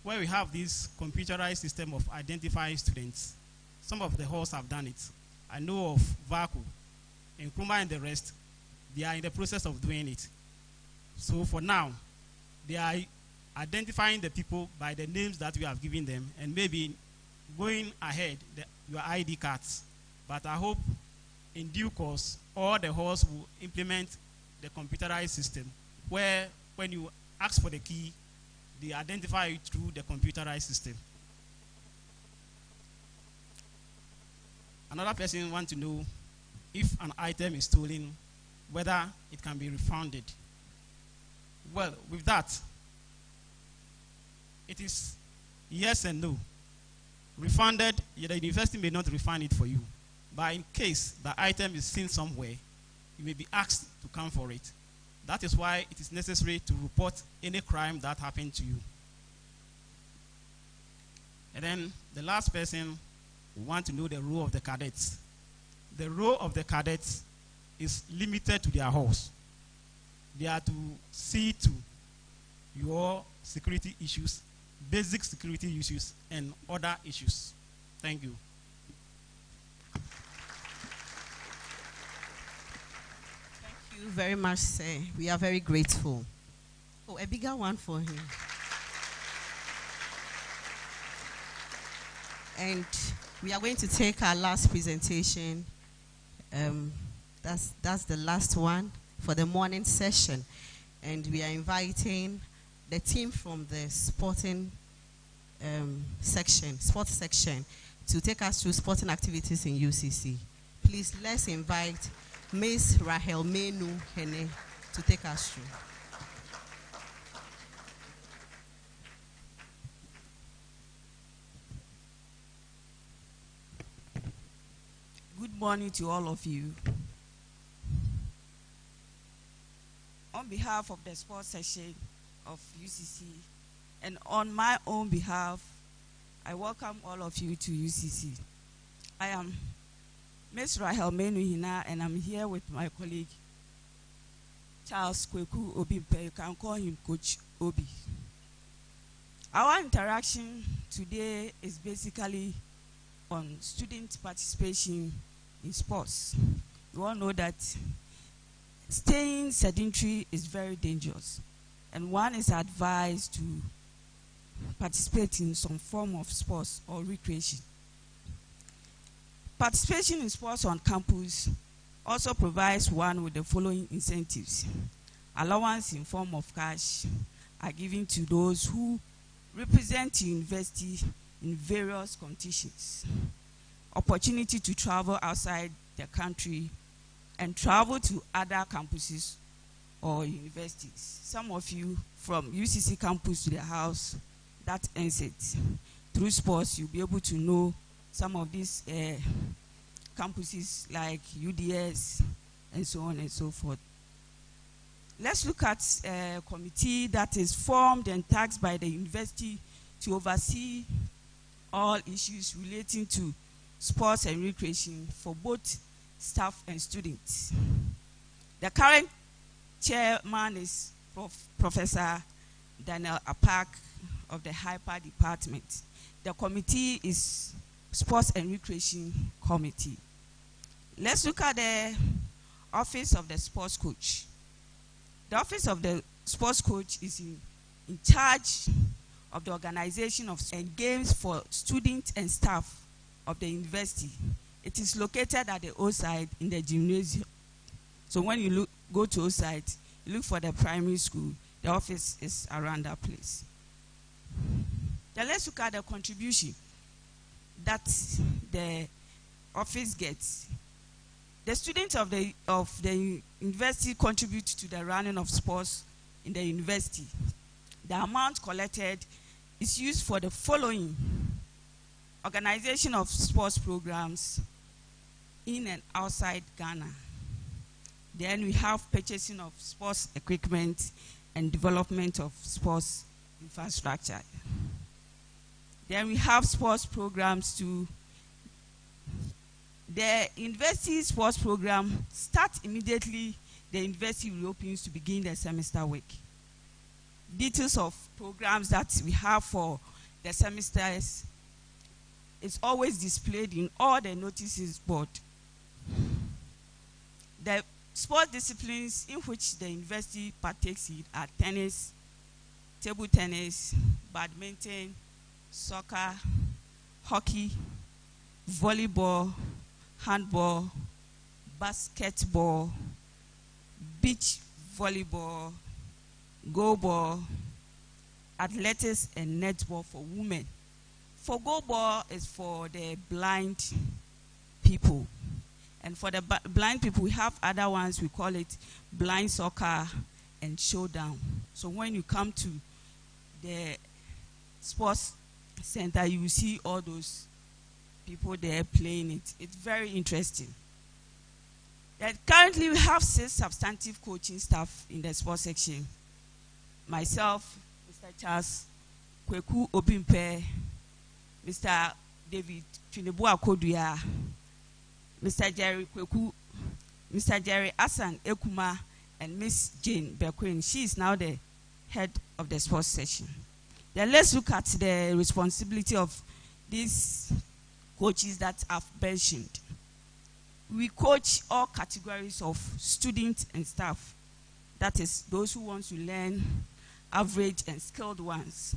where we have this computerized system of identifying students. Some of the halls have done it. I know of Tvucc, Nkrumah and the rest. They are in the process of doing it. So for now, they are identifying the people by the names that we have given them, and maybe going ahead, your ID cards. But I hope in due course, all the halls will implement the computerized system, where when you ask for the key, they identify it through the computerized system. Another person wants to know if an item is stolen, whether it can be refunded. Well, with that, it is yes and no. Refunded, the university may not refund it for you. But in case the item is seen somewhere, you may be asked to come for it. That is why it is necessary to report any crime that happened to you. And then the last person wants to know the role of the cadets. The role of the cadets is limited to their halls. They are to see to your security issues, basic security issues, and other issues. Thank you. Thank you very much, sir. We are very grateful. Oh, a bigger one for him. And we are going to take our last presentation. That's the last one for the morning session. And we are inviting the team from the sporting sports section, to take us through sporting activities in UCC. Please, let's invite Ms. Rahel Menu Hene to take us through. Good morning to all of you. On behalf of the sports section of UCC and on my own behalf, I welcome all of you to UCC. I am Ms. Rahel Menuhina, and I'm here with my colleague Charles Kweku Obimpe. You can call him Coach Obi. Our interaction today is basically on student participation in sports. You all know that staying sedentary is very dangerous, and one is advised to participate in some form of sports or recreation. Participation in sports on campus also provides one with the following incentives. Allowance in form of cash are given to those who represent the university in various competitions. Opportunity to travel outside the country and travel to other campuses or universities. Some of you from UCC campus to the house, that ends it. Through sports, you'll be able to know some of these campuses like UDS and so on and so forth. Let's look at a committee that is formed and tasked by the university to oversee all issues relating to sports and recreation for both staff and students. The current chairman is Professor Daniel Apak of the Hyper Department. The committee is Sports and Recreation Committee. Let's look at the Office of the Sports Coach. The Office of the Sports Coach is in charge of the organization of games for students and staff of the university. It is located at the O side in the gymnasium. So when you go to O side, you look for the primary school. The office is around that place. Then let's look at the contribution that the office gets. The students of the university contribute to the running of sports in the university. The amount collected is used for the following: organization of sports programs in and outside Ghana. Then we have purchasing of sports equipment and development of sports infrastructure. Then we have sports programs too. The university sports program starts immediately the university reopens to begin the semester week. Details of programs that we have for the semesters. It's always displayed in all the notices board. The sport disciplines in which the university partakes in are tennis, table tennis, badminton, soccer, hockey, volleyball, handball, basketball, beach volleyball, goalball, athletics, and netball for women. For goalball is for the blind people. And for the blind people, we have other ones, we call it blind soccer and showdown. So when you come to the sports center, you will see all those people there playing it. It's very interesting. Currently, we have 6 substantive coaching staff in the sports section. Myself, Mr. Charles Kweku Obimpe, Mr. David Twinebu Akoduya, Mr. Jerry Kweku, Mr. Jerry Asan Ekuma, and Miss Jane Bequin. She is now the head of the sports section. Then let's look at the responsibility of these coaches that I've mentioned. We coach all categories of students and staff. That is, those who want to learn, average and skilled ones.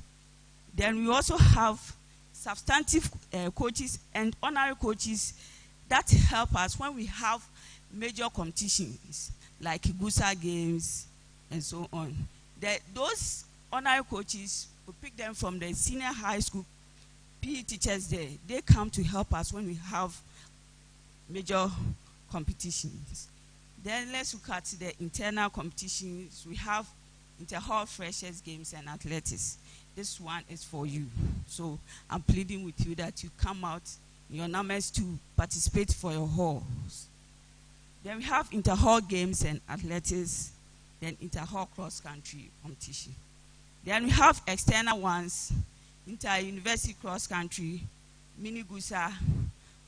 Then we also have substantive coaches and honorary coaches that help us when we have major competitions like Gusa Games and so on. Those honorary coaches, we pick them from the senior high school PE teachers there. They come to help us when we have major competitions. Then let's look at the internal competitions. We have inter-hall freshers games and athletics. This one is for you. So I'm pleading with you that you come out in your numbers to participate for your halls. Then we have inter-hall games and athletics, then inter-hall cross-country competition. Then we have external ones, inter-university cross-country, mini Gusa,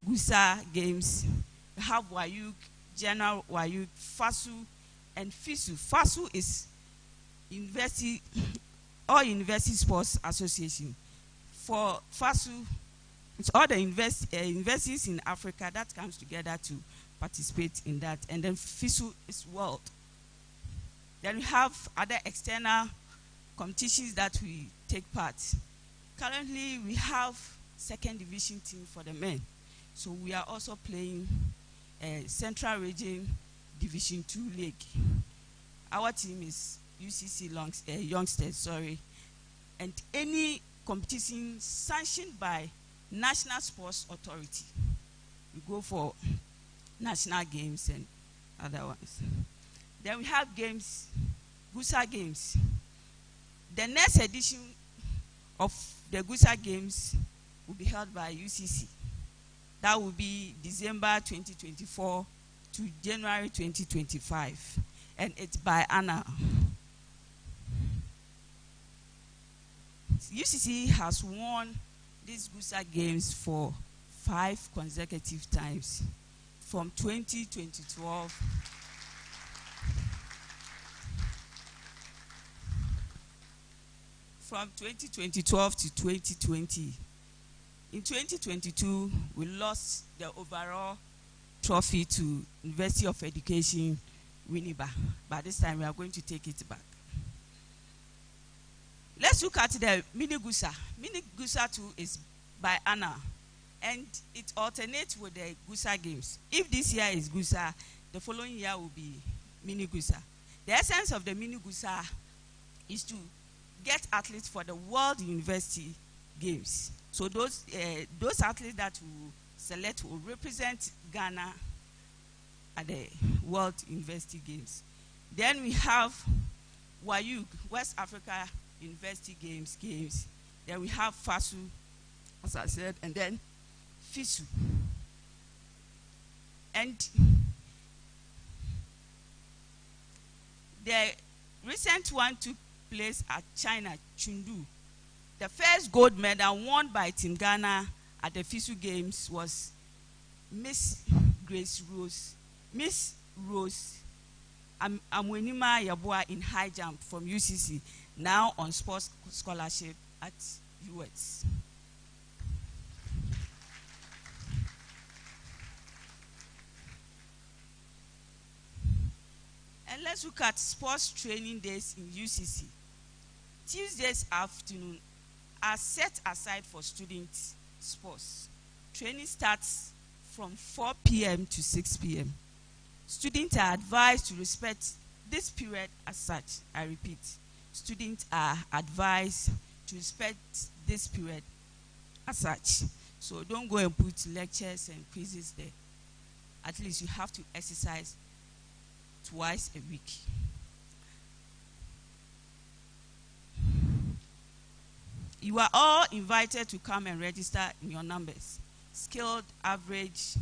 Gusa games. We have Wayuk, General Wayuk, FASU, and FISU. FASU is University, all University Sports Association. For FASU, it's all the universities in Africa that comes together to participate in that. And then FISU is world. Then we have other external competitions that we take part. Currently, we have second division team for the men. So we are also playing Central Region Division 2 League. Our team is UCC Youngsters, sorry. And any competition sanctioned by National Sports Authority, we go for national games and other ones. Then we have games, Gusa Games. The next edition of the Gusa Games will be held by UCC. That will be December 2024 to January 2025. And it's by Anna. UCC has won these Gusa Games for 5 consecutive times. From 2012 to 2020. In 2022, we lost the overall trophy to University of Education, Winneba. But this time we are going to take it back. Let's look at the Mini Gusa. Mini Gusa 2 is by Anna, and it alternates with the Gusa Games. If this year is Gusa, the following year will be Mini Gusa. The essence of the Mini Gusa is to get athletes for the World University Games. So those athletes that will select will represent Ghana at the World University Games. Then we have Wayuk, West Africa University Games. Then we have FASU, as I said, and then FISU. And the recent one took place at China, Chengdu. The first gold medal won by Team Ghana at the FISU Games was Miss Rose Amwenima Yabua in high jump from UCC, now on sports scholarship at viewers. And let's look at sports training days in UCC. Tuesdays afternoon are set aside for student sports. Training starts from 4 p.m. to 6 p.m. Students are advised to respect this period as such. I repeat, students are advised to respect this period as such. So don't go and put lectures and quizzes there. At least you have to exercise twice a week. You are all invited to come and register in your numbers. Skilled, average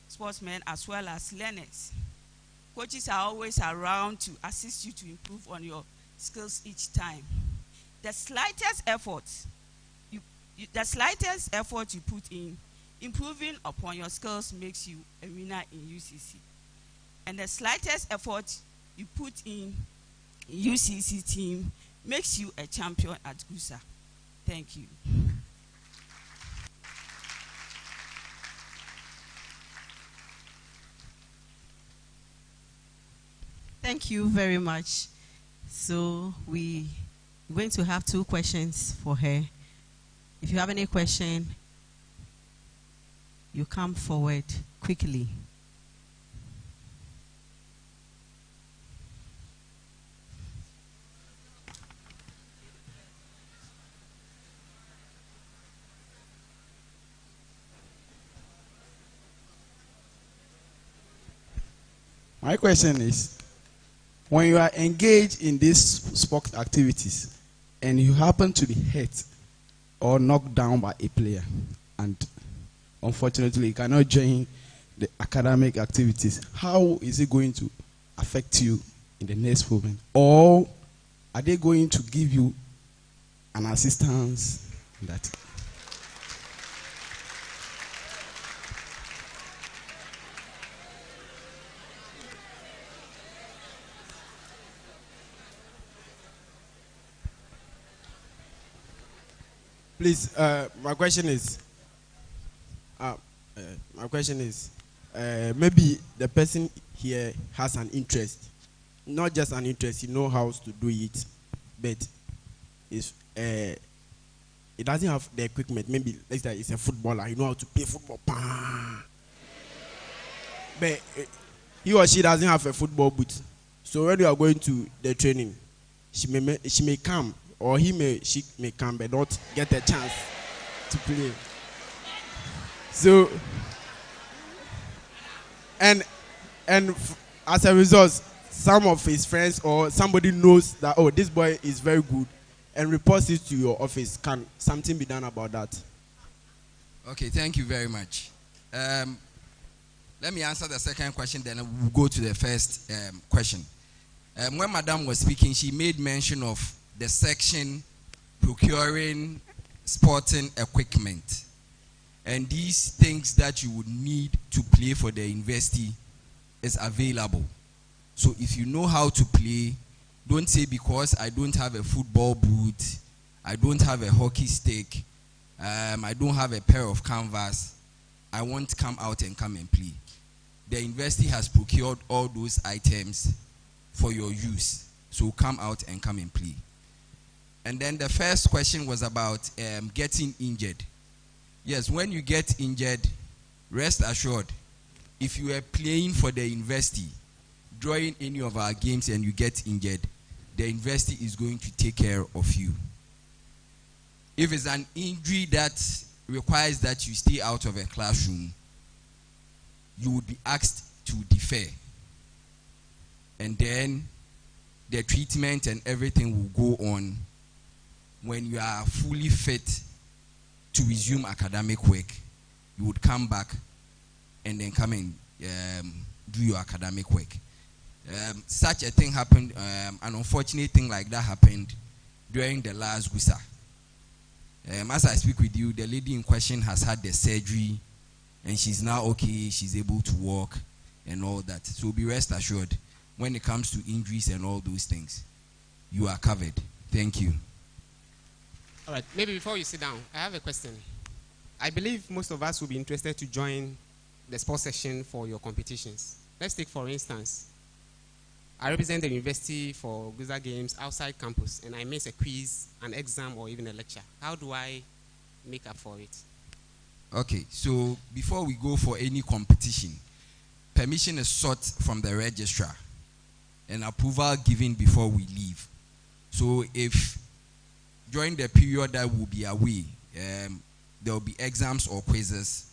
sportsmen as well as learners. Coaches are always around to assist you to improve on your skills each time. The slightest effort you put in improving upon your skills makes you a winner in UCC. And the slightest effort you put in UCC team makes you a champion at GUSA. Thank you. Thank you very much. So we're going to have 2 questions for her. If you have any question, you come forward quickly. My question is, when you are engaged in these sport activities and you happen to be hit or knocked down by a player and unfortunately you cannot join the academic activities, how is it going to affect you in the next moment? Or are they going to give you an assistance in that? Please, my question is, maybe the person here has an interest, not just an interest, he knows how to do it, but it doesn't have the equipment. Maybe let's say it's a footballer, he knows how to play football, but he or she doesn't have a football boot. So when you are going to the training, she may come, or she may come, but not get a chance to play. So, and as a result, some of his friends or somebody knows that, oh, this boy is very good, and reports it to your office. Can something be done about that? Okay, thank you very much. Let me answer the second question, then we'll go to the first question. When Madam was speaking, she made mention of the section procuring sporting equipment. And these things that you would need to play for the university is available. So if you know how to play, don't say because I don't have a football boot, I don't have a hockey stick, I don't have a pair of canvas, I won't come out and come and play. The university has procured all those items for your use. So come out and come and play. And then the first question was about getting injured. Yes, when you get injured, rest assured, if you are playing for the university, during any of our games and you get injured, the university is going to take care of you. If it's an injury that requires that you stay out of a classroom, you would be asked to defer. And then the treatment and everything will go on when you are fully fit to resume academic work. You would come back and then come and do your academic work. Such a thing happened, an unfortunate thing like that happened during the last GUSA. As I speak with you, the lady in question has had the surgery and she's now okay, she's able to walk and all that. So be rest assured, when it comes to injuries and all those things, you are covered. Thank you. All right, maybe before you sit down, I have a question. I believe most of us will be interested to join the sports section for your competitions. Let's take, for instance, I represent the university for Guza Games outside campus, and I miss a quiz, an exam, or even a lecture. How do I make up for it? Okay, so before we go for any competition, permission is sought from the registrar and approval given before we leave. So if during the period that we'll be away, there will be exams or quizzes,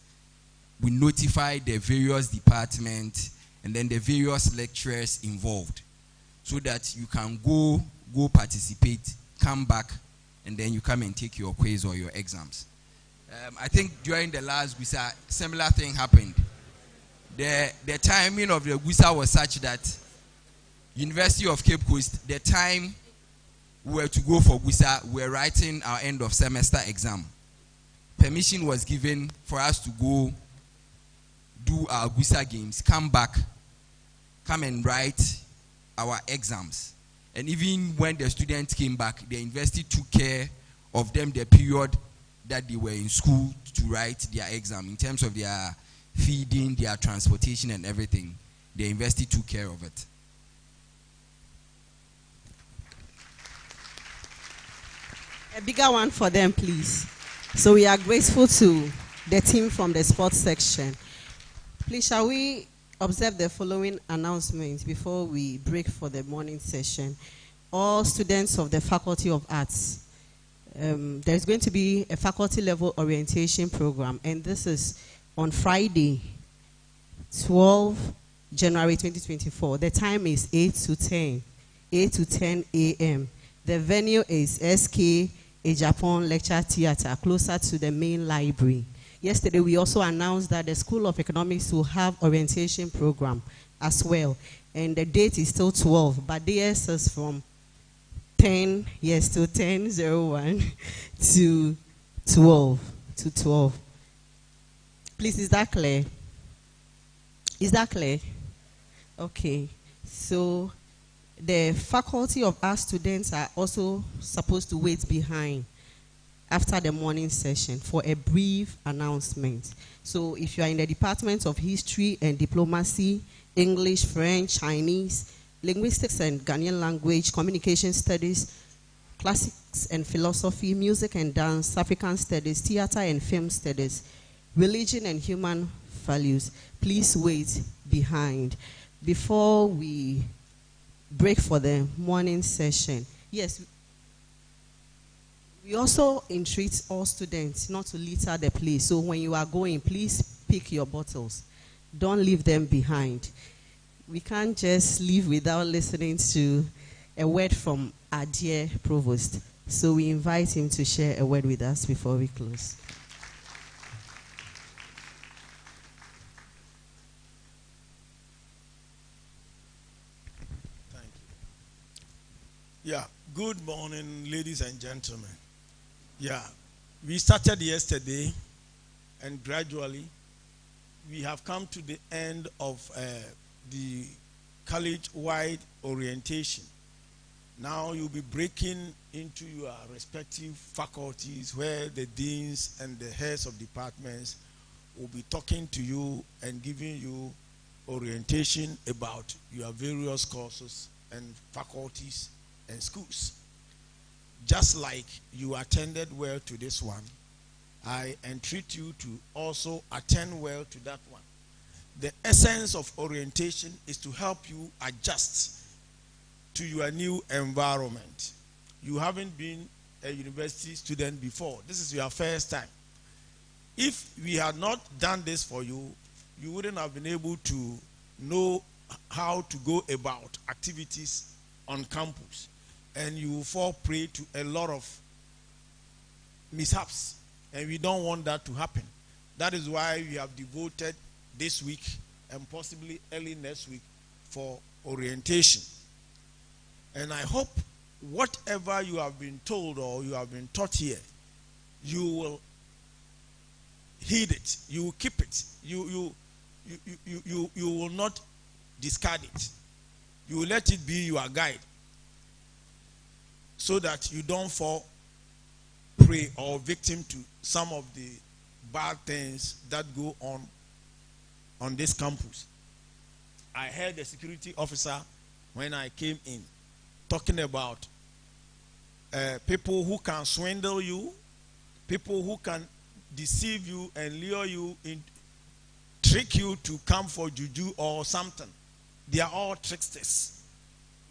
we notify the various departments and then the various lecturers involved so that you can go participate, come back, and then you come and take your quiz or your exams. I think during the last Gusa, similar thing happened. The timing of the Gusa was such that University of Cape Coast, the time we were to go for Gusa, we were writing our end of semester exam. Permission was given for us to go do our Gusa games, come back, come and write our exams. And even when the students came back, the university took care of them the period that they were in school to write their exam in terms of their feeding, their transportation and everything. The university took care of it. A bigger one for them, please. So we are grateful to the team from the sports section. Please, shall we observe the following announcements before we break for the morning session? All students of the Faculty of Arts, there's going to be a faculty level orientation program, and this is on Friday, 12 January 2024. The time is 8 to 10 a.m. The venue is SK Ejapon Lecture Theatre, closer to the main library. Yesterday, we also announced that the School of Economics will have orientation program as well, and the date is still 12, but theirs is from 10, yes, to 10:01 to 12. Please, is that clear? Is that clear? Okay. So the Faculty of Arts students are also supposed to wait behind after the morning session for a brief announcement. So if you are in the Department of History and Diplomacy, English, French, Chinese, Linguistics and Ghanaian Language, Communication Studies, Classics and Philosophy, Music and Dance, African Studies, Theater and Film Studies, Religion and Human Values, please wait behind before we break for the morning session. Yes, we also entreat all students not to litter the place. So when you are going, please pick your bottles. Don't leave them behind. We can't just leave without listening to a word from our dear provost. So we invite him to share a word with us before we close. Thank you. Yeah, good morning, ladies and gentlemen. Yeah, we started yesterday, and gradually we have come to the end of the college-wide orientation. Now you'll be breaking into your respective faculties where the deans and the heads of departments will be talking to you and giving you orientation about your various courses and faculties and schools. Just like you attended well to this one, I entreat you to also attend well to that one. The essence of orientation is to help you adjust to your new environment. You haven't been a university student before. This is your first time. If we had not done this for you, you wouldn't have been able to know how to go about activities on campus, and you will fall prey to a lot of mishaps, and we don't want that to happen. That is why we have devoted this week and possibly early next week for orientation. And I hope whatever you have been told or you have been taught here, you will heed it, you will keep it, you will not discard it. You will let it be your guide so that you don't fall prey prey or victim to some of the bad things that go on this campus. I heard the security officer when I came in talking about people who can swindle you, people who can deceive you and lure you in, trick you to come for juju or something. They are all tricksters.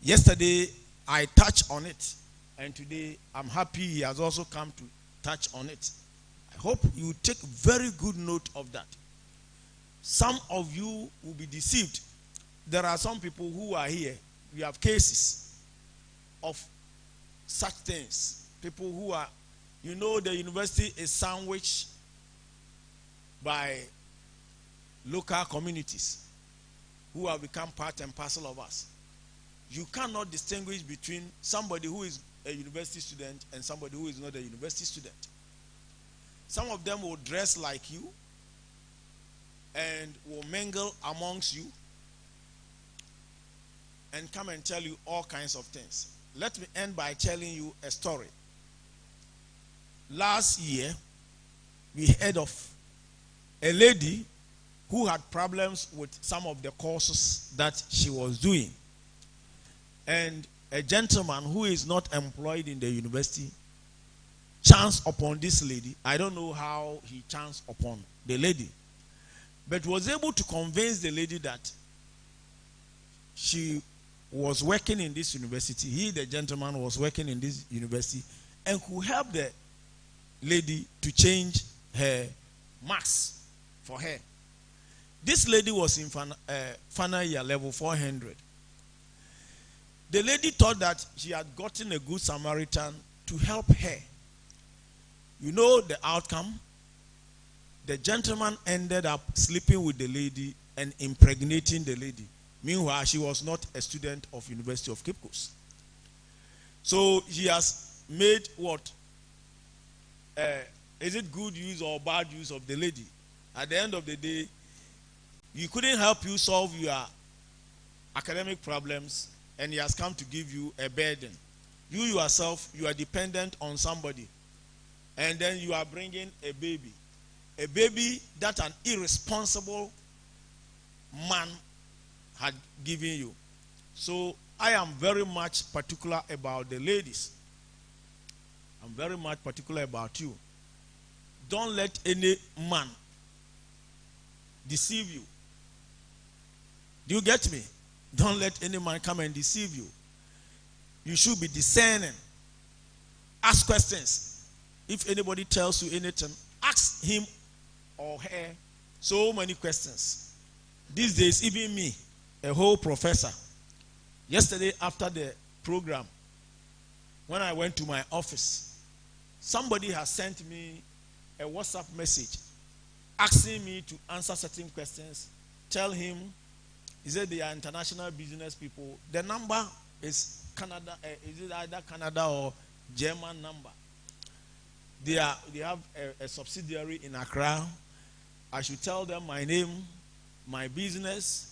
Yesterday I touched on it, and today I'm happy he has also come to touch on it. I hope you take very good note of that. Some of you will be deceived. There are some people who are here. We have cases of such things. People who are, you know, the university is sandwiched by local communities who have become part and parcel of us. You cannot distinguish between somebody who is a university student and somebody who is not a university student. Some of them will dress like you and will mingle amongst you and come and tell you all kinds of things. Let me end by telling you a story. Last year, we heard of a lady who had problems with some of the courses that she was doing. And a gentleman who is not employed in the university chanced upon this lady. I don't know how he chanced upon the lady, but was able to convince the lady that she was working in this university. He, the gentleman, was working in this university and could help the lady to change her marks for her. This lady was in final year level 400. The lady thought that she had gotten a good Samaritan to help her. You know the outcome? The gentleman ended up sleeping with the lady and impregnating the lady. Meanwhile, she was not a student of University of Cape Coast. So he has made what? Is it good use or bad use of the lady? At the end of the day, he couldn't help you solve your academic problems, and he has come to give you a burden. You yourself, you are dependent on somebody, and then you are bringing a baby that an irresponsible man had given you. So I am very much particular about the ladies. I'm very much particular about you. Don't let any man deceive you. Do you get me? Don't let any man come and deceive you. You should be discerning. Ask questions. If anybody tells you anything, ask him or her so many questions. These days, even me, a whole professor, yesterday after the program, when I went to my office, somebody has sent me a WhatsApp message asking me to answer certain questions. Tell him, he said they are international business people. The number is Canada, is it either Canada or German number? They have a subsidiary in Accra. I should tell them my name, my business,